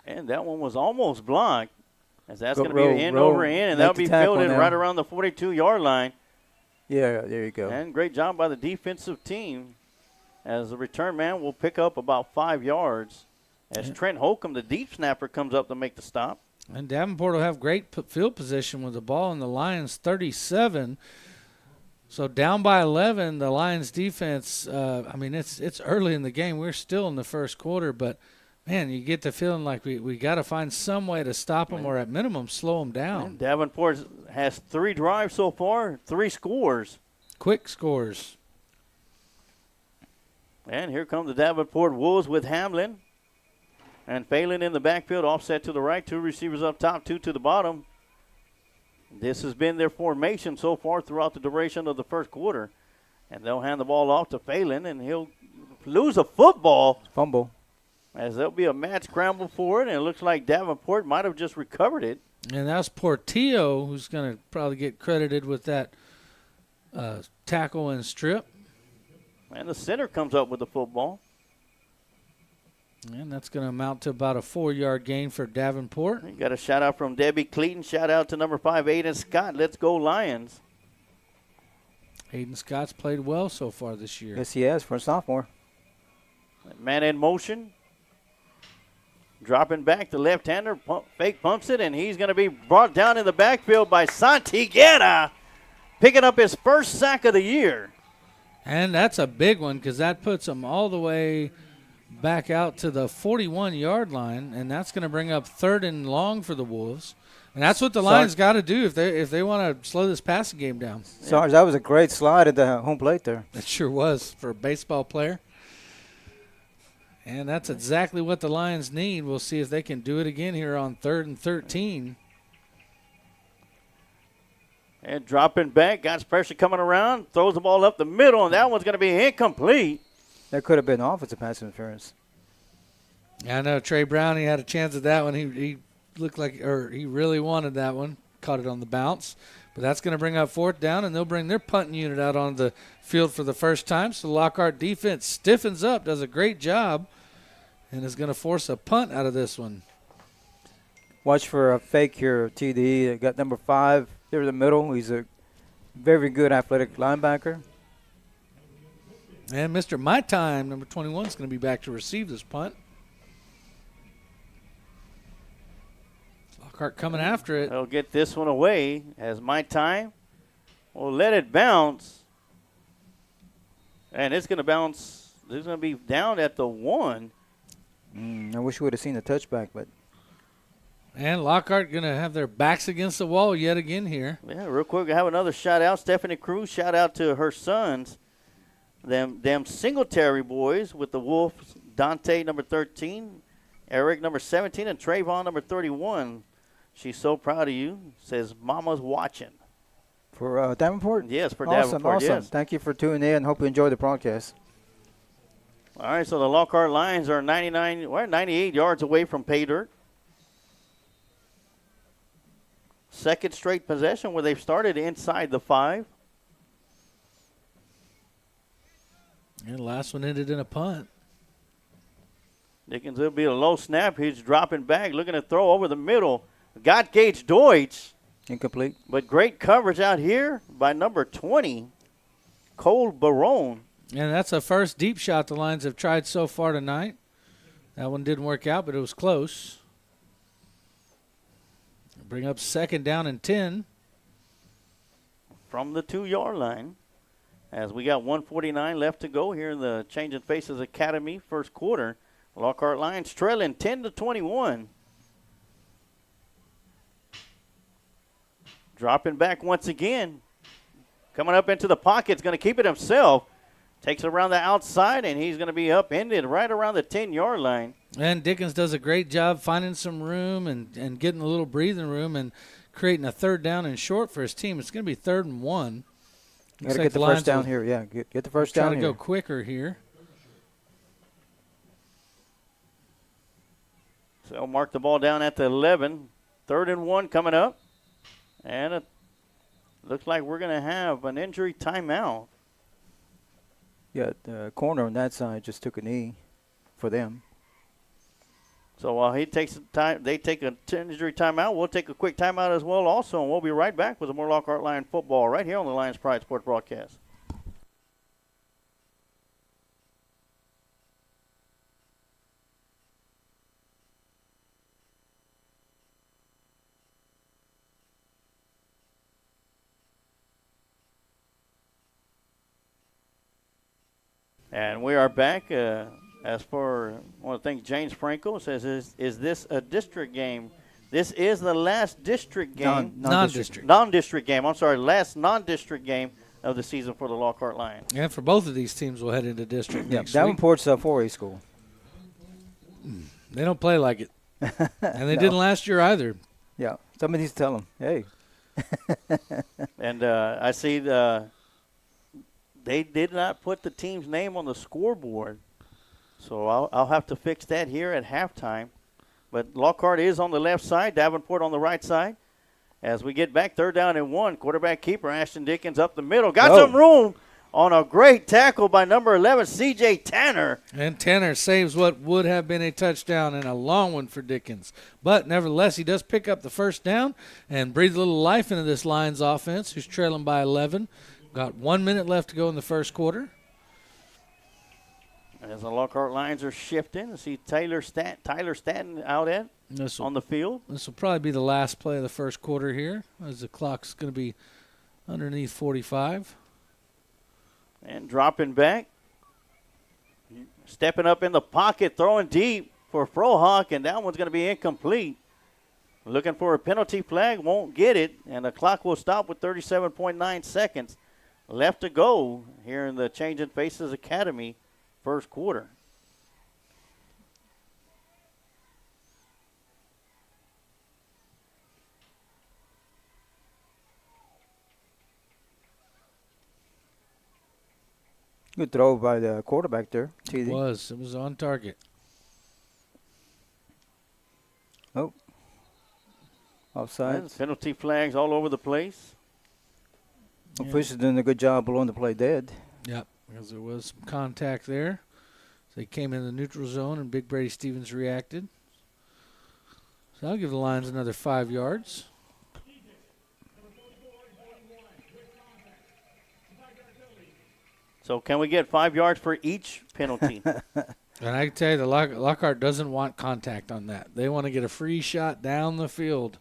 And that one was almost blocked, as that's going to be end over end, and that'll be fielded right around the 42-yard line. Yeah, there you go. And great job by the defensive team, as the return man will pick up about 5 yards, as Trent Holcomb, the deep snapper, comes up to make the stop. And Davenport will have great field position with the ball in the Lions' 37. So down by 11, the Lions defense, it's early in the game. We're still in the first quarter, but, man, you get the feeling like we got to find some way to stop them or at minimum slow them down. And Davenport has 3 drives so far, 3 scores. Quick scores. And here come the Davenport Wolves with Hamlin. And Phelan in the backfield, offset to the right, 2 receivers up top, 2 to the bottom. This has been their formation so far throughout the duration of the first quarter. And they'll hand the ball off to Phelan, and he'll lose a football. Fumble. As there'll be a mad scramble for it, and it looks like Davenport might have just recovered it. And that's Portillo, who's going to probably get credited with that tackle and strip. And the center comes up with the football. And that's going to amount to about a 4-yard gain for Davenport. You got a shout-out from Debbie Cleaton. Shout-out to number 5, Aiden Scott. Let's go Lions. Aiden Scott's played well so far this year. Yes, he has for a sophomore. Man in motion. Dropping back, the left-hander fake pumps it, and he's going to be brought down in the backfield by Santi Guerra, picking up his first sack of the year. And that's a big one because that puts him all the way back out to the 41-yard line, and that's going to bring up 3rd and long for the Wolves. And that's what the Lions got to do if they want to slow this passing game down. Sarge, that was a great slide at the home plate there. It sure was for a baseball player. And that's exactly what the Lions need. We'll see if they can do it again here on 3rd and 13. And dropping back, got pressure coming around, throws the ball up the middle, and that one's going to be incomplete. That could have been offensive pass interference. Yeah, I know Trey Brown, he had a chance at that one. He looked like, or he really wanted that one. Caught it on the bounce. But that's going to bring up 4th down, and they'll bring their punting unit out on the field for the first time. So Lockhart defense stiffens up, does a great job, and is going to force a punt out of this one. Watch for a fake here, TD. They got number 5 there in the middle. He's a very good athletic linebacker. And Mr. My Time, number 21, is going to be back to receive this punt. Lockhart coming after it. They'll get this one away as My Time will let it bounce. And it's going to bounce. It's going to be down at the 1. I wish we would have seen the touchback, but. And Lockhart going to have their backs against the wall yet again here. Yeah, real quick, I have another shout-out. Stephanie Cruz, shout-out to her sons. Them Singletary boys with the Wolves, Dante, number 13, Eric, number 17, and Trayvon, number 31. She's so proud of you. Says, Mama's watching. For Davenport? Yes, for Davenport, Davenport, yes. Thank you for tuning in. Hope you enjoy the broadcast. All right, so the Lockhart Lions are 98 yards away from pay dirt. Second straight possession where they've started inside the 5. And the last one ended in a punt. Dickens, it'll be a low snap. He's dropping back, looking to throw over the middle. Got Gage Deutsch. Incomplete. But great coverage out here by number 20, Cole Barone. And that's the first deep shot the Lions have tried so far tonight. That one didn't work out, but it was close. Bring up 2nd down and 10. From the 2-yard line. As we got 1:49 left to go here in the Changing Faces Academy first quarter. Lockhart Lions trailing 10-21. Dropping back once again. Coming up into the pocket. It's going to keep it himself. Takes it around the outside, and he's going to be upended right around the 10-yard line. And Dickens does a great job finding some room and getting a little breathing room and creating a 3rd down and short for his team. It's going to be 3rd and 1. You got to get the first down here. Yeah, get the first down here. Try to go quicker here. So they'll mark the ball down at the 11. 3rd and 1 coming up. And it looks like we're going to have an injury timeout. Yeah, the corner on that side just took a knee for them. So while he takes time, they take a injury timeout. We'll take a quick timeout as well also, and we'll be right back with more Lockhart Lion football right here on the Lions Pride Sports Broadcast. And we are back. As for, I want to thank James Franco. Says, is this a district game? This is the last district game. Non-district game. I'm sorry, last non-district game of the season for the Lockhart Lions. And for both of these teams, we'll head into district next week. Davenport's a 4A school. They don't play like it. And they didn't last year either. Yeah, somebody needs to tell them, hey. And I see they did not put the team's name on the scoreboard. So I'll have to fix that here at halftime. But Lockhart is on the left side, Davenport on the right side. As we get back, 3rd down and 1. Quarterback keeper Ashton Dickens up the middle. Got some room on a great tackle by number 11, C.J. Tanner. And Tanner saves what would have been a touchdown and a long one for Dickens. But nevertheless, he does pick up the first down and breathe a little life into this Lions offense, who's trailing by 11. Got 1 minute left to go in the first quarter. As the Lockhart Lions are shifting, I see Tyler Stanton out on the field. This will probably be the last play of the first quarter here, as the clock's going to be underneath 45. And dropping back. Stepping up in the pocket, throwing deep for Frohock, and that one's going to be incomplete. Looking for a penalty flag, won't get it, and the clock will stop with 37.9 seconds left to go here in the Changing Faces Academy first quarter. Good throw by the quarterback there. It was on target. Oh. Offside. Penalty flags all over the place. Officials doing a good job blowing the play dead. Yep, because there was some contact there. So they came in the neutral zone, and Big Brady Stevens reacted. So I'll give the Lions another 5 yards. So can we get 5 yards for each penalty? And I can tell you, the Lockhart doesn't want contact on that. They want to get a free shot down the field.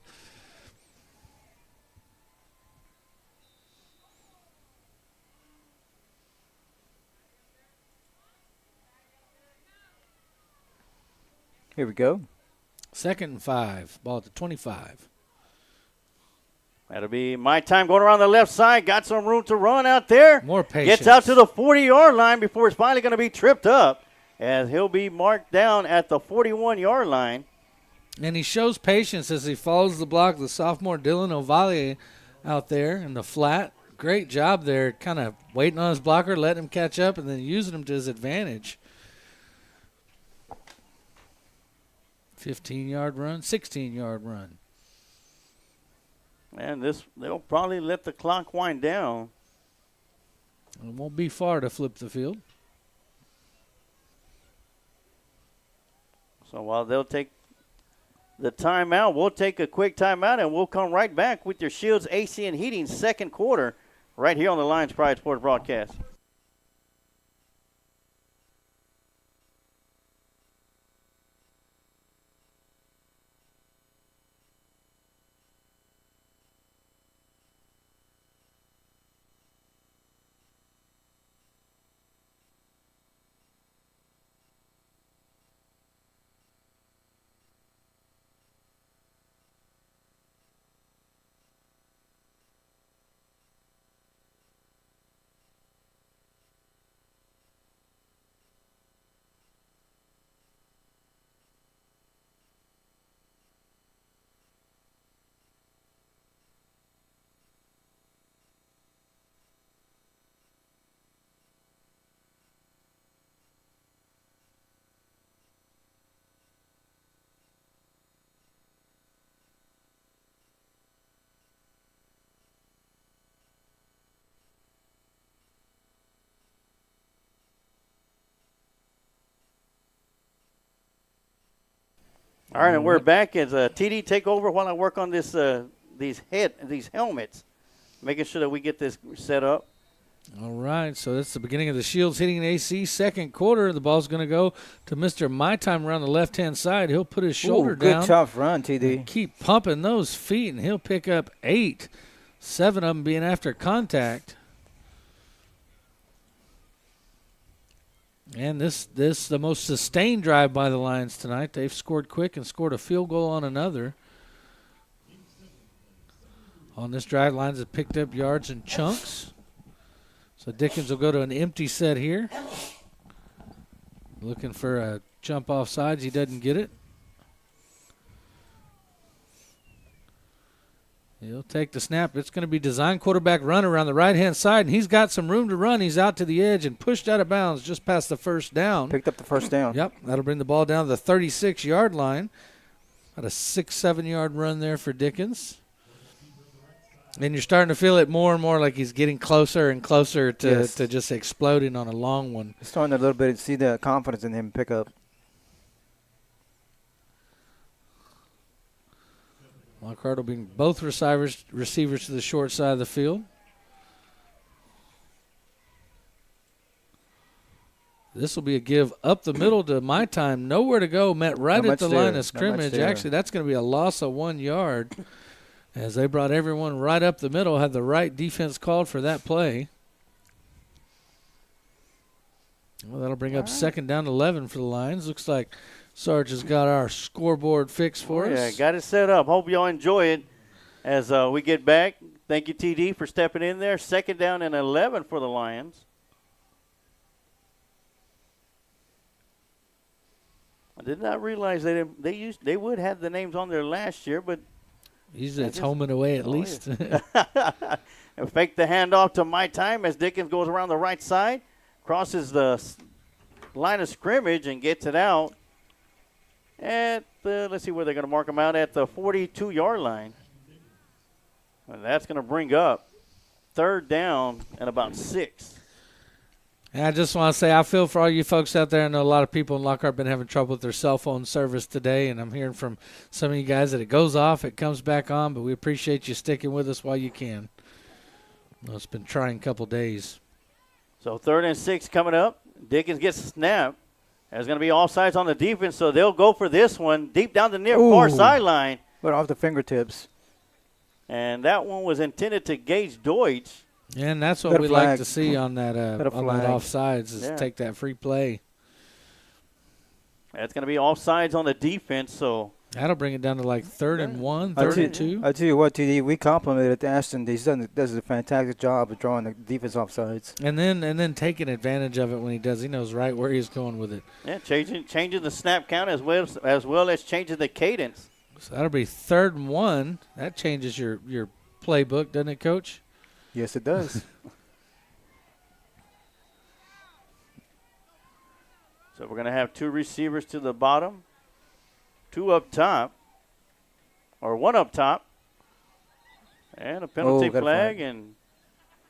Here we go. 2nd and 5. Ball at the 25. That'll be my time going around the left side. Got some room to run out there. More patience. Gets out to the 40-yard line before it's finally going to be tripped up. As he'll be marked down at the 41-yard line. And he shows patience as he follows the block. The sophomore Dylan Ovalle out there in the flat. Great job there, kind of waiting on his blocker, letting him catch up, and then using him to his advantage. 15-yard run, 16-yard run. And they'll probably let the clock wind down. It won't be far to flip the field. So while they'll take the timeout, we'll take a quick timeout, and we'll come right back with your Shields AC and Heating second quarter right here on the Lions Pride Sports Broadcast. All right, and we're back as TD take over while I work on this these helmets, making sure that we get this set up. All right, so that's the beginning of the Shields hitting AC second quarter. The ball's going to go to Mr. My Time around the left-hand side. He'll put his shoulder down. Good tough run, TD. Keep pumping those feet, and he'll pick up 8, 7 of them being after contact. And this the most sustained drive by the Lions tonight. They've scored quick and scored a field goal on another. On this drive, Lions have picked up yards in chunks. So Dickens will go to an empty set here. Looking for a jump off sides. He doesn't get it. He'll take the snap. It's going to be design quarterback run around the right-hand side, and he's got some room to run. He's out to the edge and pushed out of bounds just past the first down. Picked up the first down. Yep, that'll bring the ball down to the 36-yard line. About a 6-7-yard run there for Dickens. And you're starting to feel it more and more like he's getting closer and closer to just exploding on a long one. Starting a little bit to see the confidence in him pick up. Lockhart will bring both receivers to the short side of the field. This will be a give up the middle to My Time. Nowhere to go. Met right at the line of scrimmage. Actually, that's going to be a loss of 1 yard. As they brought everyone right up the middle, had the right defense called for that play. Well, that'll bring up second down 11 for the Lions. Looks like Sarge has got our scoreboard fixed for us. Yeah, got it set up. Hope y'all enjoy it as we get back. Thank you, TD, for stepping in there. Second down and 11 for the Lions. I did not realize they would have the names on there last year, but usually it's home and away at least. And fake the handoff to My Time as Dickens goes around the right side, crosses the line of scrimmage and gets it out at let's see where they're going to mark him out at the 42-yard line. And that's going to bring up third down and about 6. And I just want to say I feel for all you folks out there. I know a lot of people in Lockhart have been having trouble with their cell phone service today, and I'm hearing from some of you guys that it goes off, it comes back on, but we appreciate you sticking with us while you can. Well, it's been a trying couple days. So 3rd and 6 coming up. Dickens gets a snap. There's going to be offsides on the defense, so they'll go for this one deep down the near far sideline. But off the fingertips. And that one was intended to Gage Deutsch. And that's what we like to see on that offsides is take that free play. That's going to be offsides on the defense, so that'll bring it down to like 3rd and 1, 3rd and 2. I tell you what, TD, we complimented Ashton. He does a fantastic job of drawing the defense offsides. And then taking advantage of it when he does. He knows right where he's going with it. Yeah, changing the snap count as well as changing the cadence. So that'll be 3rd and 1. That changes your playbook, doesn't it, Coach? Yes, it does. So we're going to have 2 receivers to the bottom, 2 up top, or 1 up top, and a penalty flag, and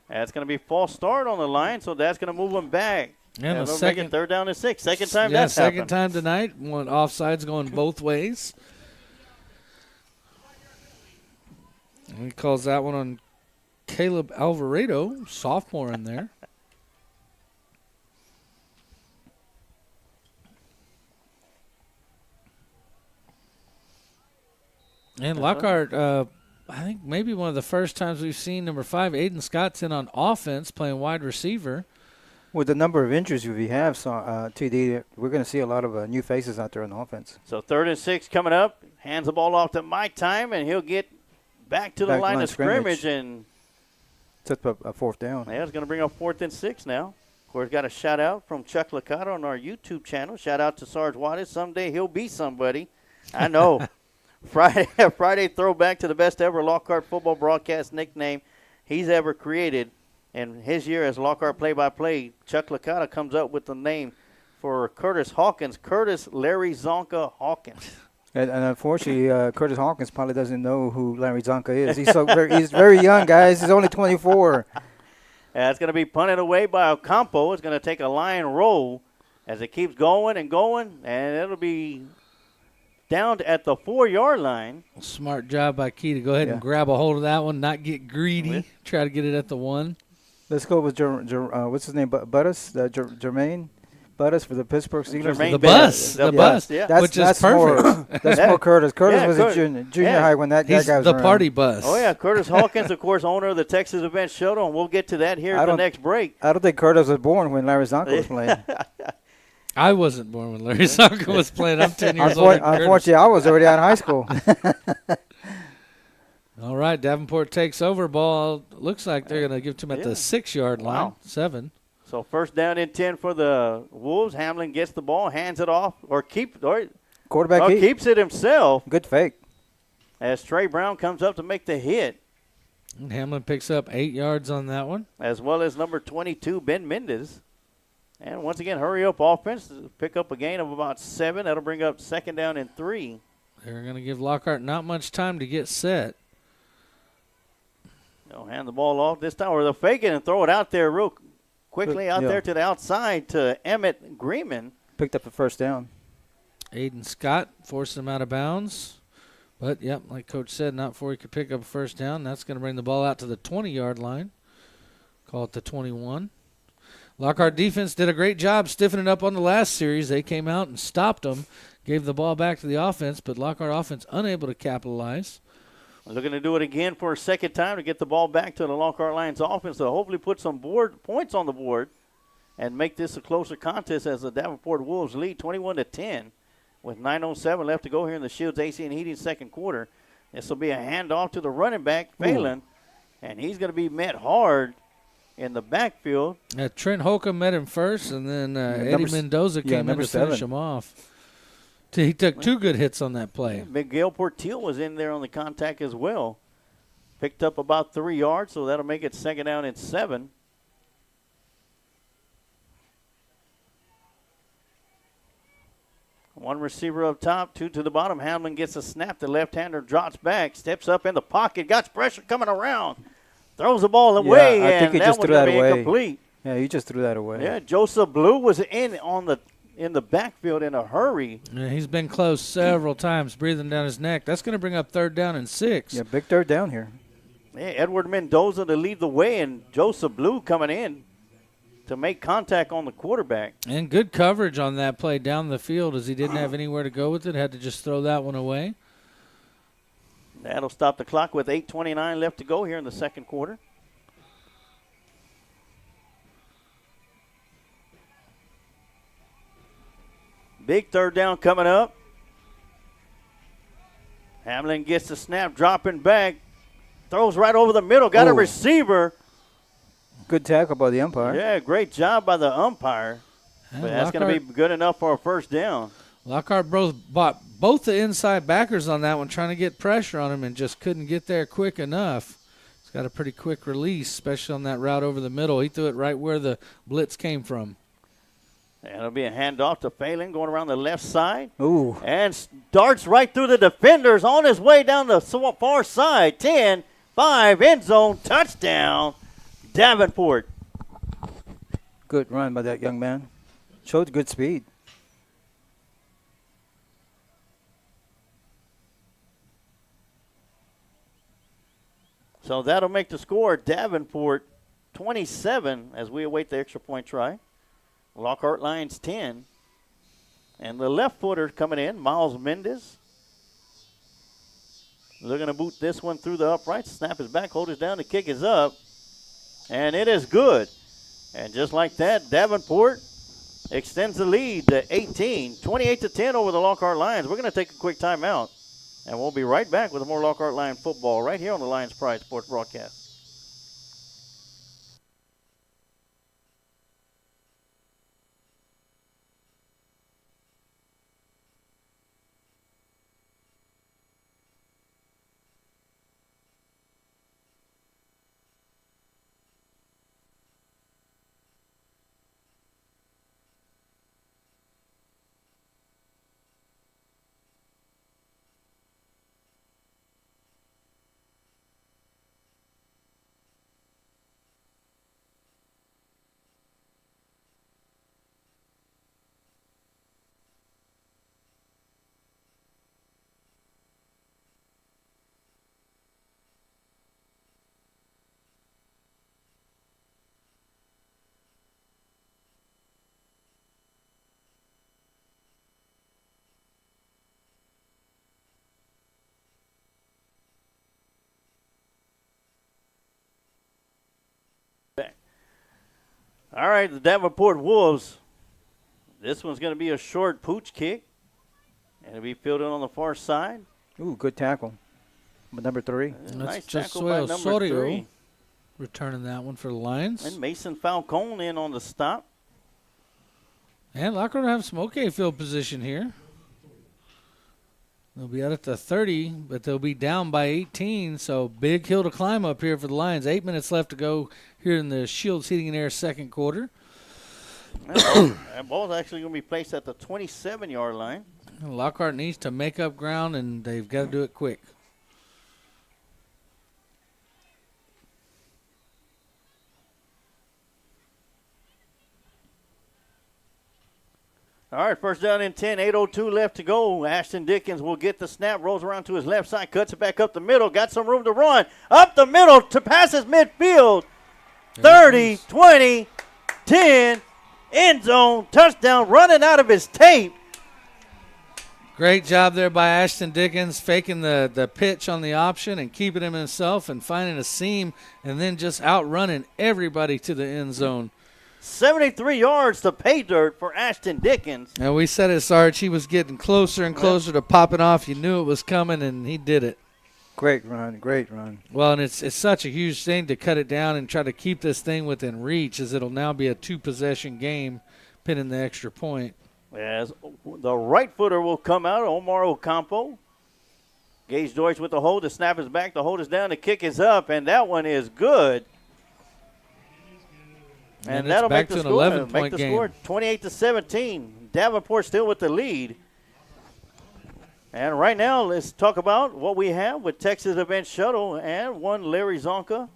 that's going to be false start on the line, so that's going to move them back. And the second 3rd down and 6. Second time that's second happened. time tonight. One offsides going both ways. And he calls that one on Caleb Alvarado, sophomore in there. And Lockhart, I think maybe one of the first times we've seen number 5, Aiden Scott's in on offense playing wide receiver. With the number of injuries we have, TD, we're going to see a lot of new faces out there on offense. So 3rd and 6 coming up. Hands the ball off to My Time, and he'll get back to the line of scrimmage and set up a 4th down. Yeah, it's going to bring up 4th and 6 now. Of course, got a shout-out from Chuck Licata on our YouTube channel. Shout-out to Sarge Wattis. Someday he'll be somebody. I know. Friday throwback to the best ever Lockhart football broadcast nickname he's ever created. And his year as Lockhart play-by-play, Chuck Licata comes up with the name for Curtis Hawkins, Curtis Larry Zonka Hawkins. And unfortunately, Curtis Hawkins probably doesn't know who Larry Zonka is. He's very young, guys. He's only 24. It's going to be punted away by Ocampo. It's going to take a line roll as it keeps going and going, and it'll be down at the 4-yard line. Smart job by Key to go ahead and grab a hold of that one, not get greedy, try to get it at the 1. Let's go with what's his name? Buttis, Jermaine Buttis for the Pittsburgh Steelers. The bus, which is perfect. That's more Curtis. Curtis was in junior high when that guy was the around. party bus. Oh, yeah, Curtis Hawkins, of course, owner of the Texas Event Shuttle, and we'll get to that here at the next break. I don't think Curtis was born when Larry Zonko was playing. I wasn't born when Larry Zonko was playing. I'm 10 years old. Unfortunately, I was already out of high school. All right, Davenport takes over. Ball looks like they're going to give it to him at the 6-yard line. 7. So first down and 10 for the Wolves. Hamlin gets the ball, hands it off, Quarterback keeps it himself. Good fake. As Trey Brown comes up to make the hit. And Hamlin picks up 8 yards on that one. As well as number 22, Ben Mendez. And once again, hurry up offense. Pick up a gain of about 7. That'll bring up second down and 3. They're going to give Lockhart not much time to get set. They'll hand the ball off this time, or they'll fake it and throw it out there real quickly there to the outside to Emmett Greenman. Picked up the first down. Aiden Scott forced him out of bounds. But, like Coach said, not before he could pick up a first down. That's going to bring the ball out to the 20-yard line. Call it the 21. Lockhart defense did a great job stiffening up on the last series. They came out and stopped them, gave the ball back to the offense, but Lockhart offense unable to capitalize. Looking to do it again for a second time to get the ball back to the Lockhart Lions offense to hopefully put some points on the board and make this a closer contest as the Davenport Wolves lead 21-10 with 9:07 left to go here in the Shields AC and Heating second quarter. This will be a handoff to the running back, Phelan, and he's going to be met hard in the backfield. Trent Holcomb met him first, and then Eddie Mendoza came in to finish him off. He took 2 good hits on that play. Miguel Portillo was in there on the contact as well. Picked up about 3 yards, so that'll make it second down and 7. One receiver up top, 2 to the bottom. Hamlin gets a snap. The left-hander drops back, steps up in the pocket, got pressure coming around. Throws the ball away, I think he just threw that away. Incomplete. Yeah, he just threw that away. Yeah, Joseph Blue was in the backfield in a hurry. Yeah, he's been close several times, breathing down his neck. That's going to bring up third down and 6. Yeah, big third down here. Yeah, Edward Mendoza to lead the way, and Joseph Blue coming in to make contact on the quarterback. And good coverage on that play down the field as he didn't have anywhere to go with it. Had to just throw that one away. That'll stop the clock with 8:29 left to go here in the second quarter. Big third down coming up. Hamlin gets the snap, dropping back. Throws right over the middle. Got a receiver. Good tackle by the umpire. Yeah, great job by the umpire. And but that's going to be good enough for a first down. Lockhart bought both the inside backers on that one, trying to get pressure on him, and just couldn't get there quick enough. He's got a pretty quick release, especially on that route over the middle. He threw it right where the blitz came from. And it'll be a handoff to Phelan going around the left side. Ooh. And darts right through the defenders on his way down the far side. 10-5, end zone, touchdown, Davenport. Good run by that young man. Showed good speed. So that'll make the score Davenport 27 as we await the extra point try. Lockhart Lions 10. And the left footer coming in, Miles Mendez. Looking to boot this one through the upright. Snap is back, hold it down, the kick is up. And it is good. And just like that, Davenport extends the lead to 18, 28-10 over the Lockhart Lions. We're going to take a quick timeout. And we'll be right back with more Lockhart Lion football right here on the Lions Pride Sports broadcast. All right, the Davenport Wolves. This one's going to be a short pooch kick. And it'll be fielded on the far side. Ooh, good tackle. Number 3. That's Nice just tackle by number Sorio 3. returning that one for the Lions. And Mason Falcone in on the stop. And Lockhart will have some okay field position here. They'll be out at the 30, but they'll be down by 18, so big hill to climb up here for the Lions. 8 minutes left to go here in the Shields Heating and Air second quarter. That ball's actually going to be placed at the 27-yard line. And Lockhart needs to make up ground, and they've got to do it quick. All right, first down and 10, 8:02 left to go. Ashton Dickens will get the snap, rolls around to his left side, cuts it back up the middle, got some room to run. Up the middle to passes midfield. 30, 20, 10, end zone, touchdown, running out of his tape. Great job there by Ashton Dickens, faking the pitch on the option and keeping him himself and finding a seam and then just outrunning everybody to the end zone. 73 yards to pay dirt for Ashton Dickens. And we said it, Sarge, he was getting closer and closer to popping off. You knew it was coming, and he did it. Great run, great run. Well, and it's such a huge thing to cut it down and try to keep this thing within reach, as it'll now be a 2-possession game, pinning the extra point. As the right footer will come out, Omar Ocampo. Gage Deutsch with the hold. The snap is back. The hold is down. The kick is up, and that one is good. And that'll make the score. 28-17. Davenport still with the lead. And right now, let's talk about what we have with Texas Event Shuttle and one Larry Zonka,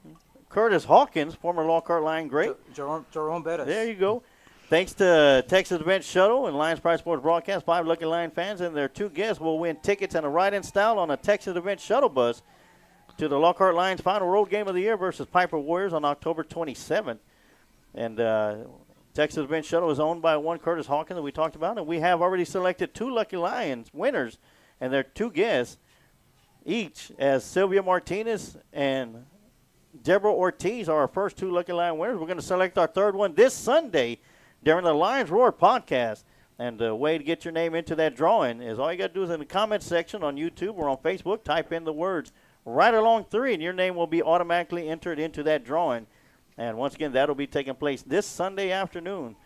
Curtis Hawkins, former Lockhart Line great. Jerome Bettis. There you go. Thanks to Texas Event Shuttle and Lions Pride Sports Broadcast, 5 Lucky Lion fans and their 2 guests will win tickets and a ride-in style on a Texas Event Shuttle bus to the Lockhart Lions final road game of the year versus Piper Warriors on October 27th. And Texas Event Shuttle is owned by one Curtis Hawkins that we talked about, and we have already selected 2 Lucky Lions winners and their 2 guests each, as Sylvia Martinez and Deborah Ortiz are our first 2 Lucky Lion winners. We're going to select our 3rd one this Sunday during the Lions Roar podcast. And the way to get your name into that drawing is all you got to do is in the comments section on YouTube or on Facebook, type in the words Right Along 3, and your name will be automatically entered into that drawing. And once again, that'll be taking place this Sunday afternoon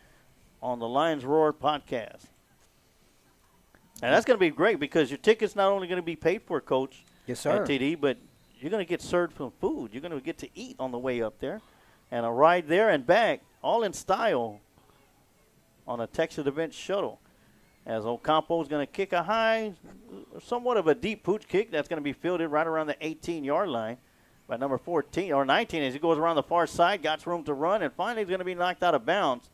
on the Lions Roar podcast. And that's going to be great because your ticket's not only going to be paid for, Coach, yes, sir, at TD, but you're going to get served some food. You're going to get to eat on the way up there. And a ride there and back, all in style, on a Texas Event Shuttle. As Ocampo is going to kick a high, somewhat of a deep pooch kick that's going to be fielded right around the 18-yard line by number 14 or 19 as he goes around the far side, got room to run, and finally he's going to be knocked out of bounds.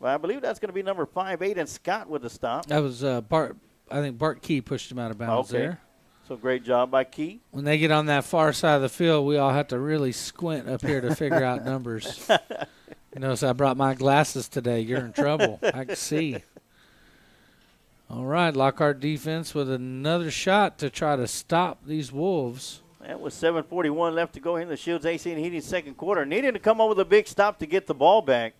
But I believe that's going to be number 5'8", and Scott with the stop. That was Bart. I think Bart Key pushed him out of bounds there. So great job by Key. When they get on that far side of the field, we all have to really squint up here to figure out numbers. You notice I brought my glasses today. You're in trouble. I can see. All right, Lockhart defense with another shot to try to stop these Wolves. That was 7:41 left to go in the Shields AC and Heating second quarter. Needing to come up with a big stop to get the ball back.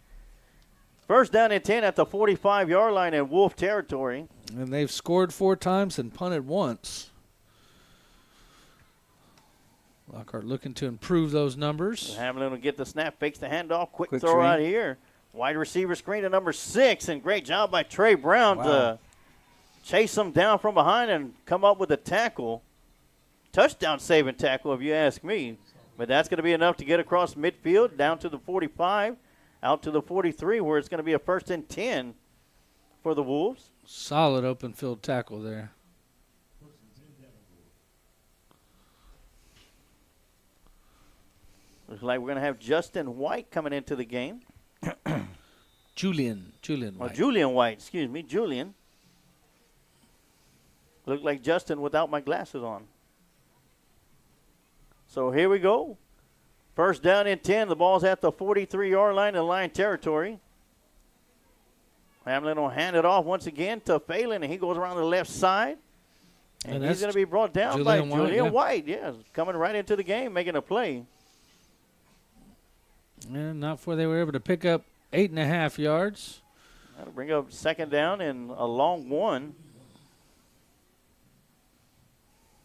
First down and 10 at the 45-yard line in Wolf territory. And they've scored 4 times and punted once. Lockhart looking to improve those numbers. Hamlin will get the snap, fakes the handoff, quick throw screen. out here. Wide receiver screen to number 6, and great job by Trey Brown to chase him down from behind and come up with a tackle. Touchdown saving tackle, if you ask me. But that's going to be enough to get across midfield, down to the 45, out to the 43, where it's going to be a 1st and 10 for the Wolves. Solid open field tackle there. Looks like we're going to have Justin White coming into the game. Julian White. Julian White, excuse me, Julian. Look like Justin without my glasses on. So here we go. First down and 10. The ball's at the 43-yard line in line territory. Hamlin will hand it off once again to Phelan, and he goes around the left side. And he's going to be brought down by Julian White. Yeah, coming right into the game, making a play. And not before they were able to pick up 8.5 yards. That'll bring up second down and a long one.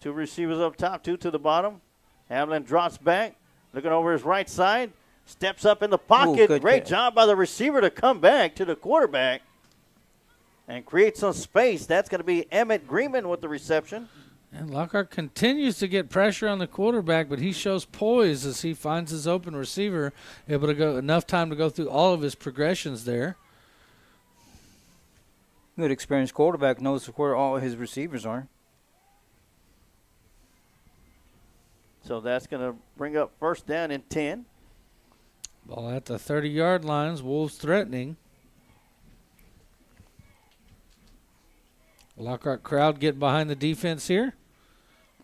2 receivers up top, 2 to the bottom. Hamlin drops back, looking over his right side, steps up in the pocket. Ooh, Great job by the receiver to come back to the quarterback and create some space. That's going to be Emmett Greenman with the reception. And Lockhart continues to get pressure on the quarterback, but he shows poise as he finds his open receiver, able to go enough time to go through all of his progressions there. Good experienced quarterback knows where all his receivers are. So that's going to bring up first down and 10. Ball at the 30-yard lines. Wolves threatening. Lockhart crowd getting behind the defense here.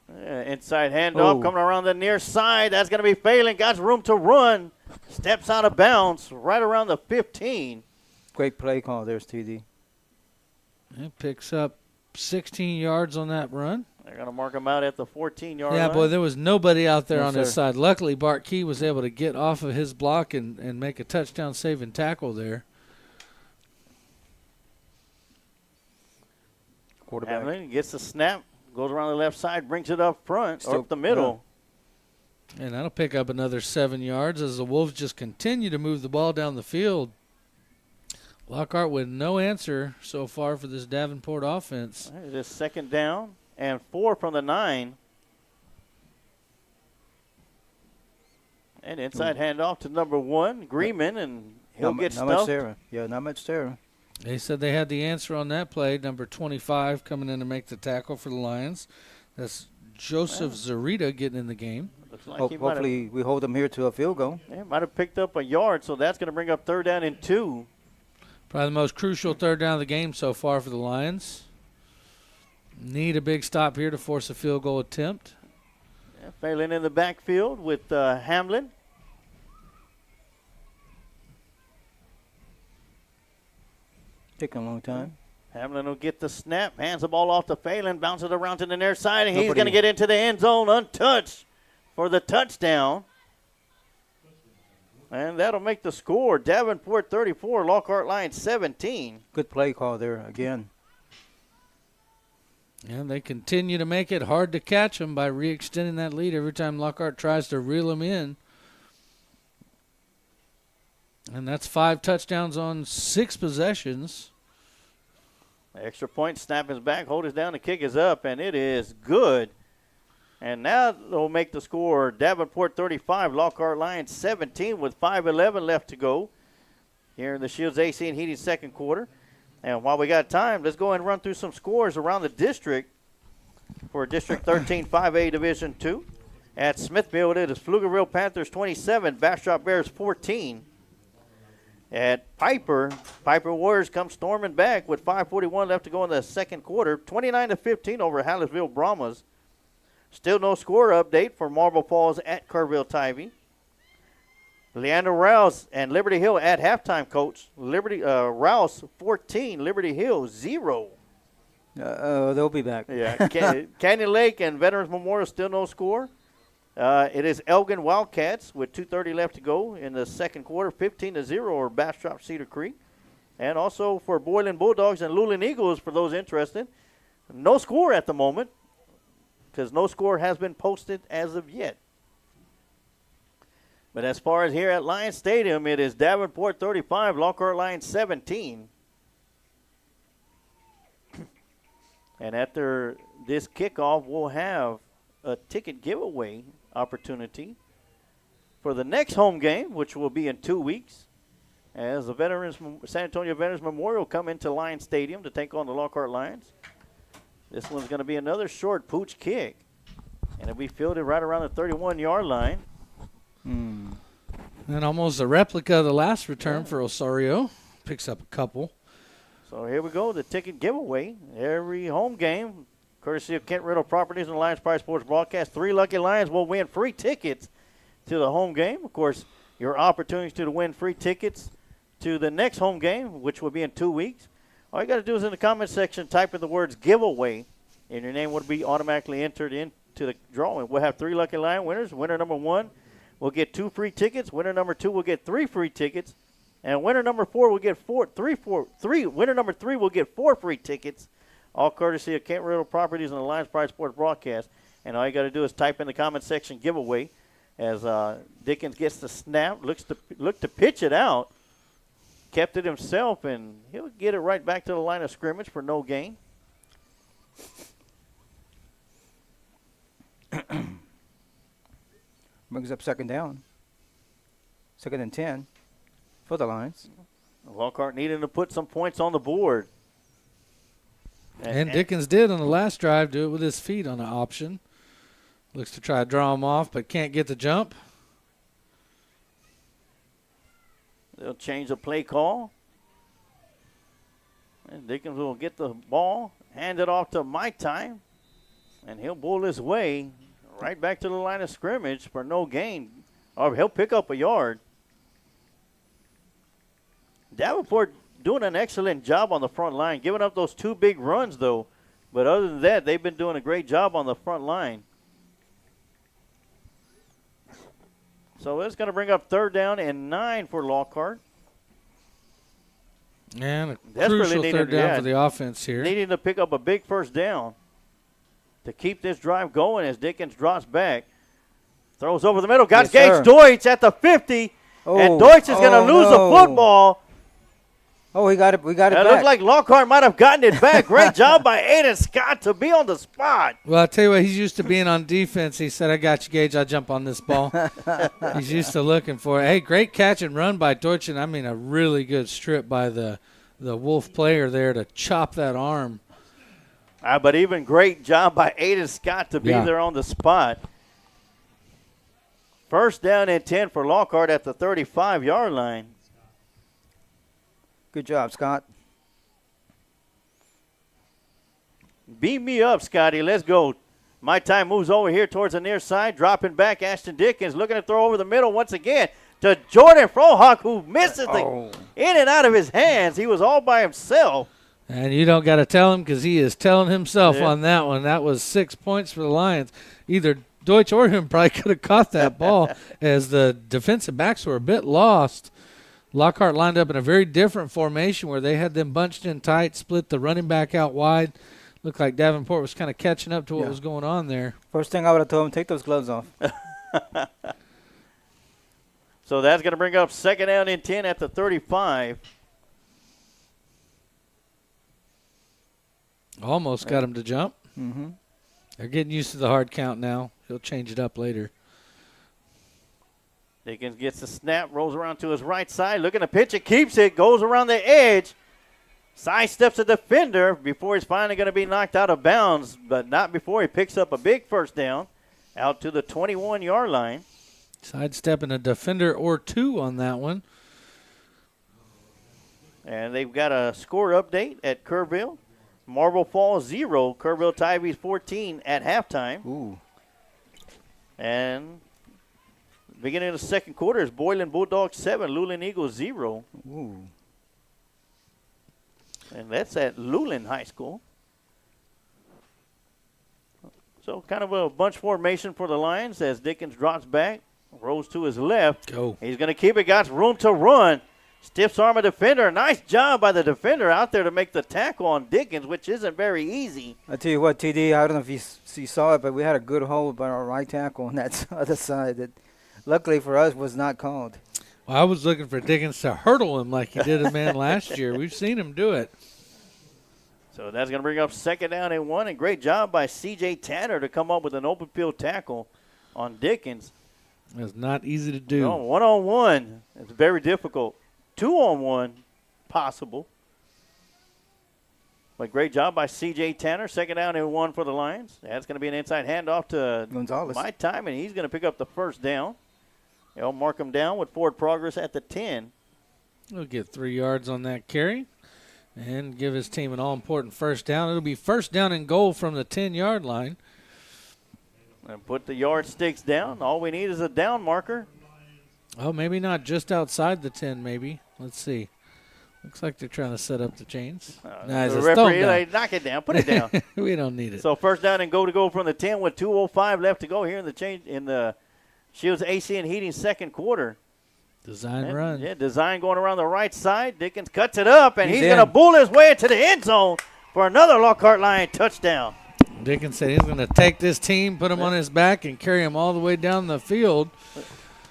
Inside handoff coming around the near side. That's going to be Phelan. Got room to run. Steps out of bounds right around the 15. Great play call. There's TD. It picks up 16 yards on that run. They're going to mark him out at the 14-yard line. Yeah, boy, there was nobody out there on his side. Luckily, Bart Key was able to get off of his block and make a touchdown-saving tackle there. Quarterback. Hamlin gets the snap, goes around the left side, brings it up front, or up the middle. And that'll pick up another 7 yards as the Wolves just continue to move the ball down the field. Lockhart with no answer so far for this Davenport offense. It is second down and 4 from the 9. And inside handoff to number 1, Greenman, and he'll get stuffed. Not much there. Yeah, not much there. They said they had the answer on that play. Number 25 coming in to make the tackle for the Lions. That's Joseph Zarita getting in the game. Looks like hopefully we hold them here to a field goal. Yeah, might have picked up a yard, so that's going to bring up third down and 2. Probably the most crucial third down of the game so far for the Lions. Need a big stop here to force a field goal attempt. Yeah, Phelan in the backfield with Hamlin. Taking a long time. Hamlin will get the snap, hands the ball off to Phelan, bounces it around to the near side, and he's going to get into the end zone untouched for the touchdown. And that'll make the score. Davenport 34, Lockhart Lions 17. Good play call there again. And they continue to make it hard to catch them by re-extending that lead every time Lockhart tries to reel them in. And that's 5 touchdowns on 6 possessions. Extra point, snap is back, hold is down, the kick is up, and it is good. And now they'll make the score Davenport 35, Lockhart Lions 17 with 5:11 left to go here in the Shields AC and Heating second quarter. And while we got time, let's go and run through some scores around the district for District 13 5A Division 2. At Smithfield, it is Pflugerville Panthers 27, Bastrop Bears 14. At Piper Warriors come storming back with 5:41 left to go in the second quarter, 29-15 over Hallisville Brahmas. Still no score update for Marble Falls at Kerrville Tivy. Leander Rouse and Liberty Hill at halftime, coach. Rouse 14, Liberty Hill 0. They'll be back. Yeah, Canyon Lake and Veterans Memorial still no score. It is Elgin Wildcats with 2:30 left to go in the second quarter, 15-0 over Bastrop Cedar Creek. And also for Boylan Bulldogs and Luling Eagles, for those interested, no score at the moment because no score has been posted as of yet. But as far as here at Lions Stadium, it is Davenport 35, Lockhart Lions 17. And after this kickoff, we'll have a ticket giveaway opportunity for the next home game, which will be in 2 weeks, as the San Antonio Veterans Memorial come into Lions Stadium to take on the Lockhart Lions. This one's going to be another short pooch kick, and it'll be fielded right around the 31-yard line. And almost a replica of the last return for Osorio. Picks up a couple. So here we go, the ticket giveaway. Every home game, courtesy of Kent Riddle Properties and Lions Pride Sports Broadcast, 3 lucky Lions will win free tickets to the home game. Of course, your opportunities to win free tickets to the next home game, which will be in 2 weeks. All you got to do is in the comment section type in the words giveaway, and your name will be automatically entered into the drawing. We'll have 3 lucky Lion winners. Winner number 1 will get 2 free tickets. Winner number 2 will get 3 free tickets. And winner number 4 will get winner number 3 will get 4 free tickets, all courtesy of Kent Riddle Properties and the Lions Pride Sports Broadcast. And all you got to do is type in the comment section giveaway as Dickens gets the snap, look to pitch it out, kept it himself, and he'll get it right back to the line of scrimmage for no gain. Brings up second down. 2nd and 10 for the Lions. Lockhart needing to put some points on the board. And Dickens did on the last drive do it with his feet on the option. Looks to try to draw him off, but can't get the jump. They'll change the play call. And Dickens will get the ball, hand it off to My Time, and he'll bull his way right back to the line of scrimmage for no gain. Or he'll pick up a yard. Davenport doing an excellent job on the front line, giving up those 2 big runs, though. But other than that, they've been doing a great job on the front line. So it's going to bring up 3rd down and 9 for Lockhart. And a crucial 3rd down for the offense here. Needing to pick up a big first down to keep this drive going as Dickens drops back. Throws over the middle. Got Gage Deutsch at the 50. And Deutsch is going to lose the football. Oh, we got it back. It looked like Lockhart might have gotten it back. Great job by Aiden Scott to be on the spot. Well, I'll tell you what, he's used to being on defense. He said, I got you, Gage. I'll jump on this ball. He's used to looking for it. Hey, great catch and run by Deutsch. And I mean, a really good strip by the Wolf player there to chop that arm. But even great job by Aiden Scott to be there on the spot. 1st down and 10 for Lockhart at the 35-yard line. Good job, Scott. Beat me up, Scotty. Let's go. My Time moves over here towards the near side, dropping back. Ashton Dickens looking to throw over the middle once again to Jordan Frohock, who misses the in and out of his hands. He was all by himself. And you don't got to tell him because he is telling himself on that one. That was 6 points for the Lions. Either Deutsch or him probably could have caught that ball as the defensive backs were a bit lost. Lockhart lined up in a very different formation where they had them bunched in tight, split the running back out wide. Looked like Davenport was kind of catching up to what was going on there. First thing I would have told him, take those gloves off. So that's going to bring up 2nd down and 10 at the 35. Almost got him to jump. Mm-hmm. They're getting used to the hard count now. He'll change it up later. Dickens gets the snap, rolls around to his right side, looking to pitch it, keeps it, goes around the edge, sidesteps the defender before he's finally going to be knocked out of bounds, but not before he picks up a big 1st down out to the 21-yard line. Sidestepping a defender or 2 on that one. And they've got a score update at Kerrville. Marble Falls 0, Kerrville Tivy 14 at halftime. Ooh. And beginning of the 2nd quarter is Boylan Bulldogs 7, Luling Eagles 0. Ooh. And that's at Luling High School. So kind of a bunch formation for the Lions as Dickens drops back, rolls to his left. He's going to keep it, got room to run. Stiffs arm a defender. Nice job by the defender out there to make the tackle on Dickens, which isn't very easy. I tell you what, TD, I don't know if you saw it, but we had a good hold by our right tackle on that other side that luckily for us was not called. Well, I was looking for Dickens to hurdle him like he did a man last year. We've seen him do it. So that's going to bring up 2nd down and 1. And great job by C.J. Tanner to come up with an open field tackle on Dickens. It's not easy to do. No, 1-on-1, it's very difficult. 2-on-1, possible. But great job by C.J. Tanner. 2nd down and 1 for the Lions. That's going to be an inside handoff to Gonzalez. My Time, and he's going to pick up the 1st down. They'll mark him down with forward progress at the 10. He'll get 3 yards on that carry and give his team an all-important 1st down. It'll be 1st down and goal from the 10-yard line. And put the yardsticks down. All we need is a down marker. Oh, maybe not just outside the 10, maybe. Let's see. Looks like they're trying to set up the chains. The referee, like, knock it down. Put it down. We don't need it. So 1st down and go from the 10 with 2:05 left to go here in the Shields AC and Heating 2nd quarter. Design run. Yeah, design going around the right side. Dickens cuts it up, and he's in. going to bull his way into the end zone for another Lockhart Lion touchdown. Dickens said he's going to take this team, put him on his back, and carry him all the way down the field.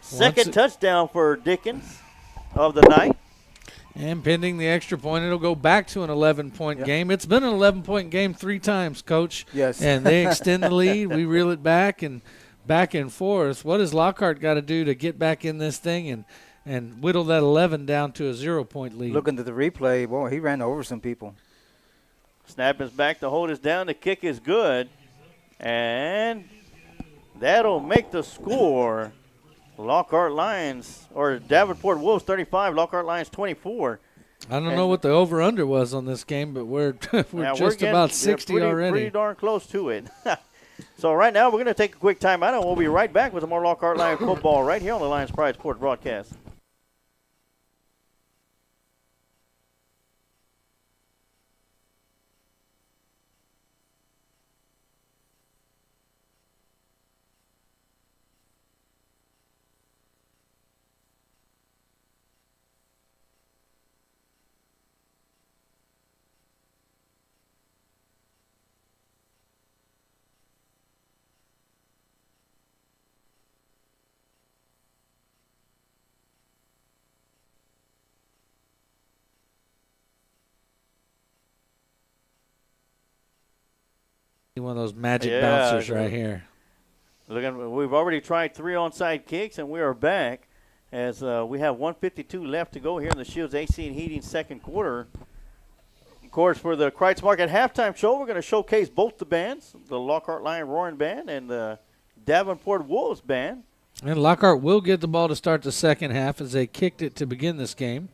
Second touchdown for Dickens of the night. And pending the extra point, it'll go back to an 11-point game. It's been an 11-point game 3 times, Coach. Yes. And they extend the lead. We reel it back and forth. What has Lockhart got to do to get back in this thing and whittle that 11 down to a 0-point lead? Looking at the replay, boy, he ran over some people. Snap is back to hold us down. The kick is good. And that'll make the score. Lockhart Lions, or Davenport Wolves 35, Lockhart Lions 24. I don't know what the over-under was on this game, but we're just about 60 already. Pretty darn close to it. So right now we're going to take a quick timeout, and we'll be right back with some more Lockhart Lions football right here on the Lions Pride Sports broadcast. One of those magic bouncers right here. We've already tried 3 onside kicks, and we are back as we have 1:52 left to go here in the Shields AC and Heating second quarter. Of course, for the Kreitz Market halftime show, we're going to showcase both the bands, the Lockhart Lion Roaring Band and the Davenport Wolves Band. And Lockhart will get the ball to start the second half as they kicked it to begin this game.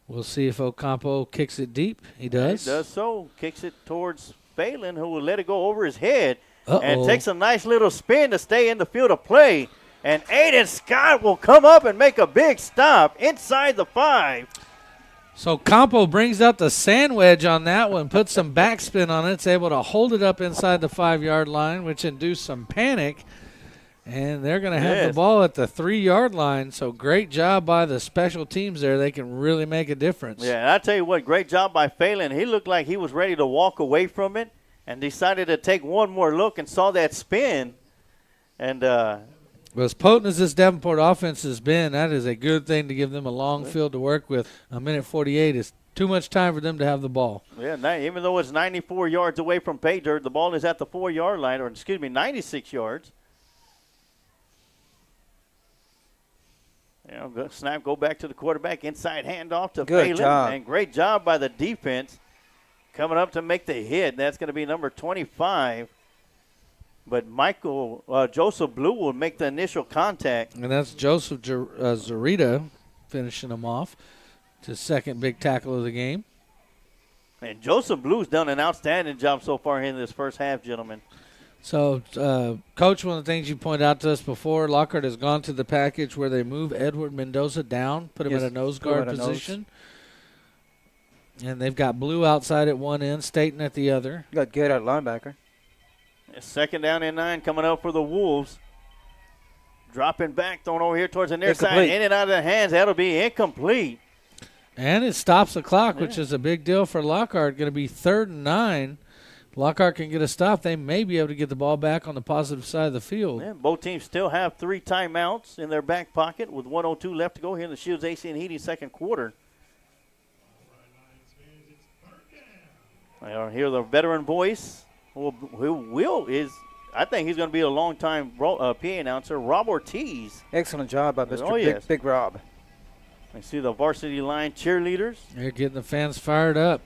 We'll see if Ocampo kicks it deep. He does. He does so. Kicks it towards Phelan, who will let it go over his head. Uh-oh. And takes a nice little spin to stay in the field of play. And Aiden Scott will come up and make a big stop inside the 5. So Campo brings out the sand wedge on that one, puts some backspin on it. It's able to hold it up inside the 5-yard line, which induced some panic. And they're going to have the ball at the 3-yard line. So great job by the special teams there. They can really make a difference. Yeah, and I tell you what, great job by Phelan. He looked like he was ready to walk away from it and decided to take one more look and saw that spin. And well, as potent as this Davenport offense has been, that is a good thing to give them a long field to work with. A minute 48 is too much time for them to have the ball. Yeah, even though it's 94 yards away from pay dirt, the ball is at the 4-yard line, or 96 yards. Snap, go back to the quarterback, inside handoff to Phelan. Good job. And great job by the defense coming up to make the hit. That's going to be number 25. But Joseph Blue will make the initial contact. And that's Joseph Zarita finishing him off to second big tackle of the game. And Joseph Blue's done an outstanding job so far in this first half, gentlemen. So, Coach, one of the things you pointed out to us before, Lockhart has gone to the package where they move Edward Mendoza down, put him in a nose guard position. And they've got Blue outside at one end, Staten at the other. Got good at linebacker. Second down and 9 coming up for the Wolves. Dropping back, thrown over here towards the near side. In and out of the hands. That'll be incomplete. And it stops the clock, which is a big deal for Lockhart. Going to be 3rd and 9. Lockhart can get a stop. They may be able to get the ball back on the positive side of the field. Yeah, both teams still have 3 timeouts in their back pocket with 1:02 left to go here in the Shields AC and Heating second quarter. I hear the veteran voice. I think he's going to be a long-time PA announcer, Rob Ortiz. Excellent job by Mr. Big Rob. I see the varsity line cheerleaders. They're getting the fans fired up.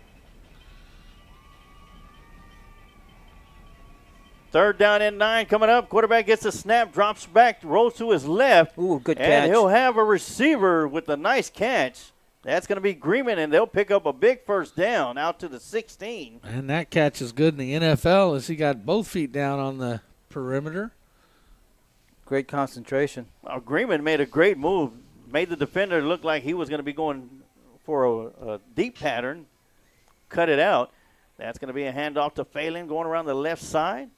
3rd down and 9 coming up. Quarterback gets a snap, drops back, rolls to his left. Ooh, good catch. And he'll have a receiver with a nice catch. That's going to be Greenman, and they'll pick up a big first down out to the 16. And that catch is good in the NFL as he got both feet down on the perimeter. Great concentration. Greenman made a great move. Made the defender look like he was going to be going for a deep pattern. Cut it out. That's going to be a handoff to Phelan going around the left side.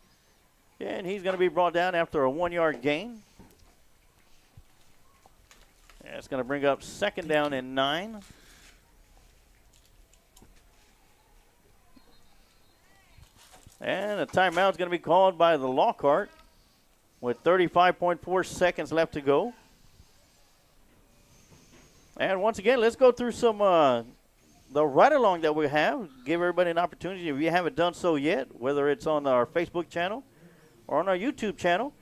And he's going to be brought down after a 1-yard gain. As That's going to bring up 2nd down and 9. And a timeout is going to be called by the Lockhart with 35.4 seconds left to go. And once again, let's go through some the ride-along that we have. Give everybody an opportunity, if you haven't done so yet, whether it's on our Facebook channel or on our YouTube channel.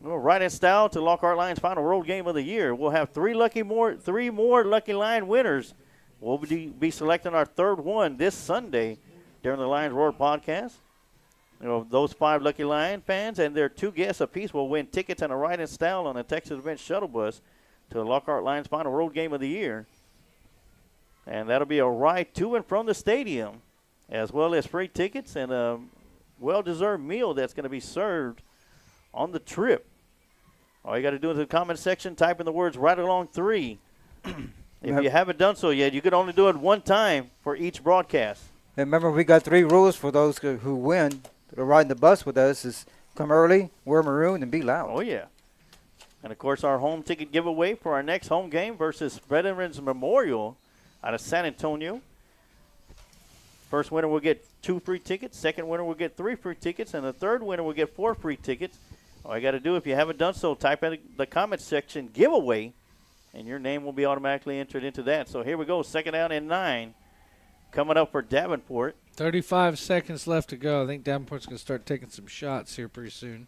We'll ride in style to Lockhart Lions' final road game of the year. We'll have three more Lucky Lion winners. We'll be selecting our 3rd one this Sunday during the Lions Roar podcast. You know, those 5 Lucky Lion fans and their 2 guests apiece will win tickets and a ride in style on a Texas Advance shuttle bus to the Lockhart Lions' final road game of the year. And that'll be a ride to and from the stadium, as well as free tickets and a well-deserved meal that's going to be served on the trip. All you got to do is in the comment section, type in the words "Ride Along 3." If you haven't done so yet, you can only do it one time for each broadcast. And remember, we got 3 rules for those who win to ride the bus with us: is come early, wear maroon, and be loud. Oh, yeah. And, of course, our home ticket giveaway for our next home game versus Veterans Memorial out of San Antonio. First winner will get 2 free tickets. Second winner will get 3 free tickets. And the third winner will get 4 free tickets. All you got to do, if you haven't done so, type in the comment section giveaway, and your name will be automatically entered into that. So here we go, 2nd down and 9 coming up for Davenport. 35 seconds left to go. I think Davenport's going to start taking some shots here pretty soon.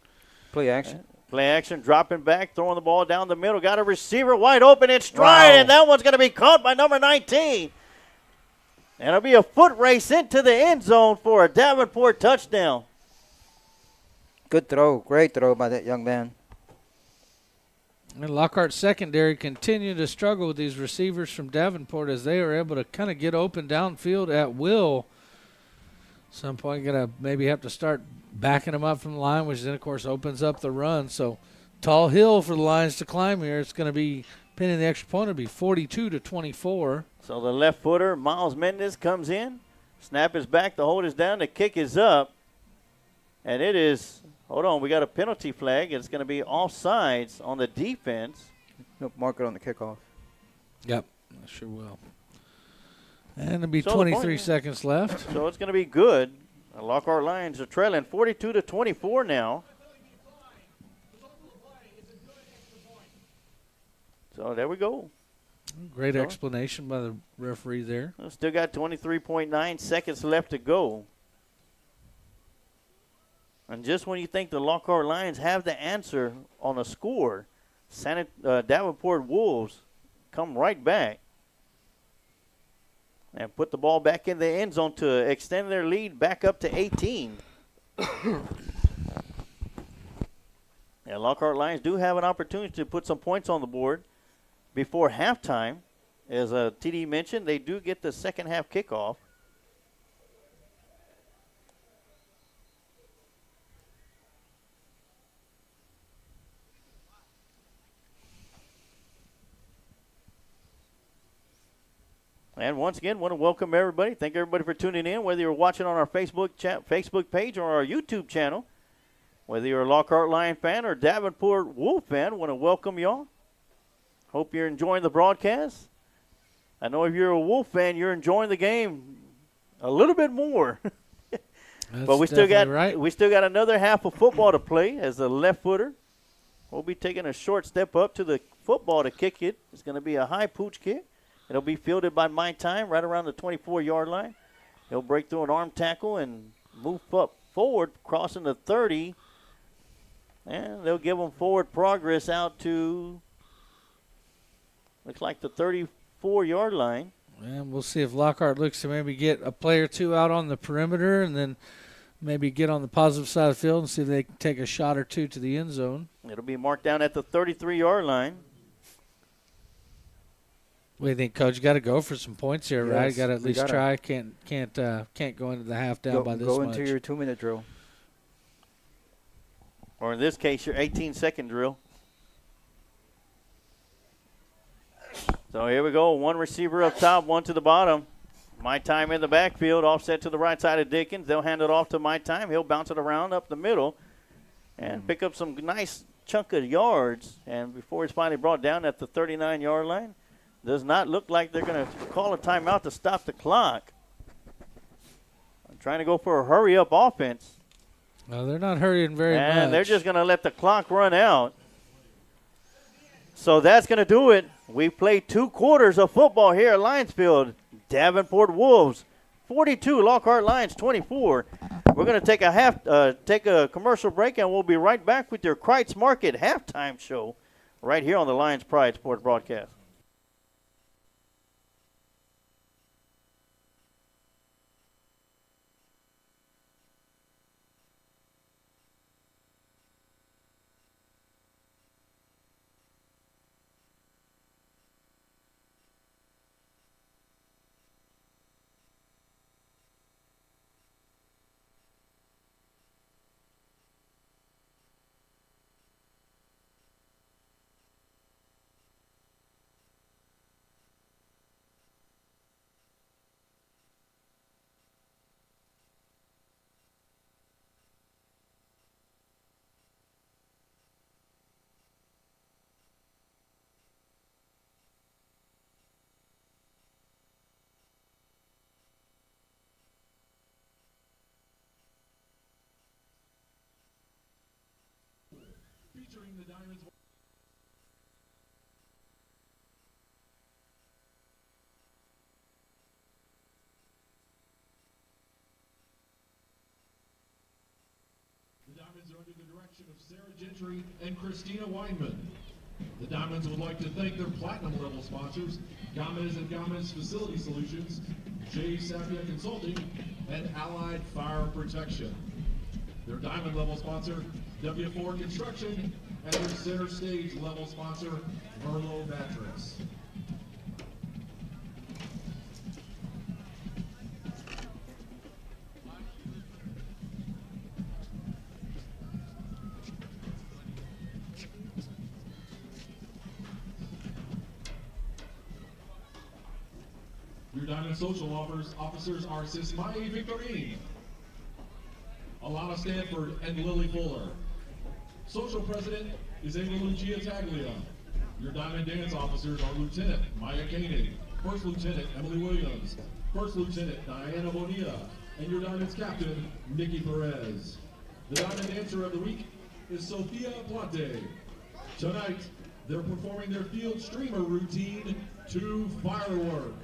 Play action. Play action, dropping back, throwing the ball down the middle. Got a receiver wide open in stride, and that one's going to be caught by number 19. And it'll be a foot race into the end zone for a Davenport touchdown. Good throw. Great throw by that young man. And Lockhart secondary continue to struggle with these receivers from Davenport as they are able to kind of get open downfield at will. At some point, going to maybe have to start backing them up from the line, which then, of course, opens up the run. So, tall hill for the Lions to climb here. It's going to be, pinning the extra point, it'll be 42-24. So, the left footer, Miles Mendez, comes in. Snap is back. The hold is down. The kick is up. And it is, hold on, we got a penalty flag. It's going to be offsides on the defense. Nope, mark it on the kickoff. Yep, I sure will. And it'll be 23 seconds left. So it's going to be good. The Lockhart Lions are trailing 42-24 now. So there we go. Great explanation by the referee there. Still got 23.9 seconds left to go. And just when you think the Lockhart Lions have the answer on a score, Davenport Wolves come right back and put the ball back in the end zone to extend their lead back up to 18. Yeah, Lockhart Lions do have an opportunity to put some points on the board before halftime. As TD mentioned, they do get the second half kickoff. And once again, want to welcome everybody. Thank everybody for tuning in, whether you're watching on our Facebook page or our YouTube channel. Whether you're a Lockhart Lion fan or Davenport Wolf fan, want to welcome y'all. Hope you're enjoying the broadcast. I know if you're a Wolf fan, you're enjoying the game a little bit more. But we still got another half of football to play as the left footer will be taking a short step up to the football to kick it. It's going to be a high pooch kick. It'll be fielded by My Time right around the 24-yard line. He'll break through an arm tackle and move up forward, crossing the 30. And they'll give him forward progress out to, looks like the 34-yard line. And we'll see if Lockhart looks to maybe get a play or two out on the perimeter and then maybe get on the positive side of the field and see if they can take a shot or two to the end zone. It'll be marked down at the 33-yard line. What do you think, Coach? You got to go for some points here, right? Yes, Got to at least try. Can't go into the half down by this much. Go into your 2-minute drill. Or in this case, your 18-second drill. So here we go. One receiver up top, one to the bottom. My Time in the backfield, offset to the right side of Dickens. They'll hand it off to My Time. He'll bounce it around up the middle and pick up some nice chunk of yards, and before it's finally brought down at the 39-yard line, does not look like they're going to call a timeout to stop the clock. I'm trying to go for a hurry-up offense. No, they're not hurrying very much. And they're just going to let the clock run out. So that's going to do it. We played 2 quarters of football here at Lions Field. Davenport Wolves 42, Lockhart Lions 24. We're going to take a commercial break, and we'll be right back with your Kreitz Market halftime show right here on the Lions Pride Sports Broadcast. Featuring the Diamonds. The Diamonds are under the direction of Sarah Gentry and Christina Weinman. The Diamonds would like to thank their platinum level sponsors, Gomez and Gomez Facility Solutions, J. Sapia Consulting, and Allied Fire Protection. Their diamond level sponsor, W4 Construction, and their center stage level sponsor, Merlot Mattress. Your Diamond Social officers are Sismaye Victorine, Alana Stanford, and Lily Fuller. Social President is Ava Lucia Taglia. Your Diamond Dance officers are Lieutenant Maya Koenig, First Lieutenant Emily Williams, First Lieutenant Diana Bonilla, and your Diamond's Captain, Nikki Perez. The Diamond Dancer of the Week is Sophia Plante. Tonight, they're performing their field streamer routine to Firework.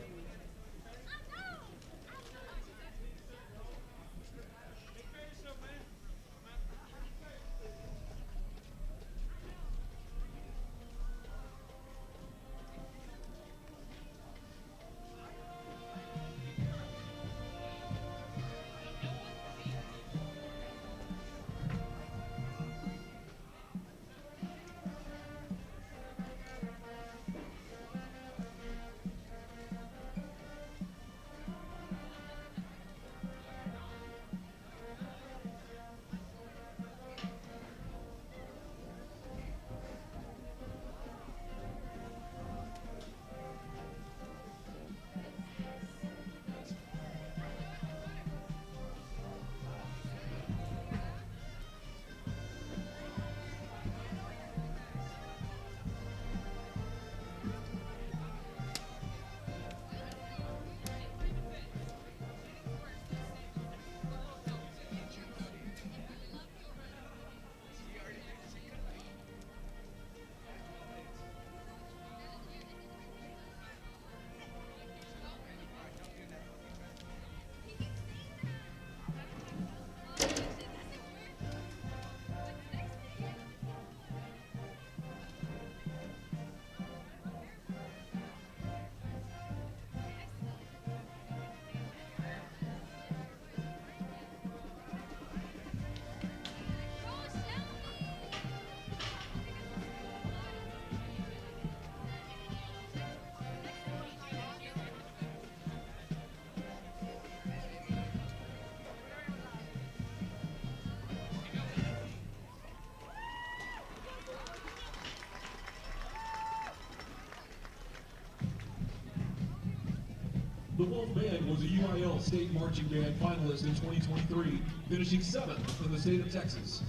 The Wolf Band was a UIL State Marching Band finalist in 2023, finishing 7th in the state of Texas.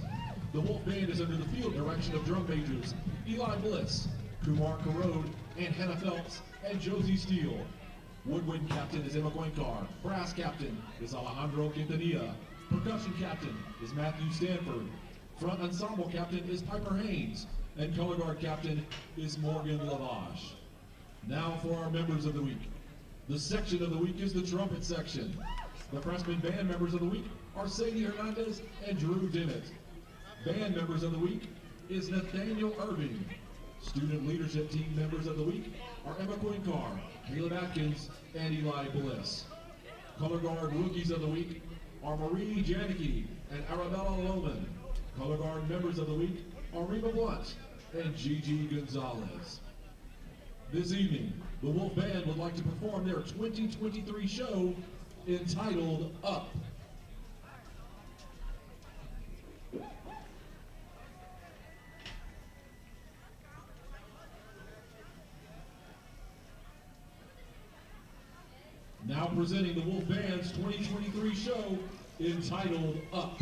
The Wolf Band is under the field direction of drum majors Eli Bliss, Kumar Karode, and Hannah Phelps, and Josie Steele. Woodwind captain is Emma Goinkar. Brass captain is Alejandro Quintanilla. Percussion captain is Matthew Stanford. Front ensemble captain is Piper Haynes. And color guard captain is Morgan Lavage. Now for our members of the week. The section of the week is the trumpet section. The freshman band members of the week are Sadie Hernandez and Drew Dennett. Band members of the week is Nathaniel Irving. Student leadership team members of the week are Emma Quinkar, Caleb Atkins, and Eli Bliss. Color guard rookies of the week are Marie Janicki and Arabella Lohman. Color guard members of the week are Reba Blunt and Gigi Gonzalez. This evening, the Wolf Band would like to perform their 2023 show entitled Up. Now presenting the Wolf Band's 2023 show entitled Up.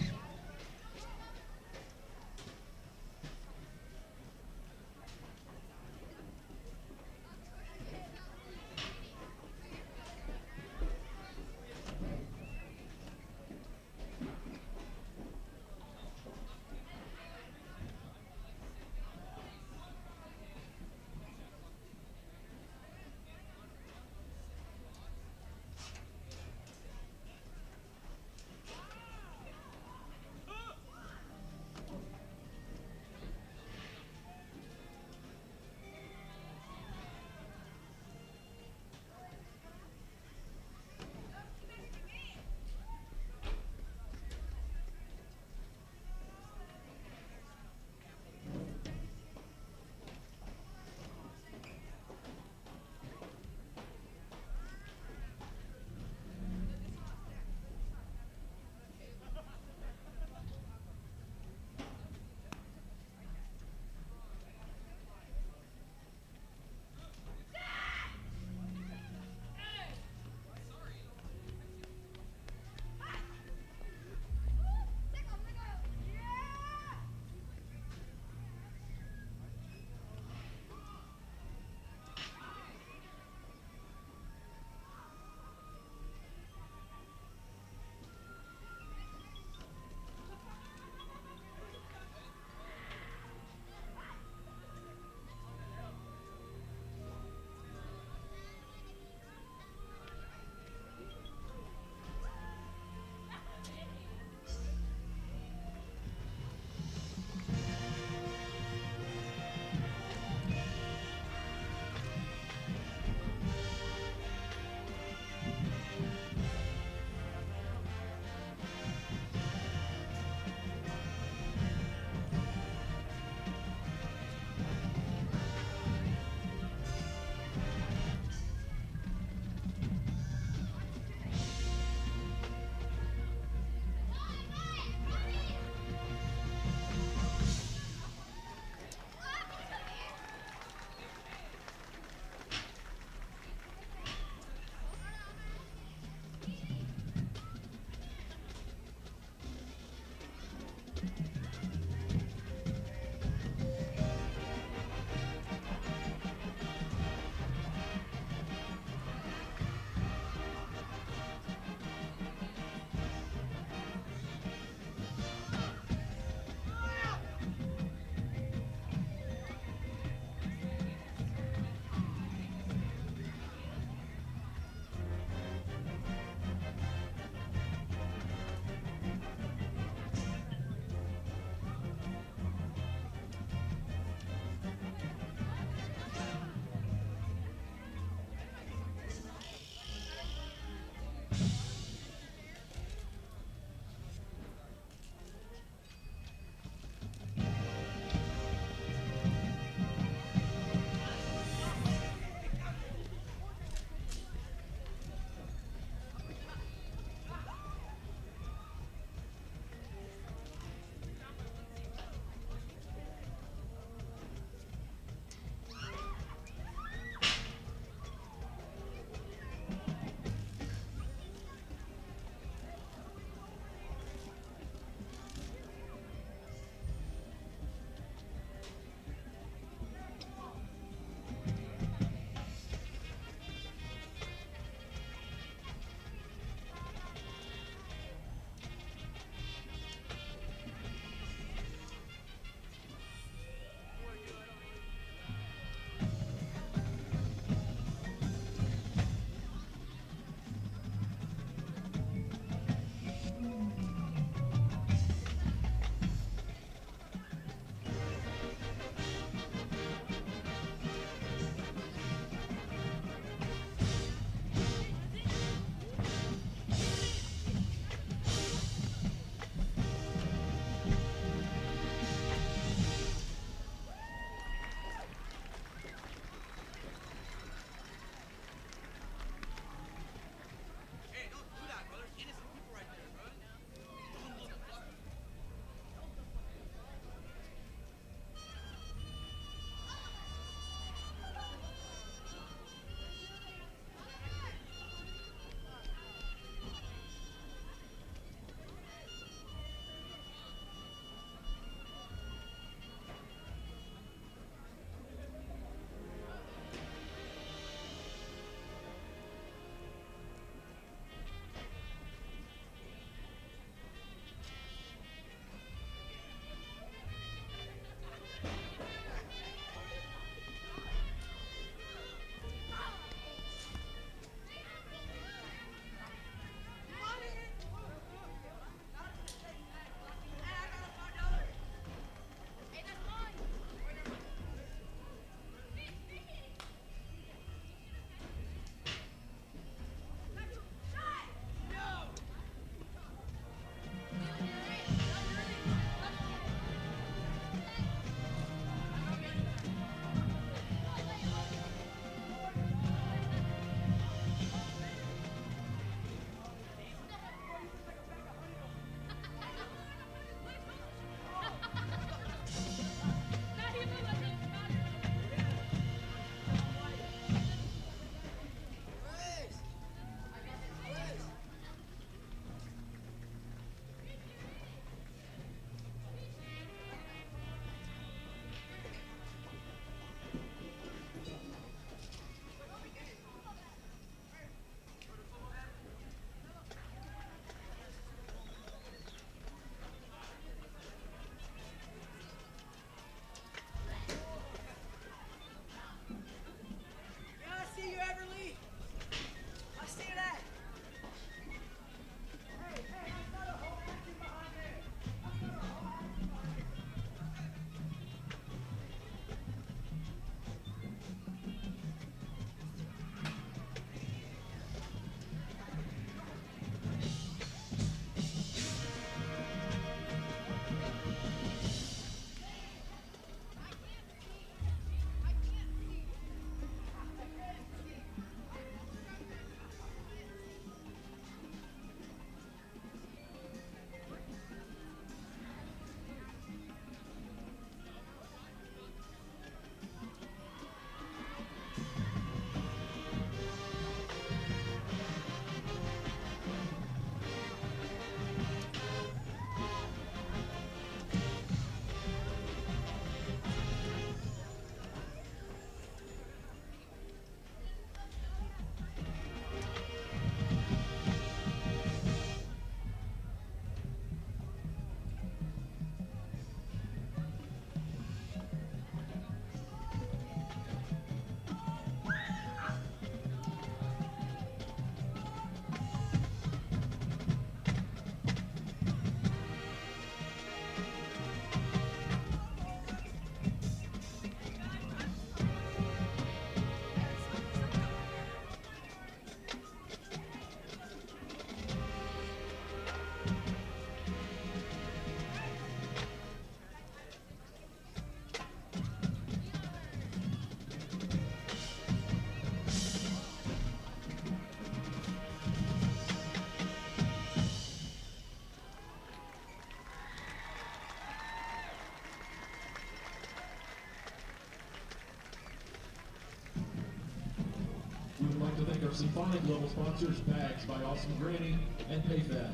like to thank our symphonic level sponsors, Bags by Awesome Granny and PayFab.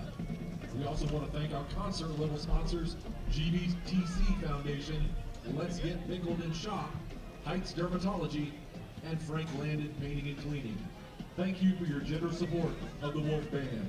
We also want to thank our concert level sponsors, GBTC Foundation, Let's Get Pickled and Shop, Heights Dermatology, and Frank Landon Painting and Cleaning. Thank you for your generous support of the Wolf Band.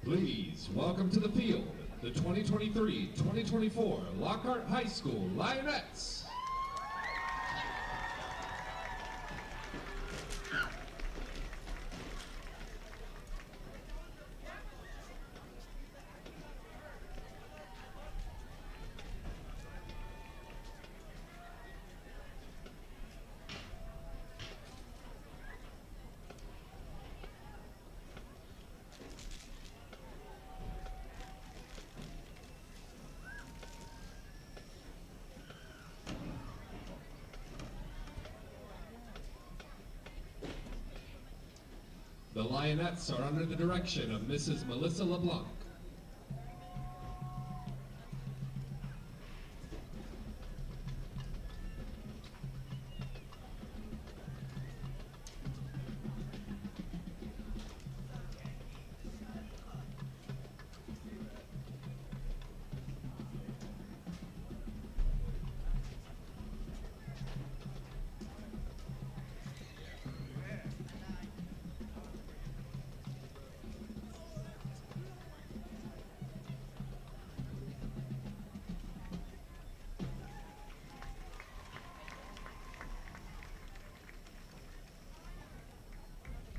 Please welcome to the field the 2023-2024 Lockhart High School Lionettes. The Lionettes are under the direction of Mrs. Melissa LeBlanc.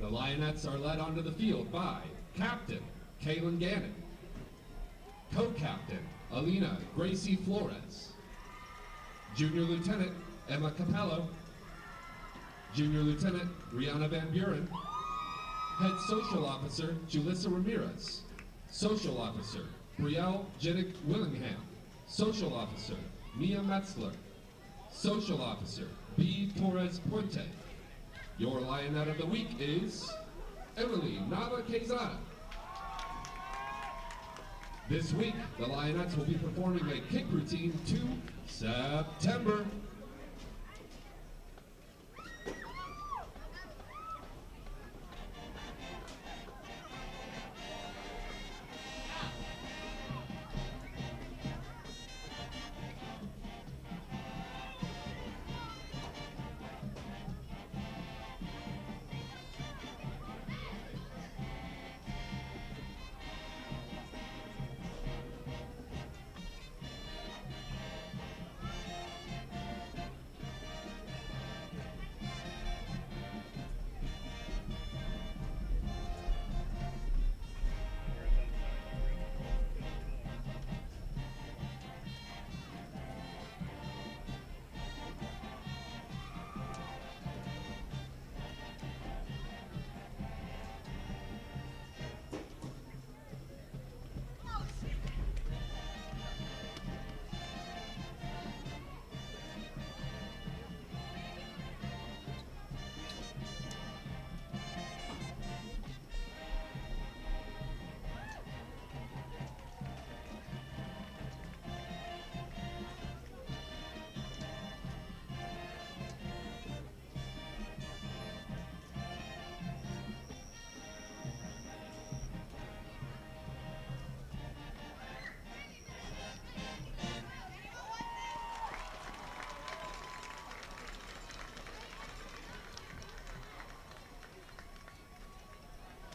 The Lionettes are led onto the field by Captain Kaylin Gannon, Co-Captain Alina Gracie Flores, Junior Lieutenant Emma Capello, Junior Lieutenant Rihanna Van Buren, Head Social Officer Julissa Ramirez, Social Officer Brielle Jennick Willingham, Social Officer Mia Metzler, Social Officer B. Torres Puente. Your Lionette of the Week is Emily Nava Quezada. This week, the Lionettes will be performing a kick routine to September.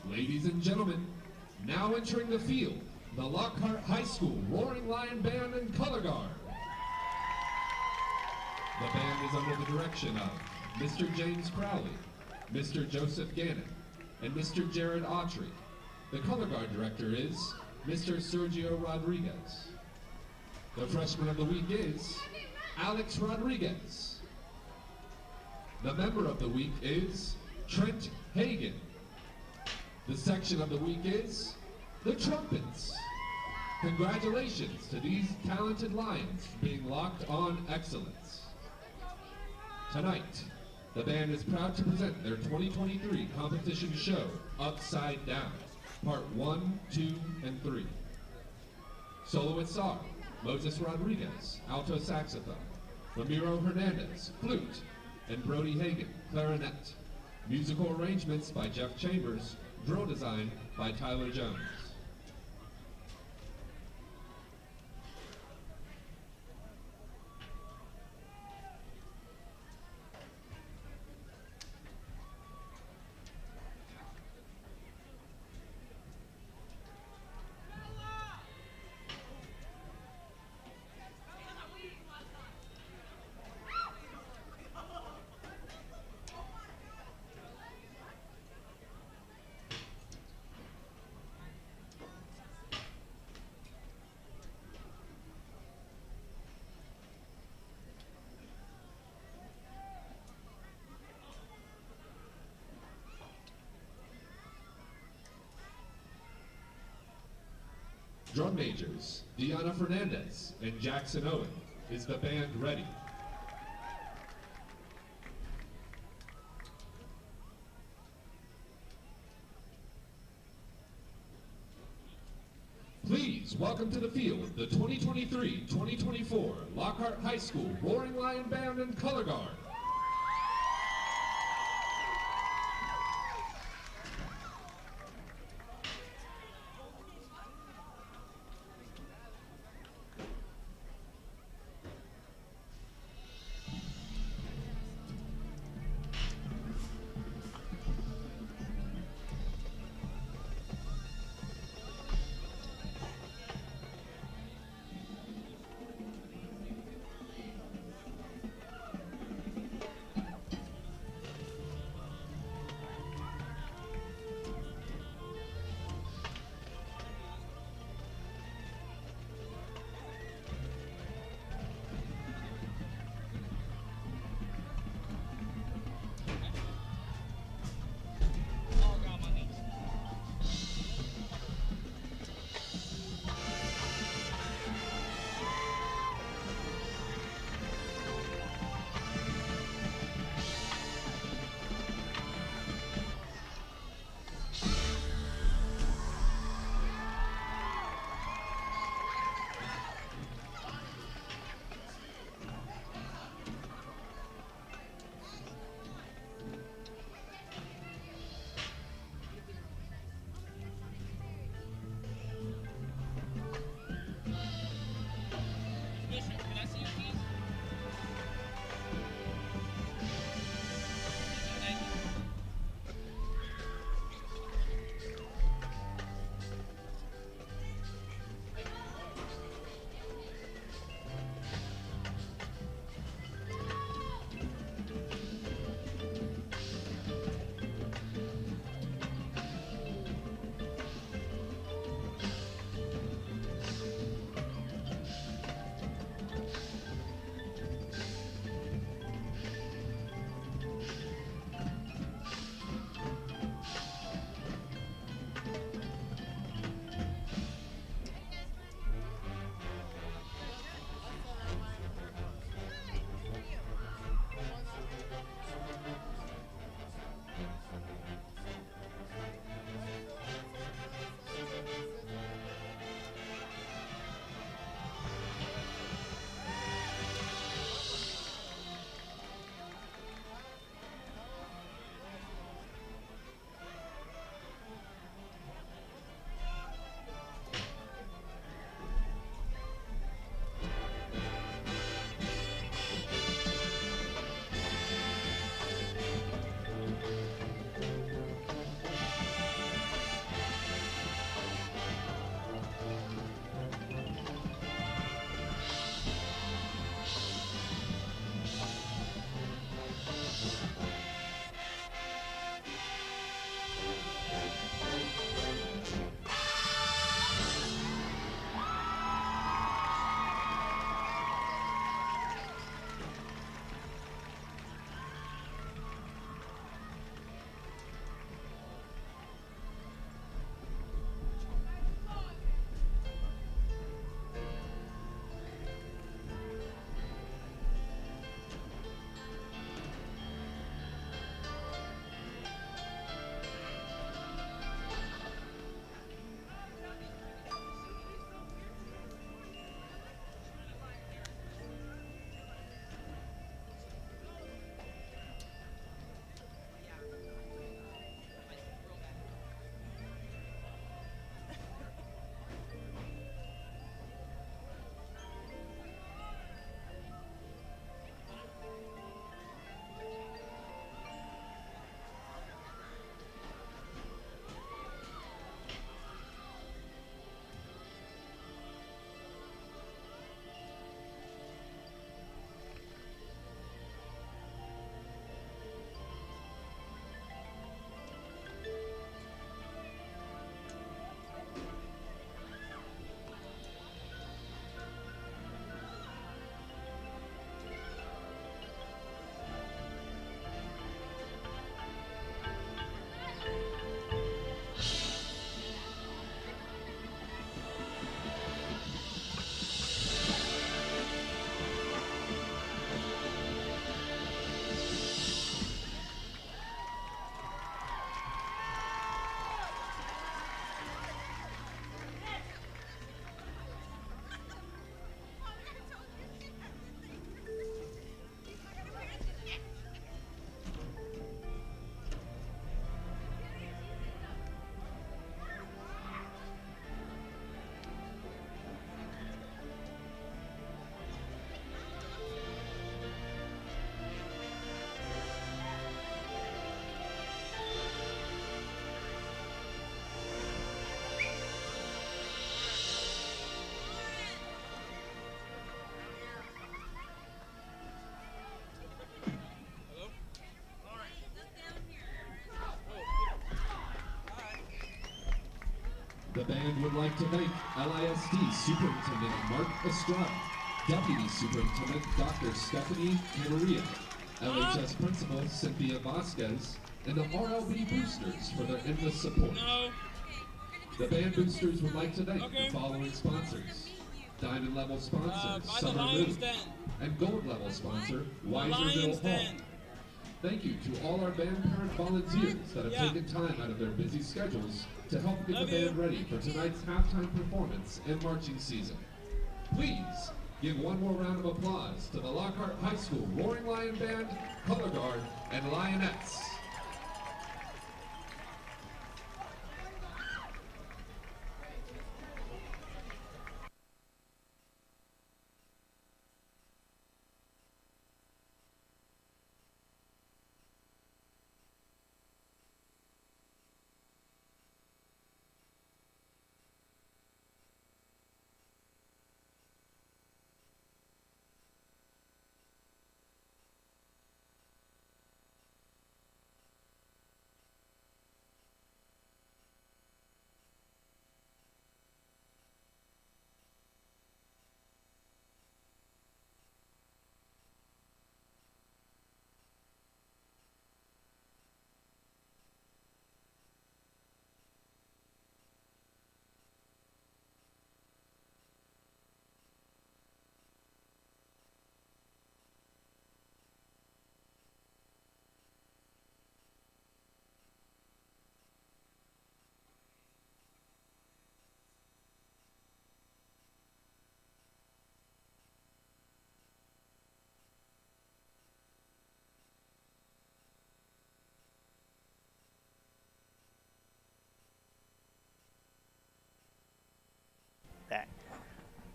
Ladies and gentlemen, now entering the field, the Lockhart High School Roaring Lion Band and Color Guard. The band is under the direction of Mr. James Crowley, Mr. Joseph Gannon, and Mr. Jared Autry. The Color Guard director is Mr. Sergio Rodriguez. The freshman of the week is Alex Rodriguez. The member of the week is Trent Hagan. The section of the week is the Trumpets. Congratulations to these talented Lions being locked on excellence. Tonight, the band is proud to present their 2023 competition show, Upside Down, Part 1, 2, and 3. Soloists are Moses Rodriguez, alto saxophone, Ramiro Hernandez, flute, and Brody Hagan, clarinet. Musical arrangements by Jeff Chambers, drill design by Tyler Jones. Drum majors, Deanna Fernandez and Jackson Owen. Is the band ready? Please welcome to the field the 2023-2024 Lockhart High School Roaring Lion Band and Color Guard. The band would like to thank LISD Superintendent Mark Estrada, Deputy Superintendent Dr. Stephanie Camarillo, LHS Principal Cynthia Vasquez, and the RLB Boosters for their endless support. The band boosters would like to thank the following sponsors. Diamond level sponsor, Summer Moon, and gold level sponsor, Weiserville Hall. Thank you to all our band parent volunteers that have taken time out of their busy schedules to help get the band ready for tonight's halftime performance and marching season. Please give one more round of applause to the Lockhart High School Roaring Lion Band, Color Guard, and Lionettes.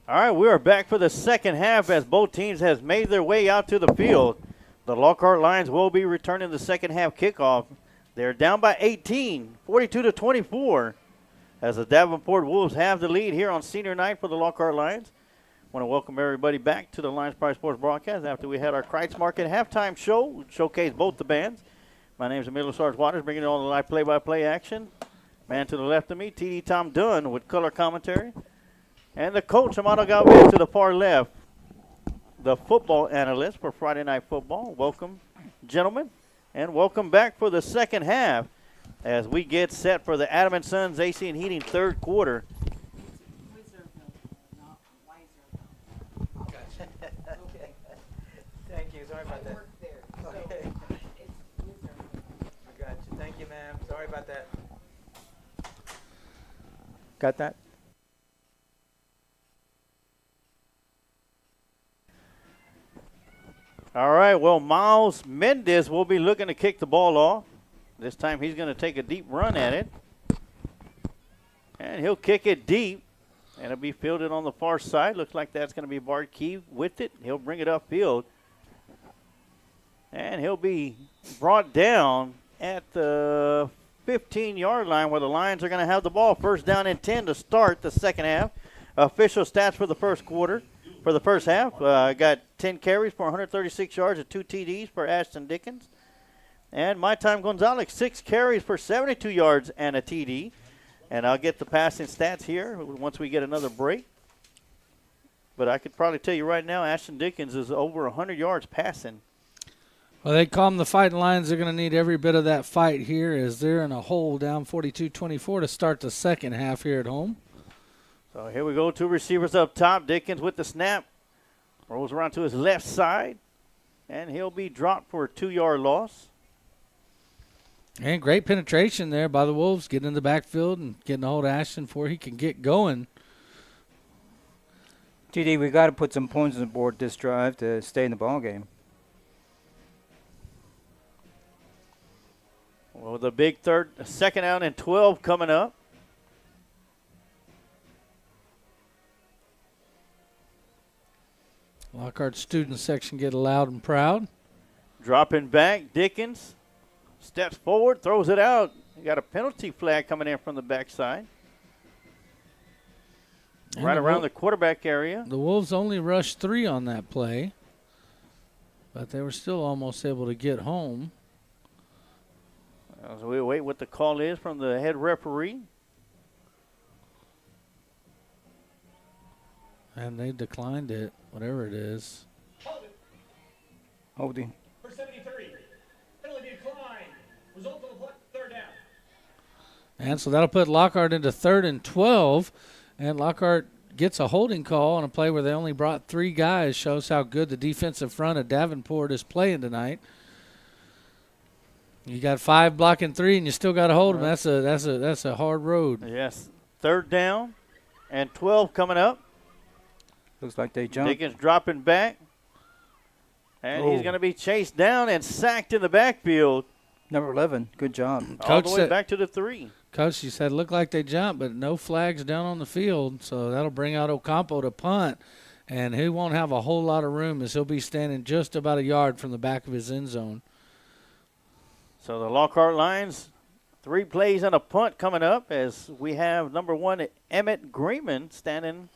All right, we are back for the second half as both teams has made their way out to the field. The Lockhart Lions will be returning the second half kickoff. They're down by 18, 42-24, as the Davenport Wolves have the lead here on senior night for the Lockhart Lions. Want to welcome everybody back to the Lions Pride Sports broadcast after we had our Kreitz Market halftime show. We showcased both the bands. My name is Emilio Sarge Waters, bringing you all the live play-by-play action. Man to the left of me, TD Tom Dunn with color commentary. And the coach, Amado Galvez, to the far left, the football analyst for Friday Night Football. Welcome, gentlemen, and welcome back for the second half as we get set for the Adam & Sons AC and Heating third quarter. Thank you. Sorry about that. Okay. I got you. Thank you, ma'am. Sorry about that. Got that? All right, well, Miles Mendez will be looking to kick the ball off. This time he's going to take a deep run at it. And he'll kick it deep. And it'll be fielded on the far side. Looks like that's going to be Bart Key with it. He'll bring it upfield. And he'll be brought down at the 15-yard line where the Lions are going to have the ball. First down and 10 to start the second half. Official stats for the first quarter. For the first half, got 10 carries for 136 yards and 2 TDs for Ashton Dickens. And My Time Gonzalez, 6 carries for 72 yards and a TD. And I'll get the passing stats here once we get another break. But I could probably tell you right now, Ashton Dickens is over 100 yards passing. Well, they call them the Fighting Lions. They're going to need every bit of that fight here as they're in a hole down 42-24 to start the second half here at home. So here we go, 2 receivers up top. Dickens with the snap. Rolls around to his left side. And he'll be dropped for a 2-yard loss. And great penetration there by the Wolves, getting in the backfield and getting a hold of Ashton before he can get going. TD, we got to put some points on the board this drive to stay in the ball game. Well, the big second out and 12 coming up. Lockhart student section get loud and proud. Dropping back, Dickens steps forward, throws it out. You got a penalty flag coming in from the backside. And right around the quarterback area. The Wolves only rushed 3 on that play, but they were still almost able to get home. As we wait what the call is from the head referee. And they declined it, whatever it is. Holding. For 73. Penalty decline. Result of the play, third down. And so that'll put Lockhart into 3rd and 12. And Lockhart gets a holding call on a play where they only brought 3 guys. Shows how good the defensive front of Davenport is playing tonight. You got 5 blocking 3, and you still got to hold them. That's a hard road. Yes. 3rd down and 12 coming up. Looks like they jumped. Dickens dropping back. And he's going to be chased down and sacked in the backfield. Number 11, good job. All the way back to the 3. Coach, you said looked like they jumped, but no flags down on the field. So that'll bring out Ocampo to punt. And he won't have a whole lot of room as he'll be standing just about a yard from the back of his end zone. So the Lockhart Lions, 3 plays and a punt coming up as we have number 1, Emmett Greenman, standing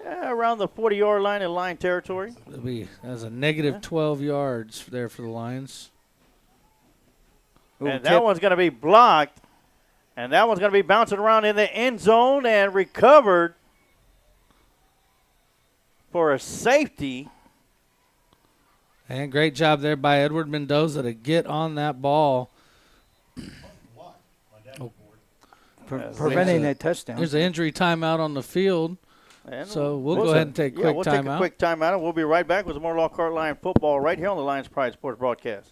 around the 40-yard line in line territory. That's a negative 12 yards there for the Lions. And that one's going to be blocked. And that one's going to be bouncing around in the end zone and recovered for a safety. And great job there by Edward Mendoza to get on that ball. Preventing a touchdown. There's an injury timeout on the field. And so we'll go ahead and take a quick we'll timeout. take a quick timeout, and we'll be right back with some more Lockhart Lion football right here on the Lions Pride Sports broadcast.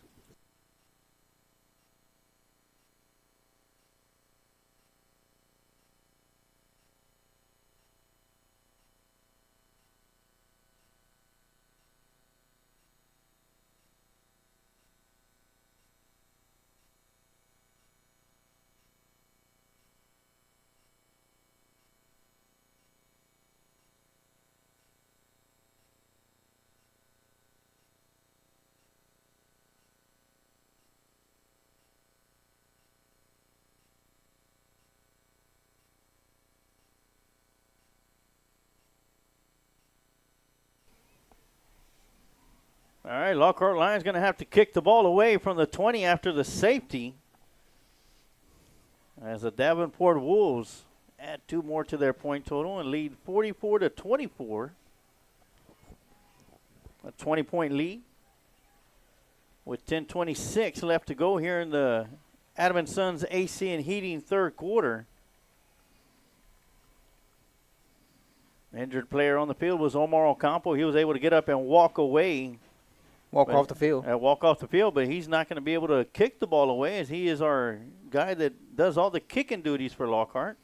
All right, Lockhart Lions going to have to kick the ball away from the 20 after the safety, as the Davenport Wolves add 2 more to their point total and lead 44-24. A 20-point lead with 10:26 left to go here in the Adam & Sons AC and Heating 3rd quarter. The injured player on the field was Omar Ocampo. He was able to get up and walk away. Walk off the field. Walk off the field, but he's not going to be able to kick the ball away as he is our guy that does all the kicking duties for Lockhart.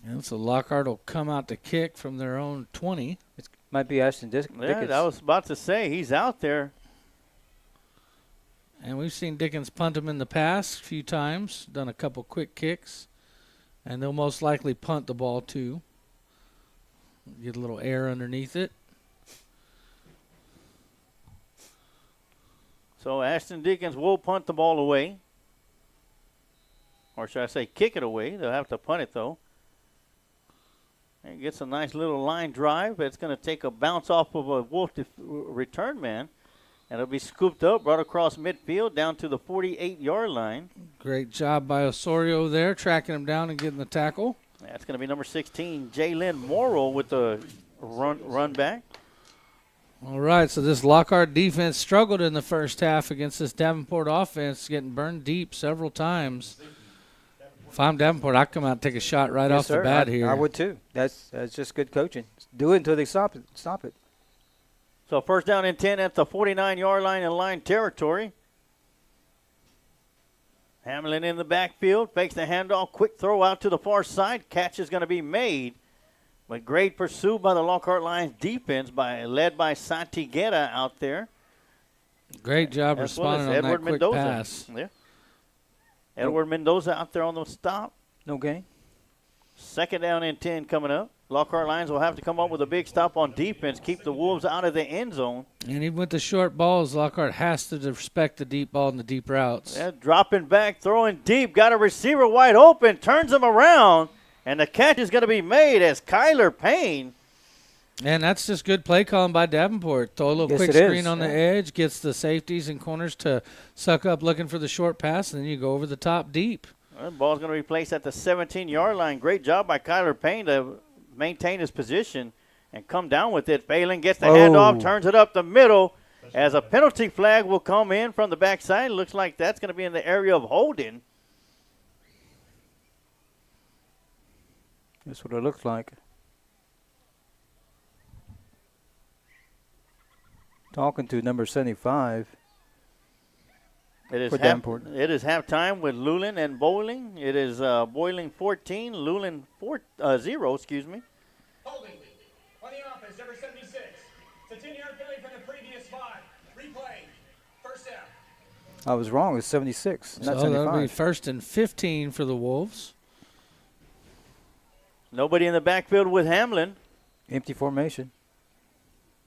And so Lockhart will come out to kick from their own 20. It might be Ashton Dickens. Yeah, I was about to say, he's out there. And we've seen Dickens punt him in the past a few times, done a couple quick kicks, and they'll most likely punt the ball too. Get a little air underneath it. So Ashton Dickens will punt the ball away. Or should I say kick it away. They'll have to punt it though. And gets a nice little line drive. It's going to take a bounce off of a Wolf return man. And it'll be scooped up, brought across midfield down to the 48-yard line. Great job by Osorio there, tracking him down and getting the tackle. That's going to be number 16, Jalen Morrow with the run back. All right, so this Lockhart defense struggled in the first half against this Davenport offense, getting burned deep several times. If I'm Davenport, I'd come out and take a shot right off the bat here. I would too. That's just good coaching. Do it until they stop it. So 1st down and 10 at the 49-yard line in line territory. Hamlin in the backfield, fakes the handoff, quick throw out to the far side. Catch is going to be made. But great pursuit by the Lockhart Lions defense led by Santi Guerra out there. Great job responding on that quick pass. Yeah. Edward Mendoza out there on the stop. No gain. 2nd down and 10 coming up. Lockhart Lions will have to come up with a big stop on defense, keep the Wolves out of the end zone. And even with the short balls, Lockhart has to respect the deep ball and the deep routes. Yeah, dropping back, throwing deep, got a receiver wide open, turns him around, and the catch is going to be made as Kyler Payne And that's just good play calling by Davenport. Throw a little quick screen on the edge, gets the safeties and corners to suck up looking for the short pass, and then you go over the top deep. Well, the ball's going to be placed at the 17-yard line. Great job by Kyler Payne to maintain his position and come down with it. Phelan gets the handoff, turns it up the middle as a penalty flag will come in from the backside. Looks like that's going to be in the area of holding. That's what it looks like. Talking to number 75. It is halftime with Lulin and Bowling. It is Boiling 14, Lulin 0, excuse me. Holding. On the offense, number 76. It's a 10-yard penalty from the previous spot. Replay. First down. I was wrong. It's 76, not 75. That'll be 1st and 15 for the Wolves. Nobody in the backfield with Hamlin. Empty formation.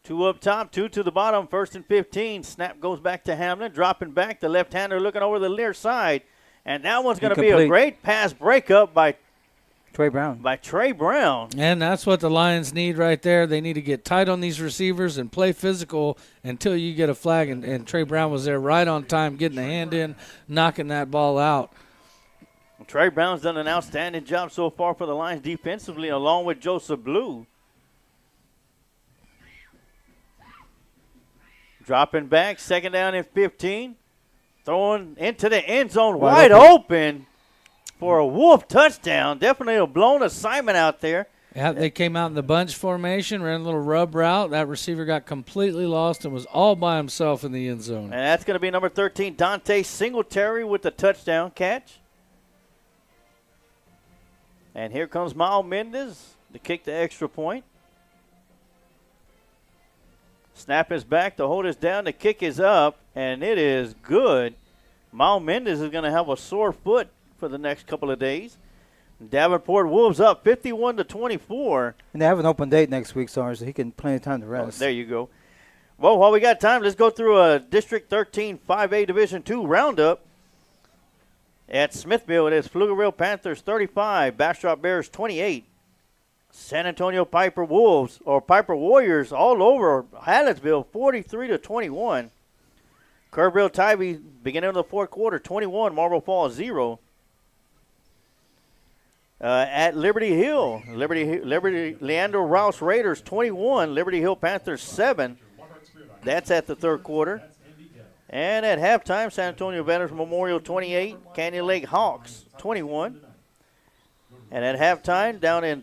2 up top, 2 to the bottom, 1st and 15. Snap goes back to Hamlin, dropping back. The left-hander looking over the near side. And that one's going to be a great pass breakup by Trey Brown. And that's what the Lions need right there. They need to get tight on these receivers and play physical until you get a flag. And Trey Brown was there right on time, getting the hand in, knocking that ball out. Trey Brown's done an outstanding job so far for the Lions defensively, along with Joseph Blue. Dropping back, 2nd down and 15. Throwing into the end zone, wide open for a Wolf touchdown. Definitely a blown assignment out there. Yeah, they came out in the bunch formation, ran a little rub route. That receiver got completely lost and was all by himself in the end zone. And that's going to be number 13, Dante Singletary with the touchdown catch. And here comes Miles Mendez to kick the extra point. Snap is back, the hold is down, the kick is up, and it is good. Miles Mendez is going to have a sore foot for the next couple of days. Davenport Wolves up 51-24. And they have an open date next week, so he can plenty of time to rest. There you go. Well, while we got time, let's go through a District 13 5A Division II roundup. At Smithville, it is Pflugerville Panthers 35, Bastrop Bears 28. San Antonio Piper Warriors all over Hallettsville 43-21. Kerrville Tybee beginning of the 4th quarter 21, Marble Falls 0. At Liberty Hill, Leandro Rouse Raiders 21, Liberty Hill Panthers 7. That's at the 3rd quarter. And at halftime, San Antonio Veterans Memorial 28, Canyon Lake Hawks 21. And at halftime, down in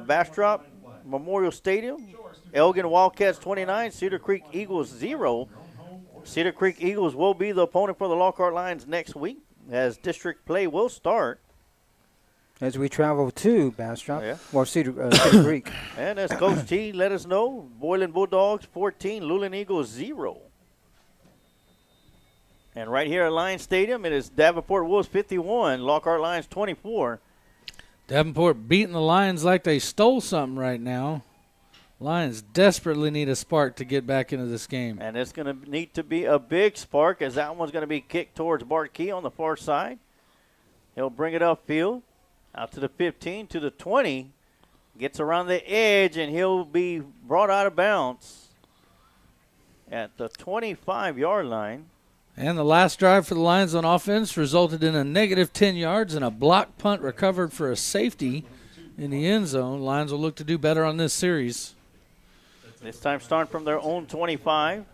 Bastrop Memorial Stadium, Elgin Wildcats 29, Cedar Creek Eagles 0. Cedar Creek Eagles will be the opponent for the Lockhart Lions next week as district play will start. As we travel to Bastrop, or Cedar Creek. And as Coach T let us know, Boylan Bulldogs 14, Lulin Eagles 0. And right here at Lions Stadium, it is Davenport Wolves 51, Lockhart Lions 24. Davenport beating the Lions like they stole something right now. Lions desperately need a spark to get back into this game. And it's going to need to be a big spark as that one's going to be kicked towards Bart Key on the far side. He'll bring it upfield, out to the 15, to the 20. Gets around the edge, and he'll be brought out of bounds at the 25-yard line. And the last drive for the Lions on offense resulted in a negative 10 yards and a block punt recovered for a safety in the end zone. Lions will look to do better on this series. This time starting from their own 25.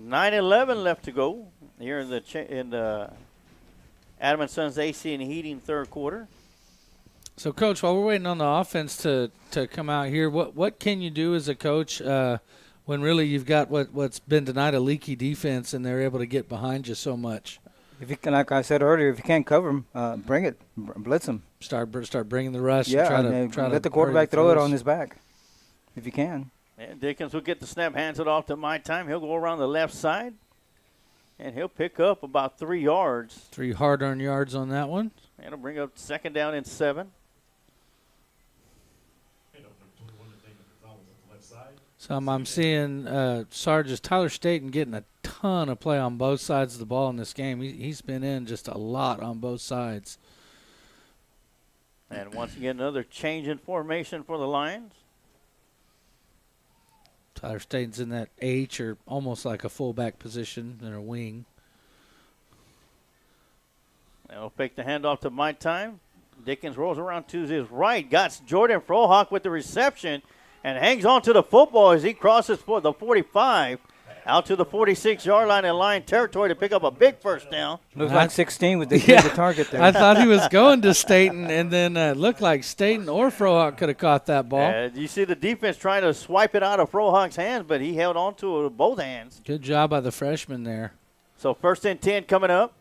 9:11 left to go here in the Adam & Sons AC and Heating 3rd quarter. So, Coach, while we're waiting on the offense to come out here, what can you do as a coach when really you've got what's been denied a leaky defense and they're able to get behind you so much? If you can, like I said earlier, if you can't cover them, bring it, blitz them. Start bringing the rush. Yeah, and try let to the quarterback throw it on his back, if you can. And Dickens will get the snap, hands it off to My Time. He'll go around the left side, and he'll pick up about 3 yards. 3 hard-earned yards on that one. And it'll bring up 2nd down and 7. So I'm seeing Sarge's Tyler Staten getting a ton of play on both sides of the ball in this game. He's been in just a lot on both sides. And once again, another change in formation for the Lions. Tyler Staten's in that H, or almost like a fullback position in a wing. They'll fake the handoff to My Time. Dickens rolls around to his right. Got Jordan Frohock with the reception and hangs on to the football as he crosses for the 45 out to the 46-yard line in line territory to pick up a big first down. Looks like 16 with the target there. I thought he was going to Staten, and then looked like Staten or Frohock could have caught that ball. You see the defense trying to swipe it out of Frohock's hands, but he held on to it with both hands. Good job by the freshman there. So 1st and 10 coming up.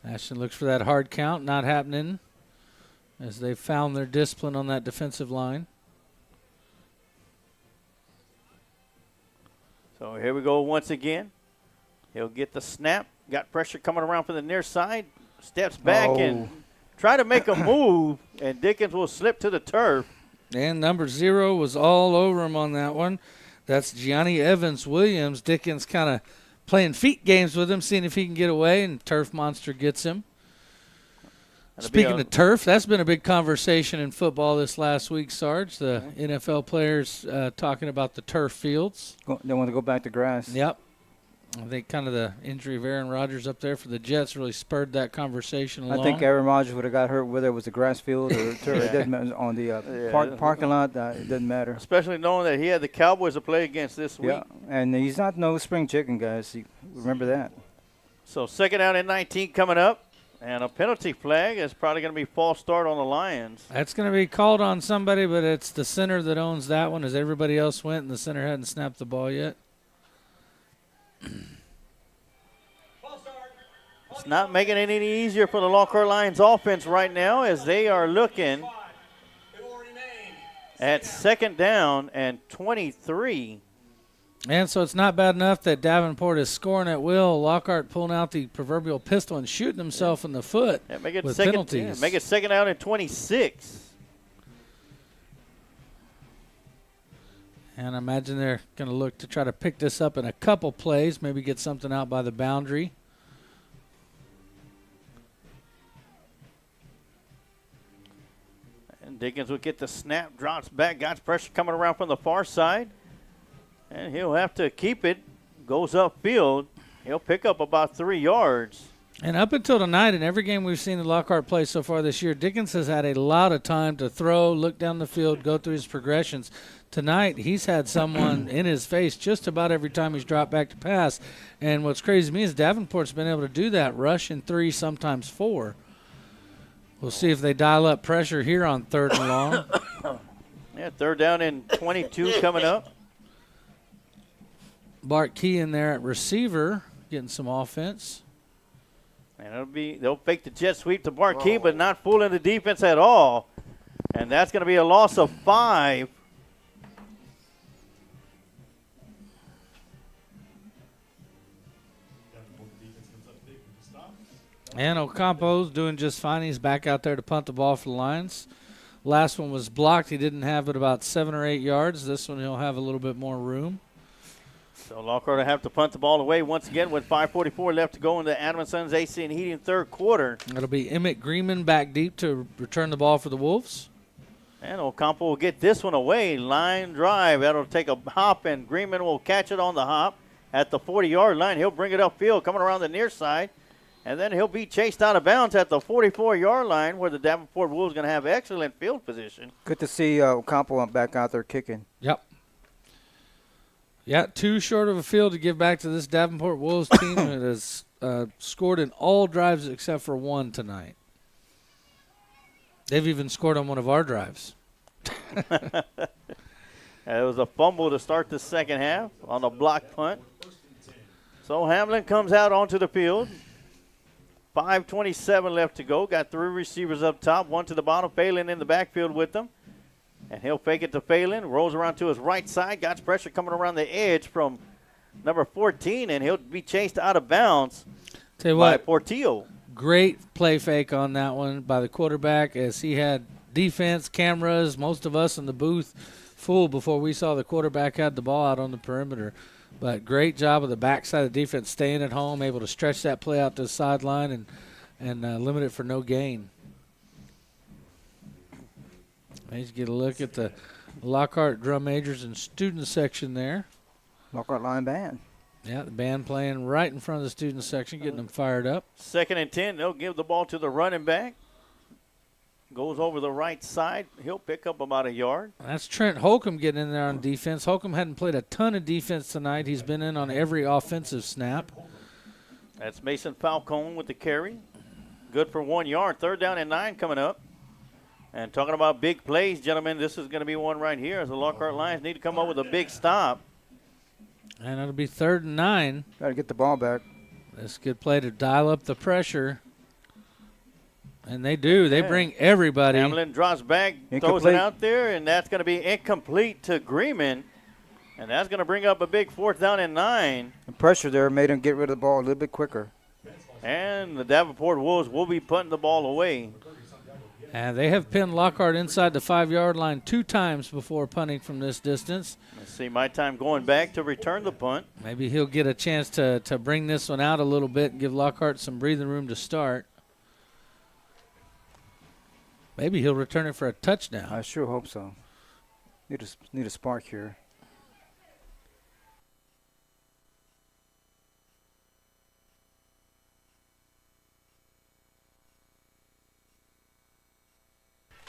Ashton looks for that hard count, not happening as they found their discipline on that defensive line. So here we go once again. He'll get the snap. Got pressure coming around from the near side. Steps back and try to make a move, and Dickens will slip to the turf. And number 0 was all over him on that one. That's Gianni Evans-Williams. Dickens kind of playing feet games with him, seeing if he can get away, and Turf Monster gets him. Speaking of turf, that's been a big conversation in football this last week, Sarge. The NFL players talking about the turf fields. They want to go back to grass. Yep. I think kind of the injury of Aaron Rodgers up there for the Jets really spurred that conversation along. I think Aaron Rodgers would have got hurt whether it was a grass field or turf. It doesn't matter. On the parking lot, it doesn't matter. Especially knowing that he had the Cowboys to play against this week. Yeah, and he's not no spring chicken, guys. Remember that. So 2nd down and 19 coming up. And a penalty flag is probably going to be false start on the Lions. That's going to be called on somebody, but it's the center that owns that one, as everybody else went, and the center hadn't snapped the ball yet. It's not making it any easier for the Lockhart Lions offense right now, as they are looking at 2nd down and 23. And so it's not bad enough that Davenport is scoring at will. Lockhart pulling out the proverbial pistol and shooting himself in the foot with penalties. Make it 2nd down and 26. And I imagine they're going to look to try to pick this up in a couple plays, maybe get something out by the boundary. And Dickens will get the snap, drops back, got pressure coming around from the far side. And he'll have to keep it. Goes upfield. He'll pick up about 3 yards. And up until tonight, in every game we've seen the Lockhart play so far this year, Dickens has had a lot of time to throw, look down the field, go through his progressions. Tonight, he's had someone in his face just about every time he's dropped back to pass. And what's crazy to me is Davenport's been able to do that, rush in 3, sometimes 4. We'll see if they dial up pressure here on 3rd and long. Yeah, 3rd down and 22 coming up. Bart Key in there at receiver, getting some offense. And they'll fake the jet sweep to Bart Key, but not fooling the defense at all. And that's going to be a loss of 5. And Ocampo's doing just fine. He's back out there to punt the ball for the Lions. Last one was blocked. He didn't have it about 7 or 8 yards. This one he'll have a little bit more room. So Lockhart will have to punt the ball away once again with 5:44 left to go in the Adams Sons AC and Heating 3rd quarter. It'll be Emmett Greenman back deep to return the ball for the Wolves. And Ocampo will get this one away. Line drive. That'll take a hop, and Greenman will catch it on the hop at the 40-yard line. He'll bring it upfield, coming around the near side. And then he'll be chased out of bounds at the 44-yard line, where the Davenport Wolves are going to have excellent field position. Good to see Ocampo back out there kicking. Yep. Yeah, too short of a field to give back to this Davenport Wolves team that has scored in all drives except for one tonight. They've even scored on one of our drives. It was a fumble to start the second half on a block punt. So Hamlin comes out onto the field. 5:27 left to go. Got 3 receivers up top, 1 to the bottom. Phelan in the backfield with them. And he'll fake it to Phelan. Rolls around to his right side. Got pressure coming around the edge from number 14, and he'll be chased out of bounds by Portillo. Great play fake on that one by the quarterback, as he had defense, cameras, most of us in the booth fooled before we saw the quarterback had the ball out on the perimeter. But great job of the backside of the defense staying at home, able to stretch that play out to the sideline and limit it for no gain. Let's get a look at the Lockhart drum majors and student section there. Lockhart Lion Band. Yeah, the band playing right in front of the student section, getting them fired up. 2nd and 10. They'll give the ball to the running back. Goes over the right side. He'll pick up about a yard. That's Trent Holcomb getting in there on defense. Holcomb hadn't played a ton of defense tonight. He's been in on every offensive snap. That's Mason Falcone with the carry. Good for 1 yard. 3rd down and 9 coming up. And talking about big plays, gentlemen, this is going to be one right here as the Lockhart Lions need to come up with a big stop. And it'll be 3rd and 9. Got to get the ball back. That's a good play to dial up the pressure. And they do. They bring everybody. Hamlin drops back, throws it out there, and that's going to be incomplete to Greeman. And that's going to bring up a big 4th down and 9. The pressure there made him get rid of the ball a little bit quicker. And the Davenport Wolves will be punting the ball away. And they have pinned Lockhart inside the 5-yard line 2 times before punting from this distance. Let's see my time going back to return the punt. Maybe he'll get a chance to bring this one out a little bit and give Lockhart some breathing room to start. Maybe he'll return it for a touchdown. I sure hope so. Need a spark here.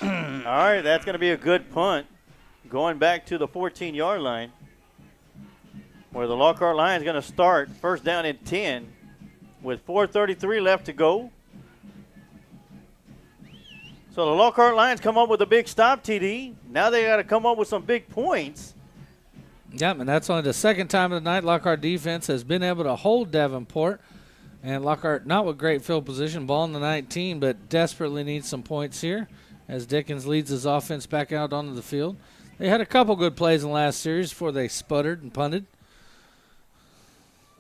All right, that's going to be a good punt. Going back to the 14-yard line where the Lockhart Lions going to start 1st down and 10 with 4:33 left to go. So the Lockhart Lions come up with a big stop, TD. Now they got to come up with some big points. Yeah, and that's only the 2nd time of the night Lockhart defense has been able to hold Davenport. And Lockhart not with great field position, ball in the 19, but desperately needs some points here as Dickens leads his offense back out onto the field. They had a couple good plays in the last series before they sputtered and punted.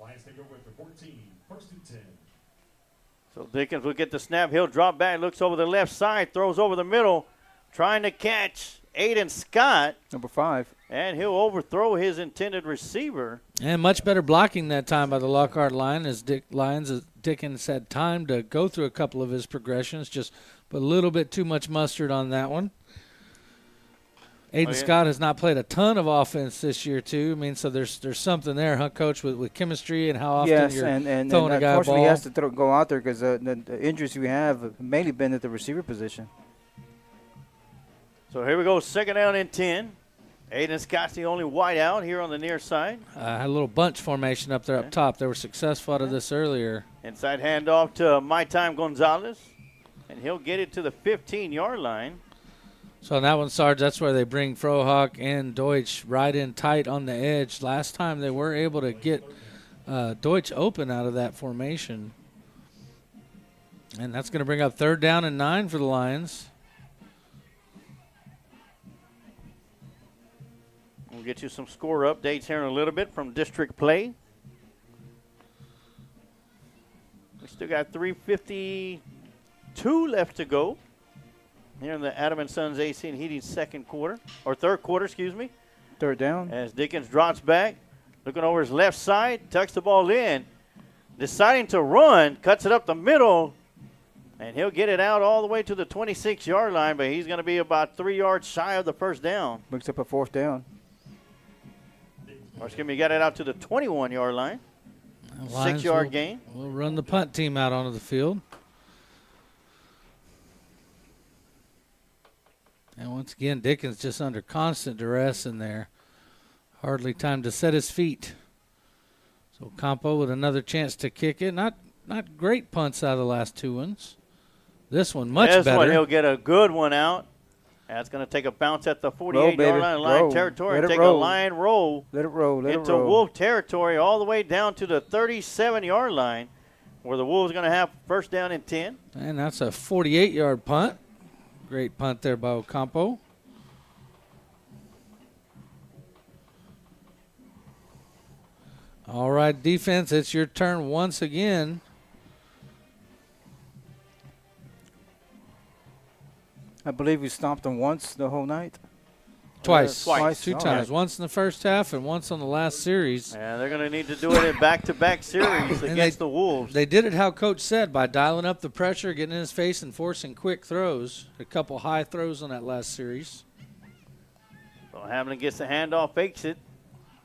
Lions take over at the 14, 1st and 10. So Dickens will get the snap. He'll drop back, looks over the left side, throws over the middle, trying to catch Aiden Scott. Number 5. And he'll overthrow his intended receiver. And much better blocking that time by the Lockhart line as Dickens had time to go through a couple of his progressions, just put a little bit too much mustard on that one. Aiden Scott has not played a ton of offense this year, too. I mean, so there's something there, huh, Coach, with chemistry and how often you're throwing a guy a ball. Unfortunately, he has to go out there because the injuries we have mainly been at the receiver position. So here we go, 2nd down and 10. Aiden Scott's the only wide out here on the near side. Had a little bunch formation up there up top. They were successful out of this earlier. Inside handoff to My Time Gonzalez, and he'll get it to the 15-yard line. So on that one, Sarge, that's where they bring Frohock and Deutsch right in tight on the edge. Last time they were able to get Deutsch open out of that formation. And that's going to bring up 3rd down and 9 for the Lions. We'll get you some score updates here in a little bit from district play. We still got 3:52 left to go here in the Adam & Sons AC and Heating 3rd quarter, excuse me. 3rd down. As Dickens drops back, looking over his left side, tucks the ball in, deciding to run, cuts it up the middle, and he'll get it out all the way to the 26-yard line, but he's going to be about 3 yards shy of the 1st down. Brings up a 4th down. Or excuse me, got it out to the 21-yard line. 6-yard gain. We'll run the punt team out onto the field. And once again, Dickens just under constant duress in there. Hardly time to set his feet. So Campo with another chance to kick it. Not great punts out of the last 2 ones. This one much better. This one he'll get a good one out. That's going to take a bounce at the 48-yard line, Lion territory, and take a line roll. Let it roll. Into Wolf territory all the way down to the 37-yard line where the Wolves are going to have 1st down and 10. And that's a 48-yard punt. Great punt there by Ocampo. All right, defense, it's your turn once again. I believe we stopped them once the whole night. Twice. 2 times. Right. Once in the first half and once on the last series. And they're going to need to do it in back-to-back series against the Wolves. They did it how Coach said, by dialing up the pressure, getting in his face, and forcing quick throws. A couple high throws on that last series. So Hamlin gets the handoff, fakes it.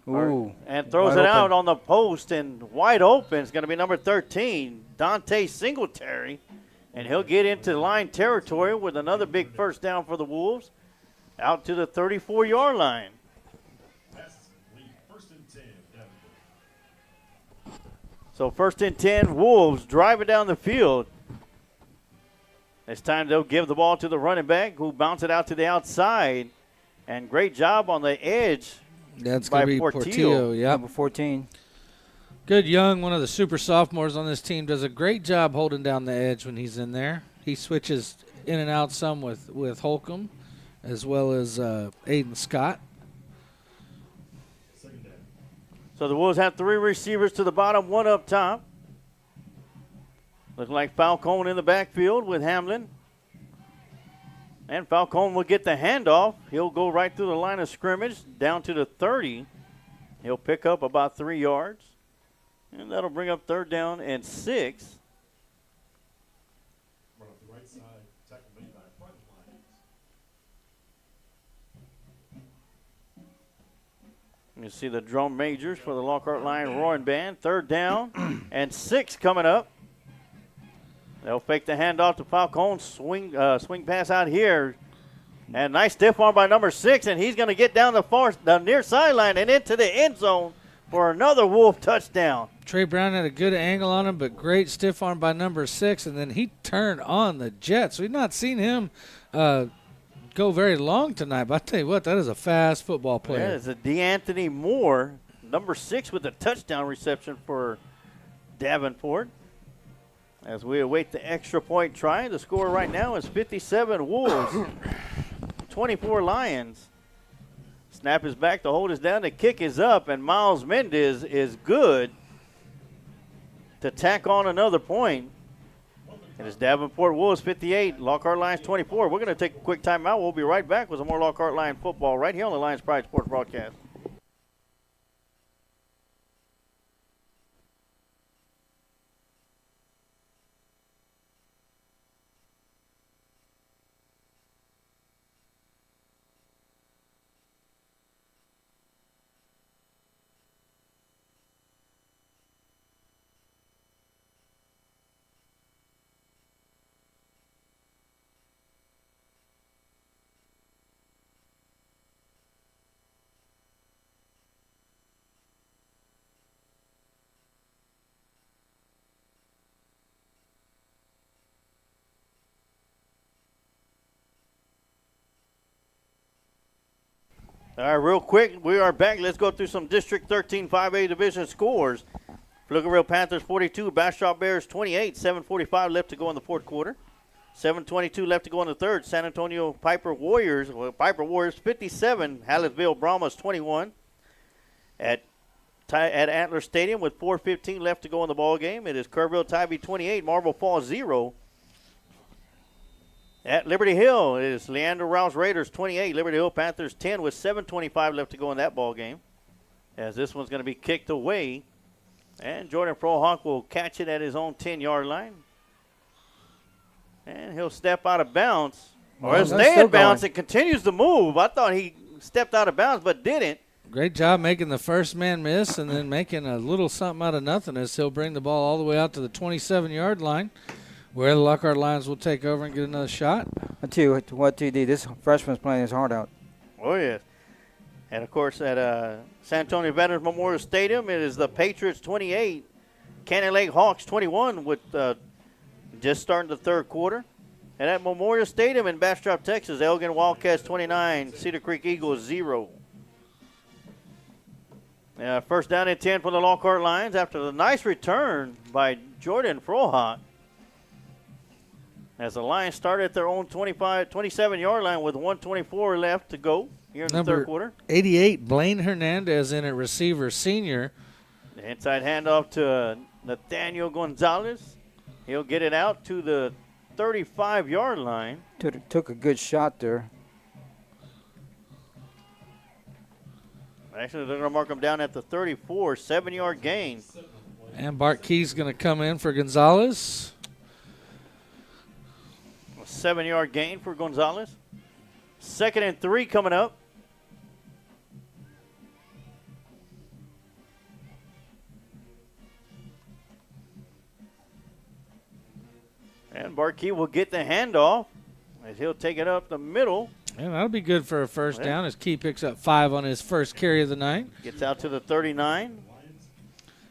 Ooh. And throws Wide it out open. on the post, and wide open. It's going to be number 13, Dante Singletary. And he'll get into line territory with another big first down for the Wolves out to the 34-yard line. So first and 10, Wolves driving down the field. This time they'll give the ball to the running back who bounce it out to the outside. And great job on the edge. That's by going to be Portillo, yeah. Number 14. Good Young, one of the super sophomores on this team, does a great job holding down the edge when he's in there. He switches in and out some with Holcomb as well as Aiden Scott. So the Wolves have 3 receivers to the bottom, 1 up top. Looking like Falcone in the backfield with Hamlin. And Falcone will get the handoff. He'll go right through the line of scrimmage down to the 30. He'll pick up about 3 yards. And that'll bring up 3rd down and 6. You see the drum majors for the Lockhart Lion roaring band. 3rd down and 6 coming up. They'll fake the handoff to Falcone. Swing pass out here. And nice stiff arm by number 6, and he's going to get down the near sideline and into the end zone for another Wolf touchdown. Trey Brown had a good angle on him, but great stiff arm by number 6, and then he turned on the Jets. We've not seen him go very long tonight, but I tell you what, that is a fast football player. Yeah, it's a DeAnthony Moore, number 6 with a touchdown reception for Davenport. As we await the extra point try, the score right now is 57 Wolves, 24 Lions. Snap is back, the hold is down, the kick is up, and Miles Mendez is good to tack on another point. And it's Davenport Wolves 58, Lockhart Lions 24. We're going to take a quick timeout. We'll be right back with some more Lockhart Lion football right here on the Lions Pride Sports broadcast. All right, real quick, we are back. Let's go through some District 13 5A Division scores. Pflugerville Panthers 42, Bastrop Bears 28, 7:45 left to go in the 4th quarter. 7:22 left to go in the 3rd. San Antonio Piper Warriors 57, Hallettville Brahmas 21. At Antler Stadium with 4:15 left to go in the ball game, it is Kerrville Tybee 28, Marble Falls 0. At Liberty Hill, it is Leander Rouse Raiders 28, Liberty Hill Panthers 10 with 7:25 left to go in that ball game. As this one's going to be kicked away. And Jordan Frohawk will catch it at his own 10-yard line. And he'll step out of bounds. Or he'll stay in bounds and continues to move. I thought he stepped out of bounds but didn't. Great job making the first man miss and then making a little something out of nothing as he'll bring the ball all the way out to the 27-yard line, where the Lockhart Lions will take over and get another shot. I tell you what, TD, this freshman's playing his heart out. Oh, yes. And, of course, at San Antonio Veterans Memorial Stadium, it is the Patriots 28, Canyon Lake Hawks 21 with just starting the 3rd quarter. And at Memorial Stadium in Bastrop, Texas, Elgin Wildcats 29, Cedar Creek Eagles 0. First down and 10 for the Lockhart Lions after the nice return by Jordan Frohawk. As the Lions start at their own 27-yard line with 1:24 left to go here in the 3rd quarter. 88, Blaine Hernandez in at receiver, senior. The inside handoff to Nathaniel Gonzalez. He'll get it out to the 35-yard line. Took a good shot there. Actually, they're going to mark him down at the 34, 7-yard gain. And Bart Key's going to come in for Gonzalez. A 7-yard gain for Gonzalez. 2nd and 3 coming up. And Barkey will get the handoff as he'll take it up the middle. And that'll be good for a first down as Key picks up 5 on his first carry of the night. Gets out to the 39.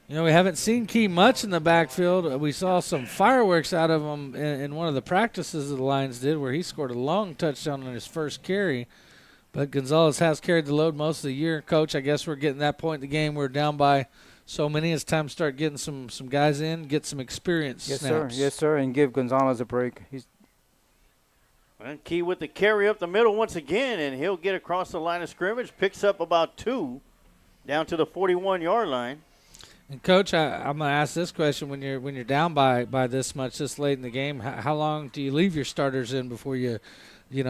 You know, we haven't seen Key much in the backfield. We saw some fireworks out of him in one of the practices that the Lions did where he scored a long touchdown on his first carry. But Gonzalez has carried the load most of the year. Coach, I guess we're getting that point in the game. We're down by so many. It's time to start getting some guys in, get some experience snaps. Yes, sir, and give Gonzalez a break. And Key with the carry up the middle once again, and he'll get across the line of scrimmage, picks up about 2 down to the 41-yard line. And, Coach, I'm going to ask this question. When you're down by this much this late in the game, how long do you leave your starters in before you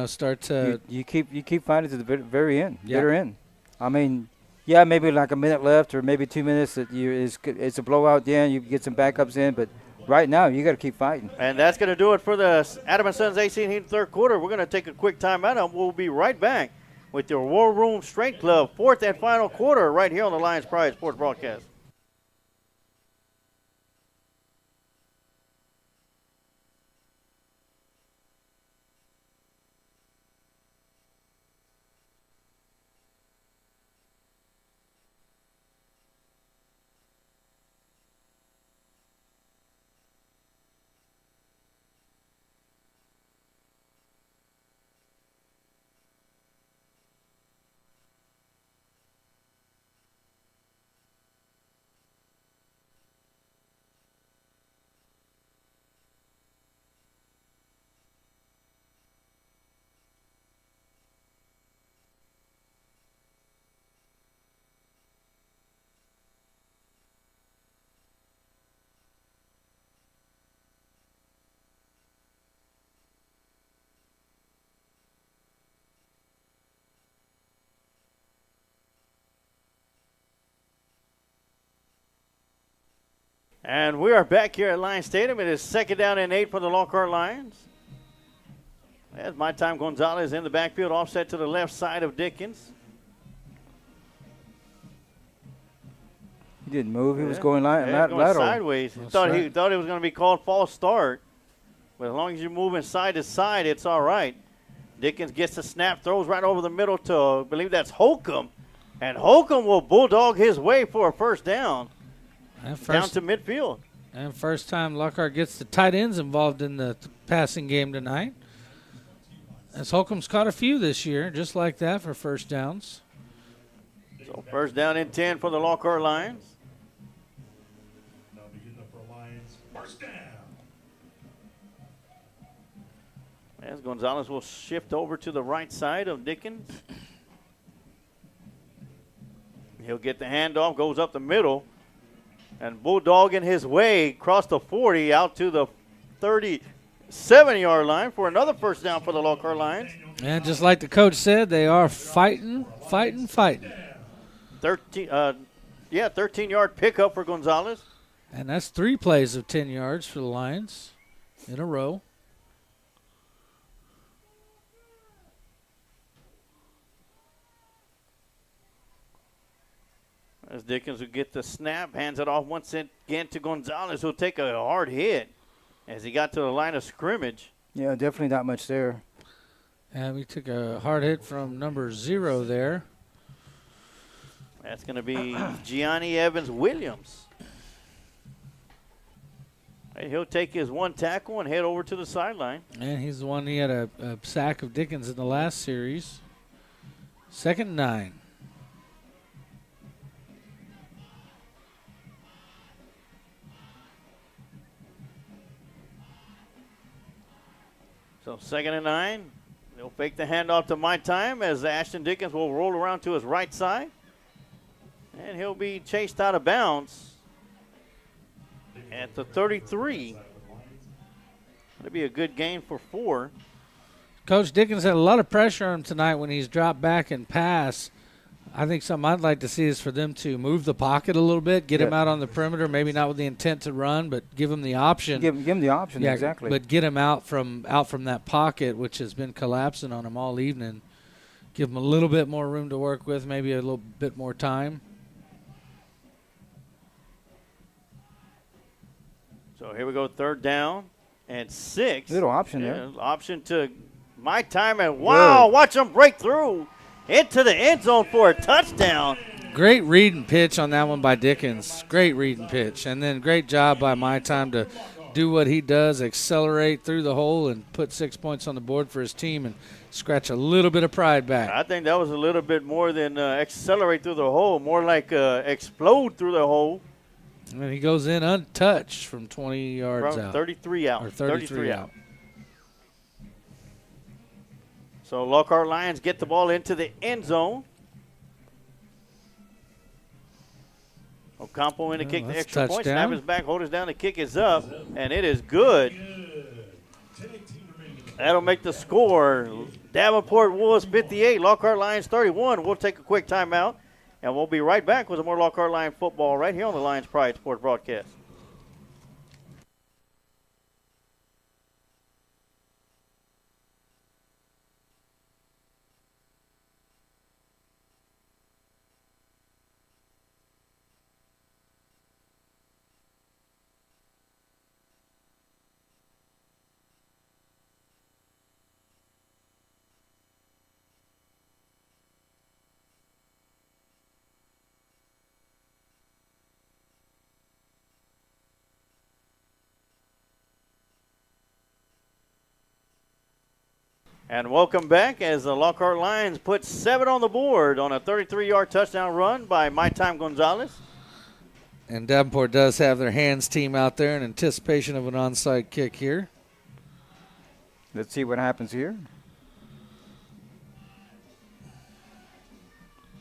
start to – You keep fighting to the very end, Yeah. bitter end. I mean, yeah, maybe like a minute left or maybe 2 minutes. It's a blowout. Yeah, you get some backups in, but right now you got to keep fighting. And that's going to do it for the Adam & Sons AC Heat third quarter. We're going to take a quick timeout, and we'll be right back with your War Room Strength Club fourth and final quarter right here on the Lions Pride Sports Broadcast. And we are back here at Lions Stadium. It is 2nd down and 8 for the Lockhart Lions. As my time Gonzalez in the backfield, offset to the left side of Dickens. He didn't move. He was going lateral. Sideways. He thought it was going to be called false start. But as long as you're moving side to side, it's all right. Dickens gets the snap, throws right over the middle to, I believe that's Holcomb. And Holcomb will bulldog his way for a first down. Down to midfield. And first time Lockhart gets the tight ends involved in the passing game tonight. As Holcomb's caught a few this year, just like that for first downs. So first down and 10 for the Lockhart Lions. First down. As Gonzalez will shift over to the right side of Dickens. He'll get the handoff, goes up the middle. And bulldogging his way across the 40 out to the 37-yard line for another first down for the Lockhart Lions. And just like the coach said, they are fighting. 13-yard pickup for Gonzalez. And that's 3 plays of 10 yards for the Lions in a row. As Dickens will get the snap, hands it off once again to Gonzalez, who'll take a hard hit as he got to the line of scrimmage. Yeah, definitely not much there. And we took a hard hit from number 0 there. That's going to be Gianni Evans-Williams. And he'll take his one tackle and head over to the sideline. And he's the one, he had a sack of Dickens in the last series. 2nd and 9. So 2nd and 9. They'll fake the handoff to my time as Ashton Dickens will roll around to his right side. And he'll be chased out of bounds at the 33. That'll be a good gain for 4. Coach Dickens had a lot of pressure on him tonight when he's dropped back and pass. I think something I'd like to see is for them to move the pocket a little bit, get him out on the perimeter, maybe not with the intent to run, but give him the option. Give him the option, yeah, exactly. But get him out from that pocket, which has been collapsing on him all evening. Give him a little bit more room to work with, maybe a little bit more time. So here we go, 3rd down and 6. Little option there. Option to My Time, and wow, watch him break through into the end zone for a touchdown. Great read and pitch on that one by Dickens. Great read and pitch. And then great job by My Time to do what he does, accelerate through the hole and put 6 points on the board for his team and scratch a little bit of pride back. I think that was a little bit more than accelerate through the hole, more like explode through the hole. And he goes in untouched from 20 yards From out. 33 out. Or 33 out. So Lockhart Lions get the ball into the end zone. Ocampo in to kick the extra point. Snap is back, hold us down, the kick is up, and it is good. That'll make the score. Davenport Wolves 58, Lockhart Lions 31. We'll take a quick timeout, and we'll be right back with some more Lockhart Lion football right here on the Lions Pride Sports broadcast. And welcome back as the Lockhart Lions put 7 on the board on a 33-yard touchdown run by My Time Gonzalez. And Davenport does have their hands team out there in anticipation of an onside kick here. Let's see what happens here.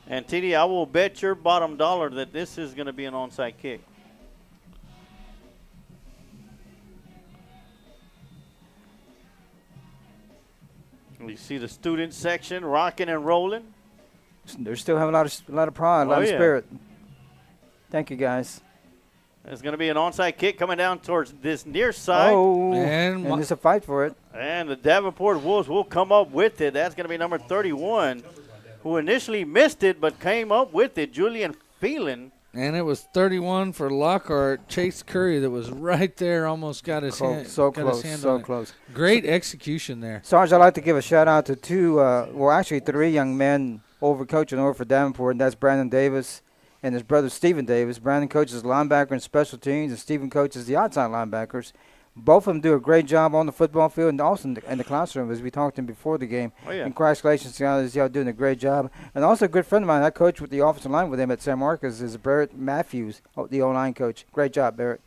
And TD, I will bet your bottom dollar that this is going to be an onside kick. You see the student section rocking and rolling. They're still having a lot of pride, a lot of spirit. Thank you, guys. There's going to be an onside kick coming down towards this near side. Oh, and there's a fight for it. And the Davenport Wolves will come up with it. That's going to be number 31, who initially missed it but came up with it, Julian Phelan. And it was 31 for Lockhart. Chase Curry that was right there, almost got his hand. So got close, his hand so on it. close. Great execution there. Sarge, I'd like to give a shout out to three young men coaching over for Davenport, and that's Brandon Davis and his brother Stephen Davis. Brandon coaches linebacker and special teams, and Stephen coaches the outside linebackers. Both of them do a great job on the football field and also in the classroom, as we talked to him before the game. Oh, yeah. And congratulations, guys. Y'all doing a great job. And also a good friend of mine, I coach with the offensive line with him at San Marcos, is Barrett Matthews, the O-line coach. Great job, Barrett.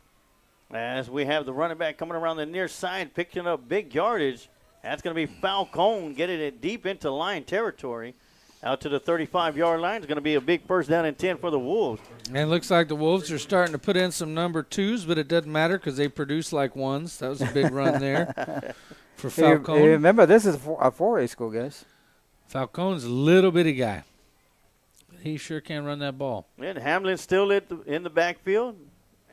As we have the running back coming around the near side, picking up big yardage. That's going to be Falcone getting it deep into line territory. Out to the 35-yard line. It's going to be a big first down and 10 for the Wolves. And it looks like the Wolves are starting to put in some number 2s, but it doesn't matter because they produce like 1s. That was a big run there for Falcone. Hey, remember, this is a 4A school, guys. Falcone's a little bitty guy. He sure can run that ball. And Hamlin still in the backfield.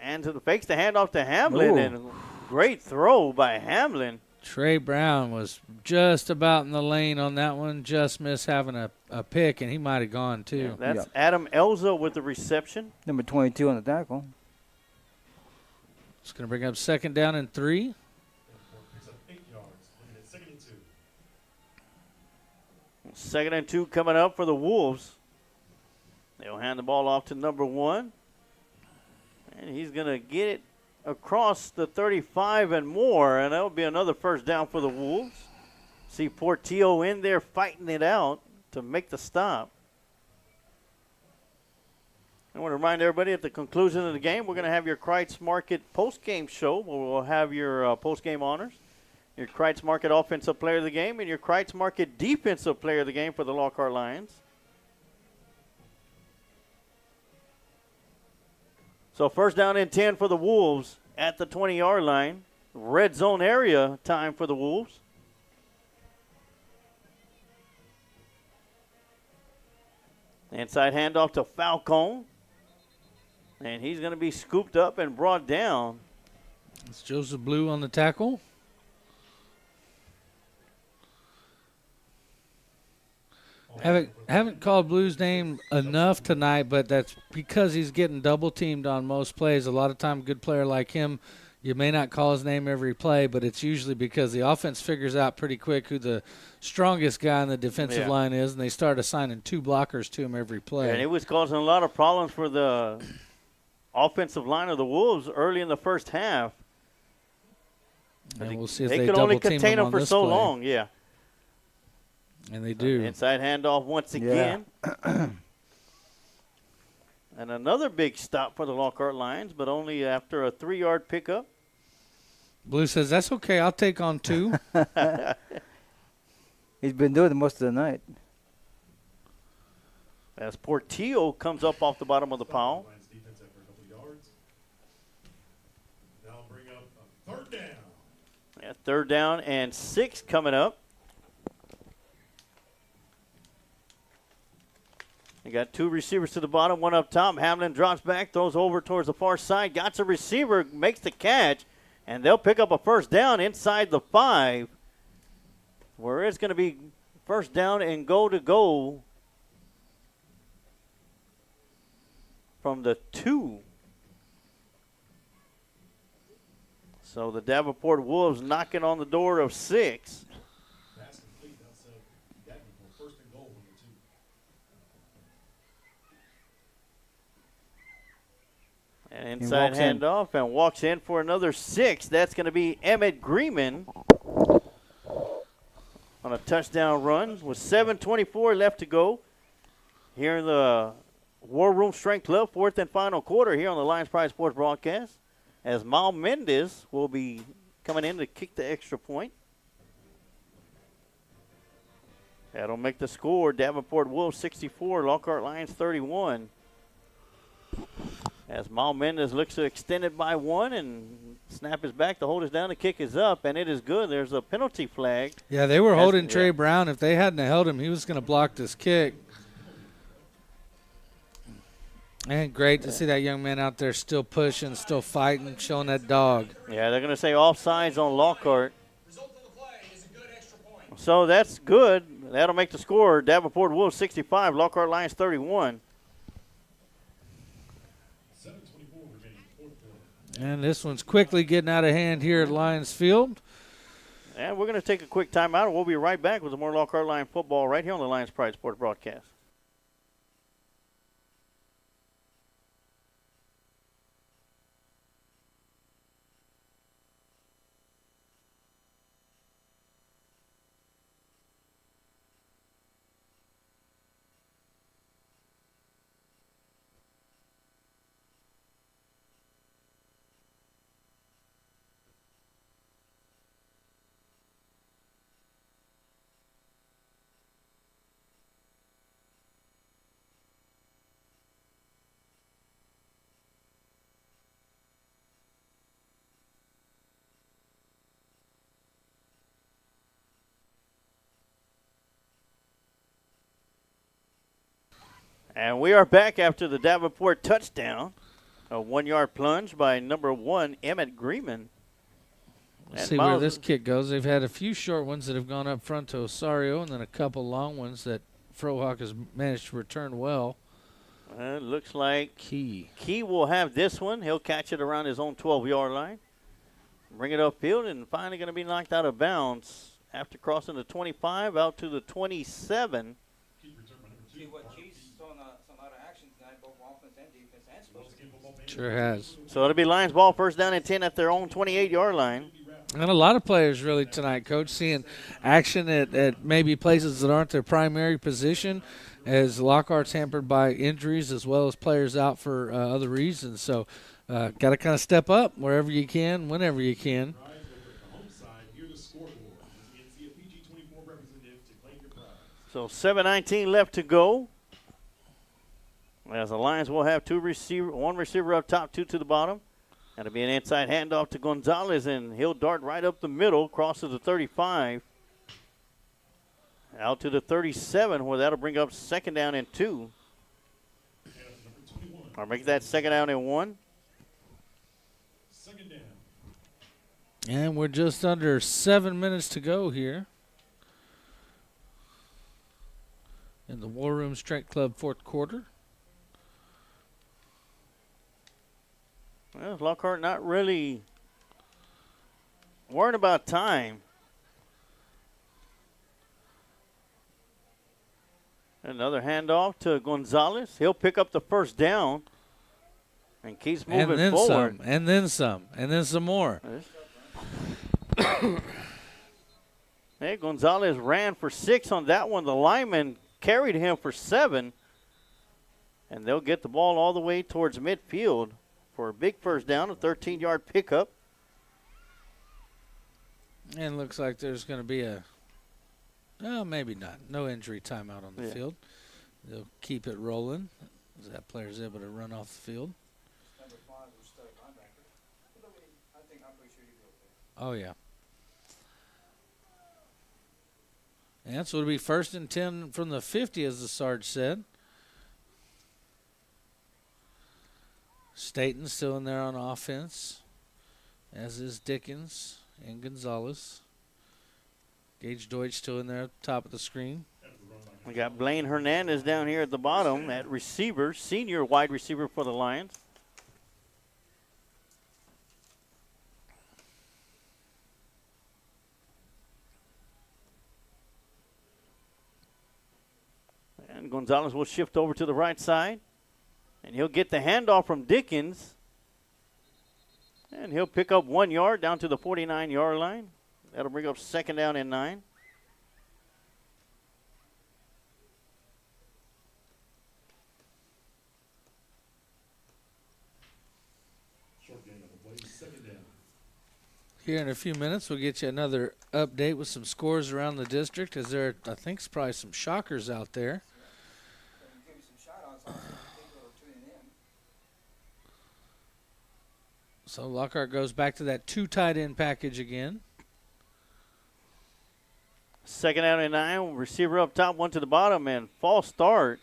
And to the fakes the handoff to Hamlin. Ooh. And great throw by Hamlin. Trey Brown was just about in the lane on that one, just missed having a pick, and he might have gone too. Yeah, that's Adam Elza with the reception. Number 22 on the tackle. It's going to bring up 2nd down and 3. Second and 2 coming up for the Wolves. They'll hand the ball off to number 1. And he's going to get it across the 35 and more, and that'll be another first down for the Wolves. See Portillo in there fighting it out to make the stop. I want to remind everybody at the conclusion of the game, we're going to have your Kreitz Market post-game show where we'll have your post-game honors, your Kreitz Market offensive player of the game, and your Kreitz Market defensive player of the game for the Lockhart Lions. So first down and 10 for the Wolves at the 20-yard line. Red zone area time for the Wolves. Inside handoff to Falcone. And he's going to be scooped up and brought down. It's Joseph Blue on the tackle. Haven't called Blue's name enough tonight, but that's because he's getting double teamed on most plays. A lot of time, a good player like him you may not call his name every play, but it's usually because the offense figures out pretty quick who the strongest guy on the defensive line is, and they start assigning 2 blockers to him every play. And it was causing a lot of problems for the offensive line of the Wolves early in the first half. And we'll see if they could only double team contain him them on for this so play. long, yeah. And they do. Inside handoff once again. And another big stop for the Lockhart Lions, but only after a 3-yard pickup. Blue says, that's okay, I'll take on 2. He's been doing it most of the night. As Portillo comes up off the bottom of the pile. Now bring up a 3rd down. Yeah, 3rd down and 6 coming up. You got 2 receivers to the bottom, 1 up top. Hamlin drops back, throws over towards the far side. Got a receiver, makes the catch, and they'll pick up a 1st down inside the 5, where it's going to be 1st down and goal to go from the 2. So the Davenport Wolves knocking on the door of 6. Pass complete. That's Davenport. 1st and goal from the 2. And inside handoff and walks in for another 6. That's going to be Emmett Greenman on a touchdown run with 7:24 left to go here in the War Room Strength Club, 4th and final quarter here on the Lions Pride Sports broadcast, as Mal Mendez will be coming in to kick the extra point. That'll make the score Davenport Wolves 64, Lockhart Lions 31. As Mal Mendez looks to extend it by 1 and snap is back. The hold is down. The kick is up, and it is good. There's a penalty flag. Yeah, they were holding Trey Brown. If they hadn't held him, he was going to block this kick. And great to see that young man out there still pushing, still fighting, showing that dog. Yeah, they're going to say offsides on Lockhart. So that's good. That'll make the score Davenport Wolves 65, Lockhart Lions 31. And this one's quickly getting out of hand here at Lions Field. And we're going to take a quick timeout, and we'll be right back with more Lockhart Lion football right here on the Lions Pride Sports broadcast. And we are back after the Davenport touchdown. A 1-yard plunge by number 1, Emmett Greenman. Let's see where this kick goes. They've had a few short ones that have gone up front to Osario, and then a couple long ones that Frohawk has managed to return well. It looks like Key will have this one. He'll catch it around his own 12-yard line. Bring it upfield, and finally going to be knocked out of bounds after crossing the 25 out to the 27. Sure has. So it'll be Lions ball, 1st down and 10 at their own 28-yard line. And a lot of players really tonight, Coach, seeing action at maybe places that aren't their primary position, as Lockhart's hampered by injuries as well as players out for other reasons. So got to kind of step up wherever you can, whenever you can. So 7:19 left to go. As the Lions will have one receiver up top, 2 to the bottom. That'll be an inside handoff to Gonzalez, and he'll dart right up the middle, crosses the 35. Out to the 37, where that'll bring up 2nd down and 2. Or make that 2nd down and 1. And we're just under 7 minutes to go here in the War Room Strength Club 4th quarter. Well, Lockhart not really worrying about time. Another handoff to Gonzalez. He'll pick up the first down and keeps moving and then forward. Some, and then some, and then some more. Hey, Gonzalez ran for 6 on that one. The lineman carried him for 7. And they'll get the ball all the way towards midfield for a big first down, a 13-yard pickup. And looks like there's going to be maybe not. No injury timeout on the field. They'll keep it rolling as that player's able to run off the field. Oh, yeah. And so it'll be 1st and 10 from the 50, as the Sarge said. Staten still in there on offense, as is Dickens and Gonzalez. Gage Deutsch still in there at the top of the screen. We got Blaine Hernandez down here at the bottom at receiver, senior wide receiver for the Lions. And Gonzalez will shift over to the right side. And he'll get the handoff from Dickens. And he'll pick up 1 yard down to the 49-yard line. That'll bring up 2nd down and 9. Here in a few minutes, we'll get you another update with some scores around the district, as there, I think, is probably some shockers out there. So Lockhart goes back to that 2 tight end package again. 2nd down and 9. Receiver up top, 1 to the bottom, and false start.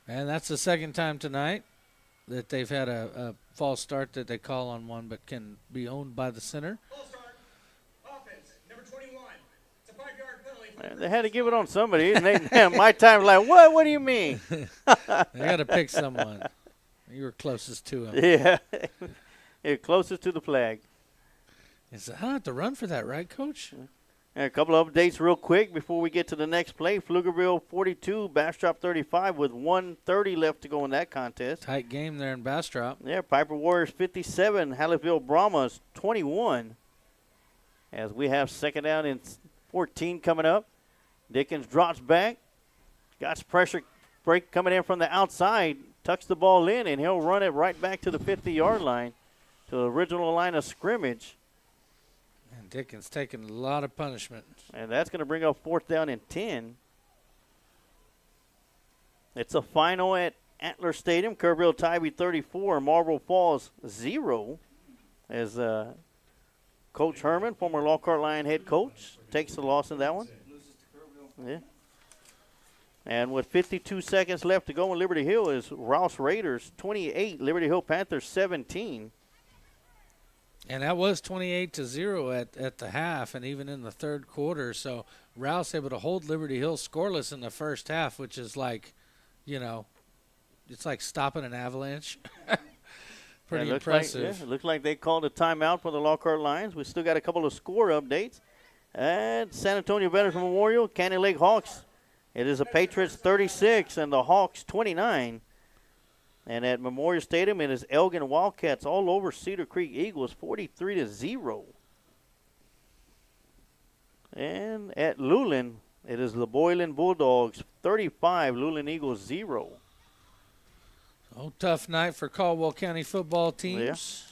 And that's the 2nd time tonight that they've had a false start that they call on one, but can be owned by the center. False start. Offense, number 21. It's a 5-yard penalty. They had to give it on somebody. And they, my time, like, what? What do you mean? They got to pick someone. You were closest to him. Yeah. You're closest to the flag. He said, I don't have to run for that, right, Coach? And a couple of updates real quick before we get to the next play. Pflugerville 42, Bastrop 35 with 1:30 left to go in that contest. Tight game there in Bastrop. Yeah, Piper Warriors 57, Hallettville Brahmas 21. As we have 2nd down and 14 coming up. Dickens drops back. Got pressure break coming in from the outside. Tucks the ball in, and he'll run it right back to the 50-yard line, to the original line of scrimmage. And Dickens taking a lot of punishment. And that's going to bring up 4th down and 10. It's a final at Antler Stadium. Kerrville Tybee 34, Marlboro Falls 0. As Coach Herman, former Lockhart Lion head coach, takes the loss in that one. Yeah. And with 52 seconds left to go in Liberty Hill is Rouse Raiders 28, Liberty Hill Panthers 17. And that was 28-0 at the half and even in the 3rd quarter. So Rouse able to hold Liberty Hill scoreless in the first half, which is like, it's like stopping an avalanche. Pretty impressive. It looks like they called a timeout for the Lockhart Lions. We still got a couple of score updates. And San Antonio Veterans Memorial, Canyon Lake Hawks. It is the Patriots 36 and the Hawks 29. And at Memorial Stadium, it is Elgin Wildcats all over Cedar Creek Eagles 43-0. And at Luling, it is the Boylan Bulldogs 35, Luling Eagles 0. Oh, tough night for Caldwell County football teams.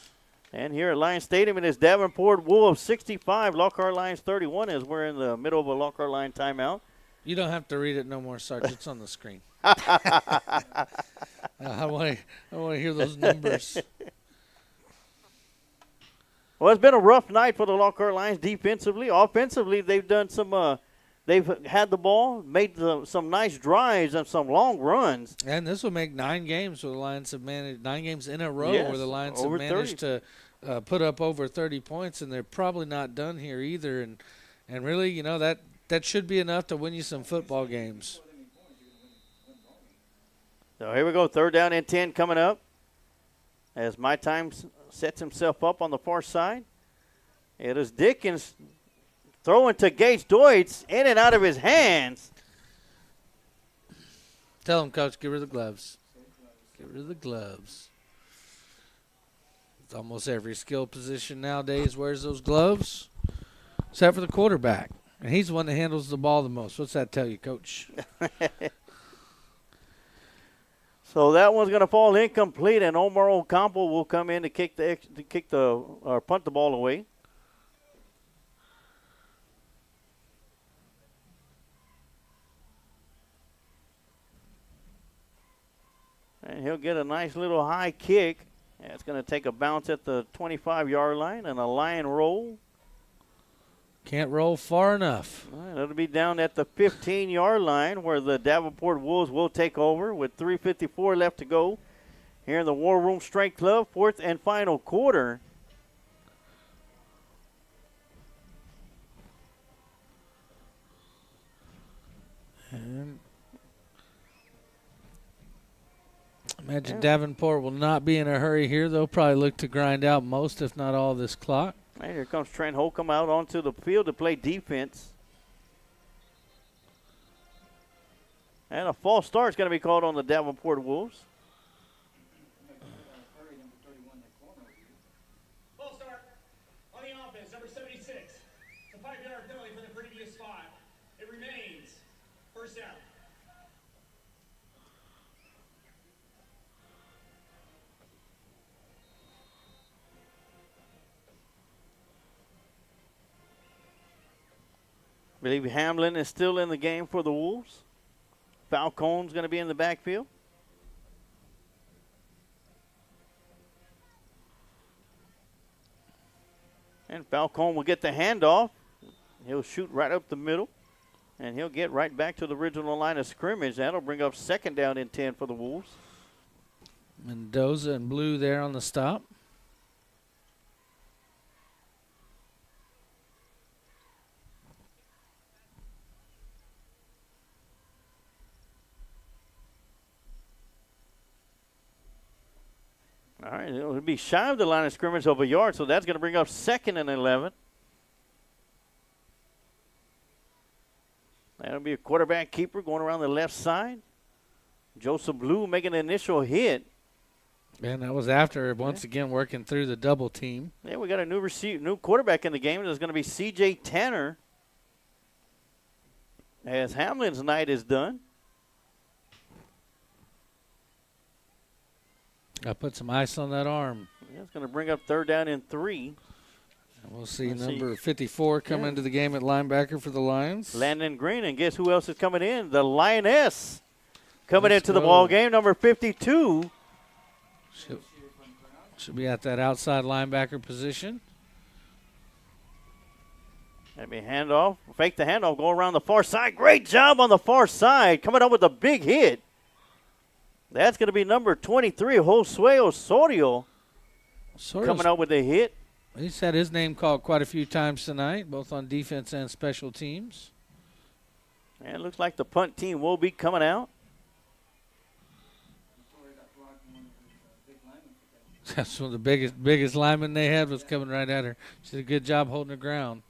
Yeah. And here at Lions Stadium, it is Davenport Wolves 65, Lockhart Lions 31, as we're in the middle of a Lockhart Lion timeout. You don't have to read it no more, Sarge. It's on the screen. I want to hear those numbers. Well, it's been a rough night for the Lockhart Lions defensively. Offensively, they've done some they've had the ball, made some nice drives and some long runs. And this will make 9 games where the Lions have managed, 9 games in a row where the Lions have managed 30. To put up over 30 points, and they're probably not done here either. And really, that should be enough to win you some football games. So here we go, 3rd down and 10 coming up. As my time sets himself up on the far side. It is Dickens throwing to Gage Deutz, in and out of his hands. Tell him, Coach, get rid of the gloves. Get rid of the gloves. It's almost every skill position nowadays wears those gloves, except for the quarterback. And he's the one that handles the ball the most. What's that tell you, Coach? So that one's going to fall incomplete, and Omar Ocampo will come in to punt the ball away. And he'll get a nice little high kick. It's going to take a bounce at the 25-yard line and a line roll. Can't roll far enough. It'll be down at the 15-yard line where the Davenport Wolves will take over with 3:54 left to go here in the War Room Strength Club, fourth and final quarter. And imagine Davenport will not be in a hurry here. They'll probably look to grind out most, if not all, of this clock. And here comes Trent Holcomb out onto the field to play defense. And a false start is going to be called on the Davenport Wolves. False start on the offense, number 76. It's a 5-yard penalty for the previous spot. It remains first down. I believe Hamlin is still in the game for the Wolves. Falcone's going to be in the backfield. And Falcone will get the handoff. He'll shoot right up the middle. And he'll get right back to the original line of scrimmage. That'll bring up second down and 10 for the Wolves. Mendoza and Blue there on the stop. All right, it'll be shy of the line of scrimmage of a yard, so that's going to bring up second and 11. That'll be a quarterback keeper going around the left side. Joseph Blue making an initial hit. And that was after, once again, working through the double team. Yeah, we got a new quarterback in the game. There's going to be C.J. Tanner as Hamlin's night is done. I put some ice on that arm. Yeah, it's going to bring up third down and 3. And we'll see number 54 come into the game at linebacker for the Lions. Landon Green, and guess who else is coming in? The Lioness coming into the ball game, number 52. Should be at that outside linebacker position. Let me hand off. Fake the handoff. Go around the far side. Great job on the far side. Coming up with a big hit. That's going to be number 23, Josue Osorio. Coming out with a hit. He's had his name called quite a few times tonight, both on defense and special teams. And it looks like the punt team will be coming out. That's one of the biggest linemen they had was coming right at her. She did a good job holding her ground.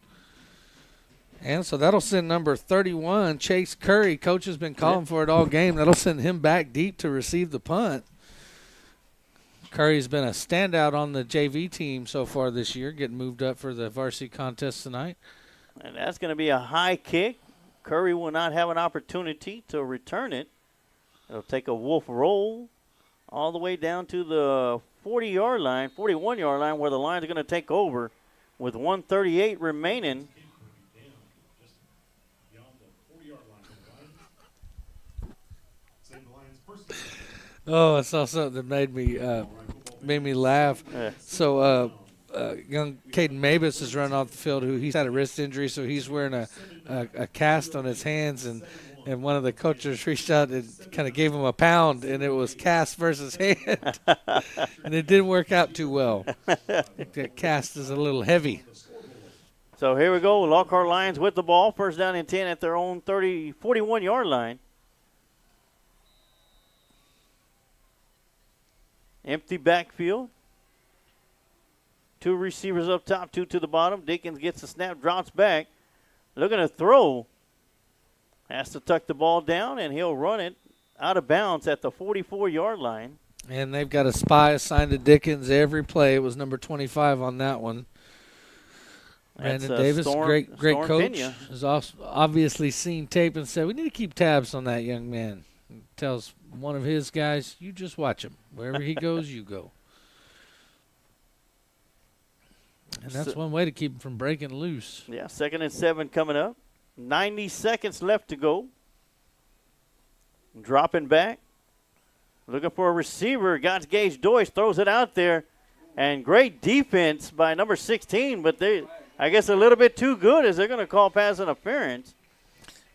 And so that'll send number 31, Chase Curry. Coach has been calling for it all game. That'll send him back deep to receive the punt. Curry's been a standout on the JV team so far this year, getting moved up for the varsity contest tonight. And that's going to be a high kick. Curry will not have an opportunity to return it. It'll take a wolf roll all the way down to the 40-yard line, 41-yard line, where the Lions are going to take over with 1:38 remaining. Oh, I saw something that made me laugh. Yeah. So young Caden Mabus is running off the field. He's had a wrist injury, so he's wearing a cast on his hands, and one of the coaches reached out and kind of gave him a pound, and it was cast versus hand, and it didn't work out too well. I think that cast is a little heavy. So here we go. Lockhart Lions with the ball. First down and 10 at their own 41-yard line. Empty backfield. Two receivers up top, two to the bottom. Dickens gets the snap, drops back. Looking to throw. Has to tuck the ball down, and he'll run it out of bounds at the 44-yard line. And they've got a spy assigned to Dickens every play. It was number 25 on that one. Brandon Davis, great coach, Pena. has obviously seen tape and said, we need to keep tabs on that young man. He tells one of his guys, you just watch him. Wherever he goes, you go. And that's one way to keep him from breaking loose. Yeah, 2nd and 7 coming up. 90 seconds left to go. Dropping back. Looking for a receiver. Got Gage Deutsch, throws it out there. And great defense by number 16, but I guess a little bit too good as they're going to call pass interference.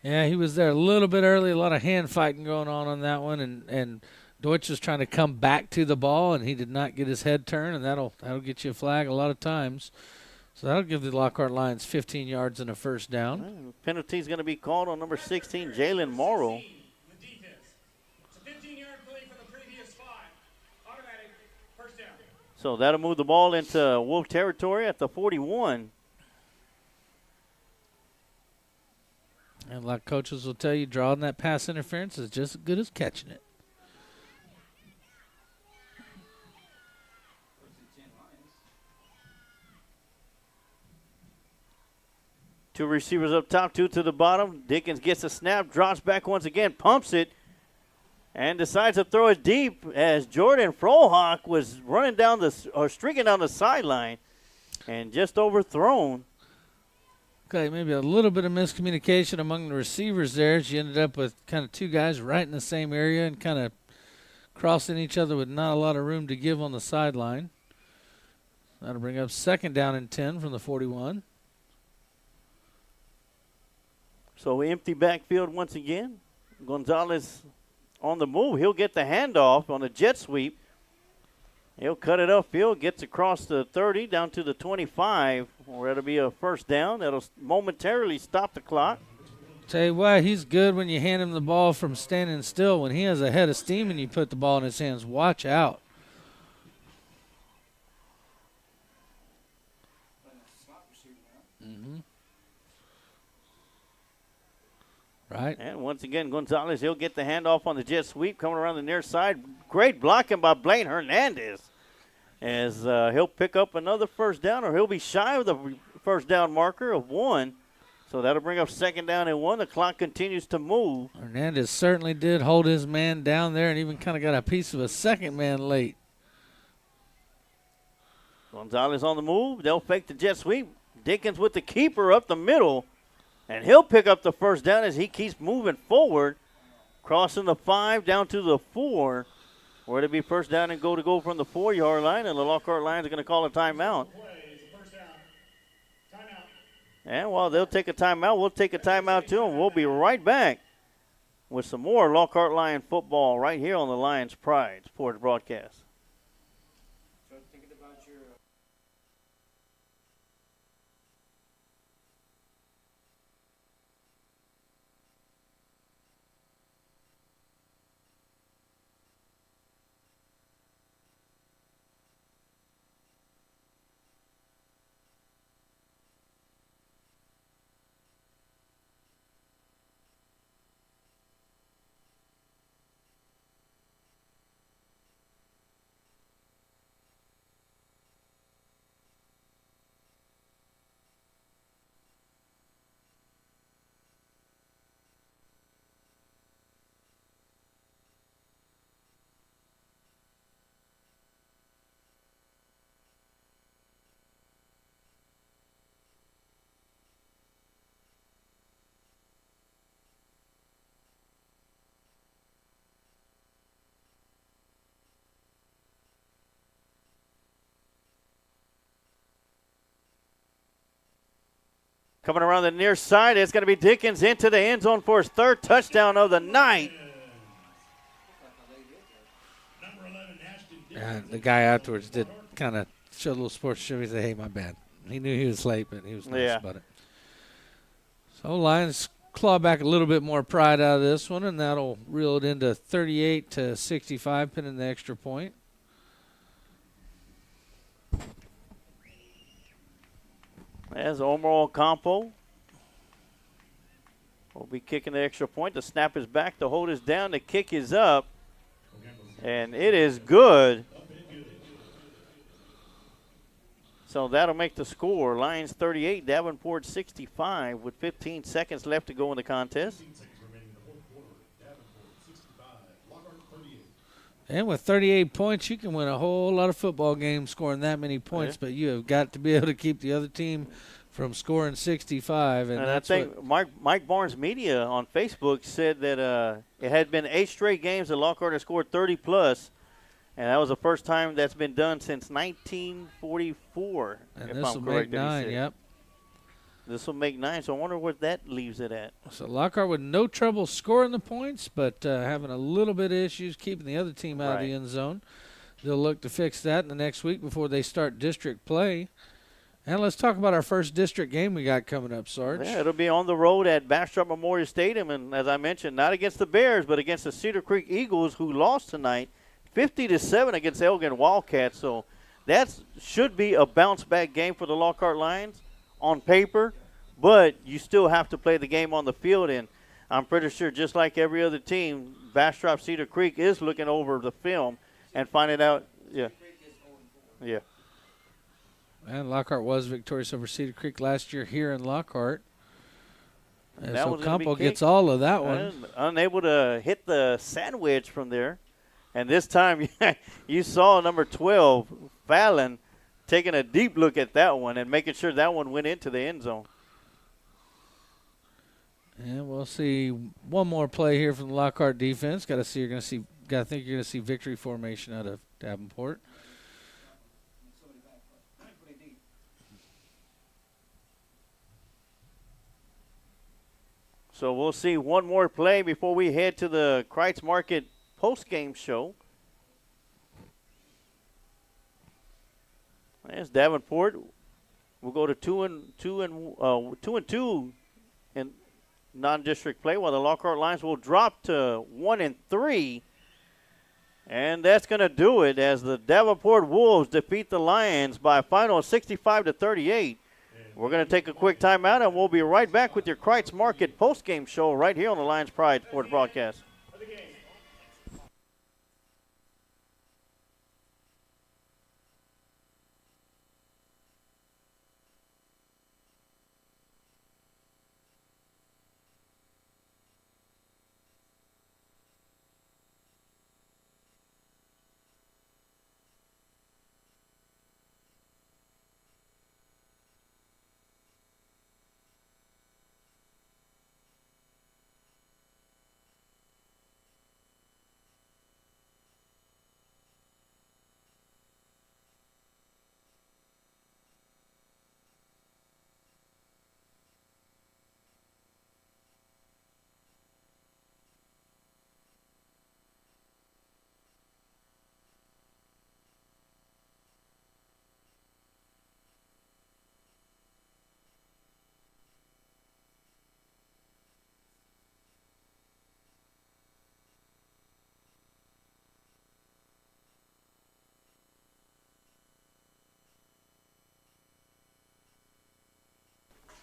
Yeah, he was there a little bit early. A lot of hand fighting going on that one, and Deutsch was trying to come back to the ball, and he did not get his head turned, and that'll get you a flag a lot of times. So that'll give the Lockhart Lions 15 yards and a first down. Penalty's going to be called on number 16, Jalen Morrow. So that'll move the ball into Wolf territory at the 41. And like coaches will tell you, drawing that pass interference is just as good as catching it. Two receivers up top, two to the bottom. Dickens gets a snap, drops back once again, pumps it, and decides to throw it deep as Jordan Frohawk was running down streaking down the sideline and just overthrown. Okay, maybe a little bit of miscommunication among the receivers there. She ended up with kind of two guys right in the same area and kind of crossing each other with not a lot of room to give on the sideline. That'll bring up 2nd down and 10 from the 41. So empty backfield once again. Gonzalez on the move. He'll get the handoff on the jet sweep. He'll cut it upfield, gets across the 30 down to the 25, where it'll be a first down. That'll momentarily stop the clock. Tell you what, he's good when you hand him the ball from standing still. When he has a head of steam and you put the ball in his hands, watch out. Mm-hmm. Right. And once again, Gonzalez, he'll get the handoff on the jet sweep coming around the near side. Great blocking by Blaine Hernandez as he'll pick up another first down, or he'll be shy of the first down marker of 1. So that'll bring up 2nd down and 1. The clock continues to move. Hernandez certainly did hold his man down there and even kind of got a piece of a second man late. Gonzalez on the move. They'll fake the jet sweep. Dickens with the keeper up the middle. And he'll pick up the first down as he keeps moving forward, crossing the 5 down to the 4, where it'll be first down and go from the 4-yard line, and the Lockhart Lions are going to call a timeout. And while they'll take a timeout, we'll take a timeout too, and we'll be right back with some more Lockhart Lion football right here on the Lions Pride Sports Broadcast. Coming around the near side, it's going to be Dickens into the end zone for his 3rd touchdown of the night. The guy afterwards did kind of show a little sports show. He said, hey, my bad. He knew he was late, but he was nice about it. So Lions claw back a little bit more pride out of this one, and that'll reel it into 38-65, pinning the extra point. As Omar Ocampo will be kicking the extra point. The snap is back. The hold is down. The kick is up. And it is good. So that'll make the score. Lions 38, Davenport 65 with 15 seconds left to go in the contest. And with 38 points, you can win a whole lot of football games scoring that many points, but you have got to be able to keep the other team from scoring 65. And I think Mike Barnes Media on Facebook said that it had been 8 straight games that Lockhart had scored 30-plus, and that was the first time that's been done since 1944. And this will make 9, yep. This will make 9, so I wonder what that leaves it at. So Lockhart with no trouble scoring the points, but having a little bit of issues keeping the other team out of the end zone. They'll look to fix that in the next week before they start district play. And let's talk about our first district game we got coming up, Sarge. Yeah, it'll be on the road at Bastrop Memorial Stadium, and as I mentioned, not against the Bears, but against the Cedar Creek Eagles, who lost tonight 50-7 against Elgin Wildcats. So that should be a bounce-back game for the Lockhart Lions on paper, but you still have to play the game on the field, and I'm pretty sure just like every other team, Bastrop Cedar Creek is looking over the film and finding out. Yeah. And Lockhart was victorious over Cedar Creek last year here in Lockhart. And so Campo gets all of that one. Unable to hit the sandwich from there. And this time you saw number 12, Fallon, taking a deep look at that one and making sure that one went into the end zone. And we'll see one more play here from the Lockhart defense. Got to think you're going to see victory formation out of Davenport. So we'll see one more play before we head to the Kreitz Market post-game show. As Davenport will go to 2-2 in non-district play, while the Lockhart Lions will drop to 1-3. And that's going to do it as the Davenport Wolves defeat the Lions by a final of 65-38. We're going to take a quick timeout, and we'll be right back with your Kreitz Market post-game show right here on the Lions Pride Sports Broadcast.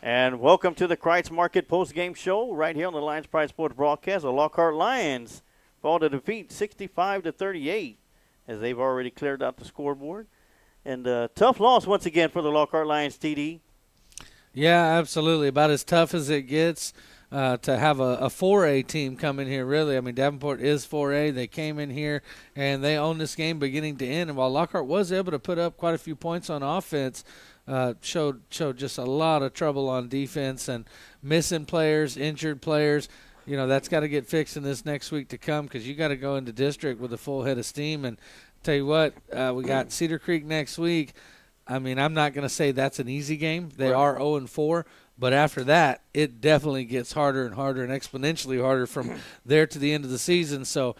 And welcome to the Kreitz Market post-game show right here on the Lions Pride Sports Broadcast. The Lockhart Lions fall to defeat 65-38 as they've already cleared out the scoreboard. And tough loss once again for the Lockhart Lions, TD. Yeah, absolutely. About as tough as it gets to have a 4A team come in here, really. I mean, Davenport is 4A. They came in here, and they owned this game beginning to end. And while Lockhart was able to put up quite a few points on offense, showed just a lot of trouble on defense and missing players, injured players. You know, that's got to get fixed in this next week to come because you got to go into district with a full head of steam. And tell you what, we got Cedar Creek next week. I mean, I'm not going to say that's an easy game. They are 0-4, but after that, it definitely gets harder and harder and exponentially harder from there to the end of the season. So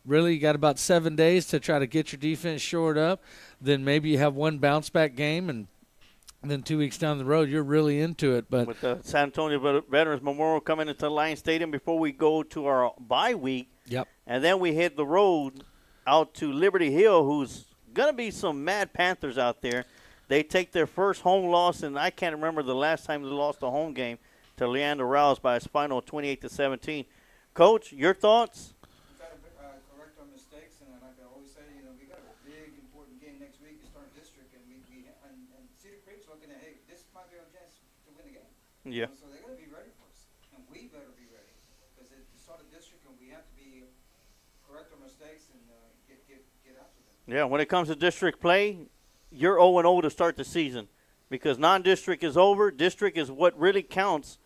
really, you got about 7 days to try to get your defense shored up. Then maybe you have one bounce-back game, and then 2 weeks down the road, you're really into it. But with the San Antonio Veterans Memorial coming into Lions Stadium before we go to our bye week. Yep. And then we hit the road out to Liberty Hill, who's going to be some Mad Panthers out there. They take their first home loss, and I can't remember the last time they lost a home game to Leander Rouse by a final 28-17. Coach, your thoughts? We got to correct our mistakes, and like I always say, we got a big important game next week to start district, and and Cedar Creek's looking at, hey, this might be our chance to win the game. Yeah. So they got to be ready for us, and we better be ready because it's the start of district, and we have to be correct our mistakes and get after them. Yeah, when it comes to district play, you're 0-0 to start the season because non-district is over. District is what really counts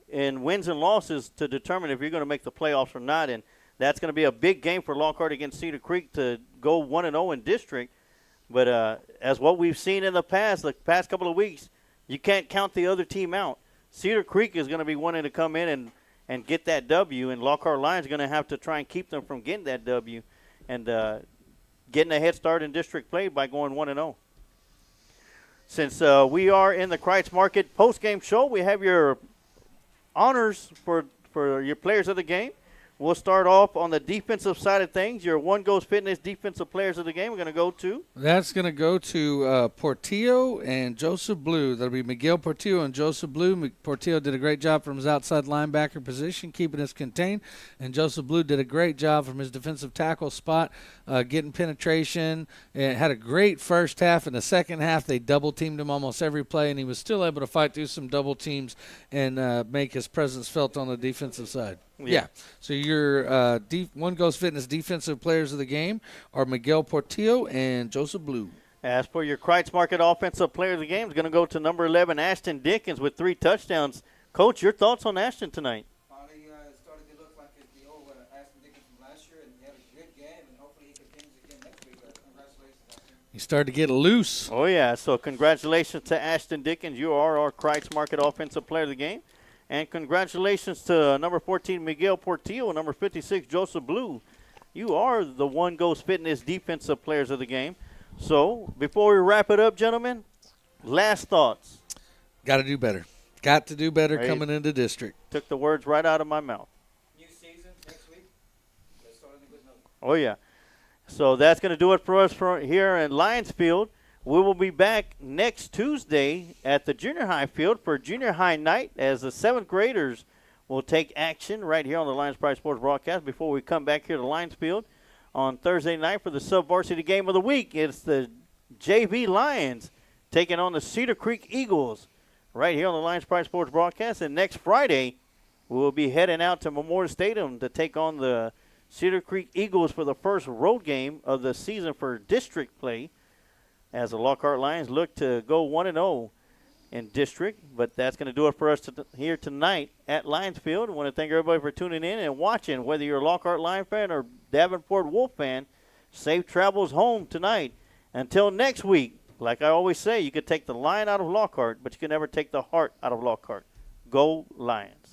in wins and losses to determine if you're going to make the playoffs or not, and that's going to be a big game for Lockhart against Cedar Creek to go 1-0 in district. But as what we've seen in the past couple of weeks, you can't count the other team out. Cedar Creek is going to be wanting to come in and get that W, and Lockhart Lions are going to have to try and keep them from getting that W and getting a head start in district play by going 1-0. Since we are in the Kreitz Market postgame show, we have your honors for your players of the game. We'll start off on the defensive side of things. Your One Goes Fitness defensive players of the game. We're going to go to? That's going to go to Portillo and Joseph Blue. That'll be Miguel Portillo and Joseph Blue. Portillo did a great job from his outside linebacker position, keeping us contained. And Joseph Blue did a great job from his defensive tackle spot, getting penetration. And had a great first half. In the second half, they double-teamed him almost every play, and he was still able to fight through some double teams and make his presence felt on the defensive side. Yeah. So your One Goes Fitness defensive players of the game are Miguel Portillo and Joseph Blue. As for your Kreitz Market offensive player of the game, is going to go to number 11, Ashton Dickens, with 3 touchdowns. Coach, your thoughts on Ashton tonight? Finally started to look like the old Ashton Dickens from last year, and he had a good game, and hopefully he continues again next week. Congratulations, Ashton. He started to get loose. Oh, yeah. So congratulations to Ashton Dickens. You are our Kreitz Market offensive player of the game. And congratulations to number 14, Miguel Portillo, and number 56, Joseph Blue. You are the One Goes Fitness defensive players of the game. So before we wrap it up, gentlemen, last thoughts. Got to do better. Got to do better coming into district. Took the words right out of my mouth. New season next week. Let's start on a good note. Oh, yeah. So that's going to do it for us here in Lions Field. We will be back next Tuesday at the junior high field for junior high night as the 7th graders will take action right here on the Lions Pride Sports broadcast before we come back here to Lions Field on Thursday night for the sub-varsity game of the week. It's the JV Lions taking on the Cedar Creek Eagles right here on the Lions Pride Sports broadcast. And next Friday, we will be heading out to Memorial Stadium to take on the Cedar Creek Eagles for the first road game of the season for district play, as the Lockhart Lions look to go 1-0 in district. But that's going to do it for us here tonight at Lions Field. I want to thank everybody for tuning in and watching. Whether you're a Lockhart Lion fan or Davenport Wolf fan, safe travels home tonight. Until next week, like I always say, you could take the lion out of Lockhart, but you can never take the heart out of Lockhart. Go Lions.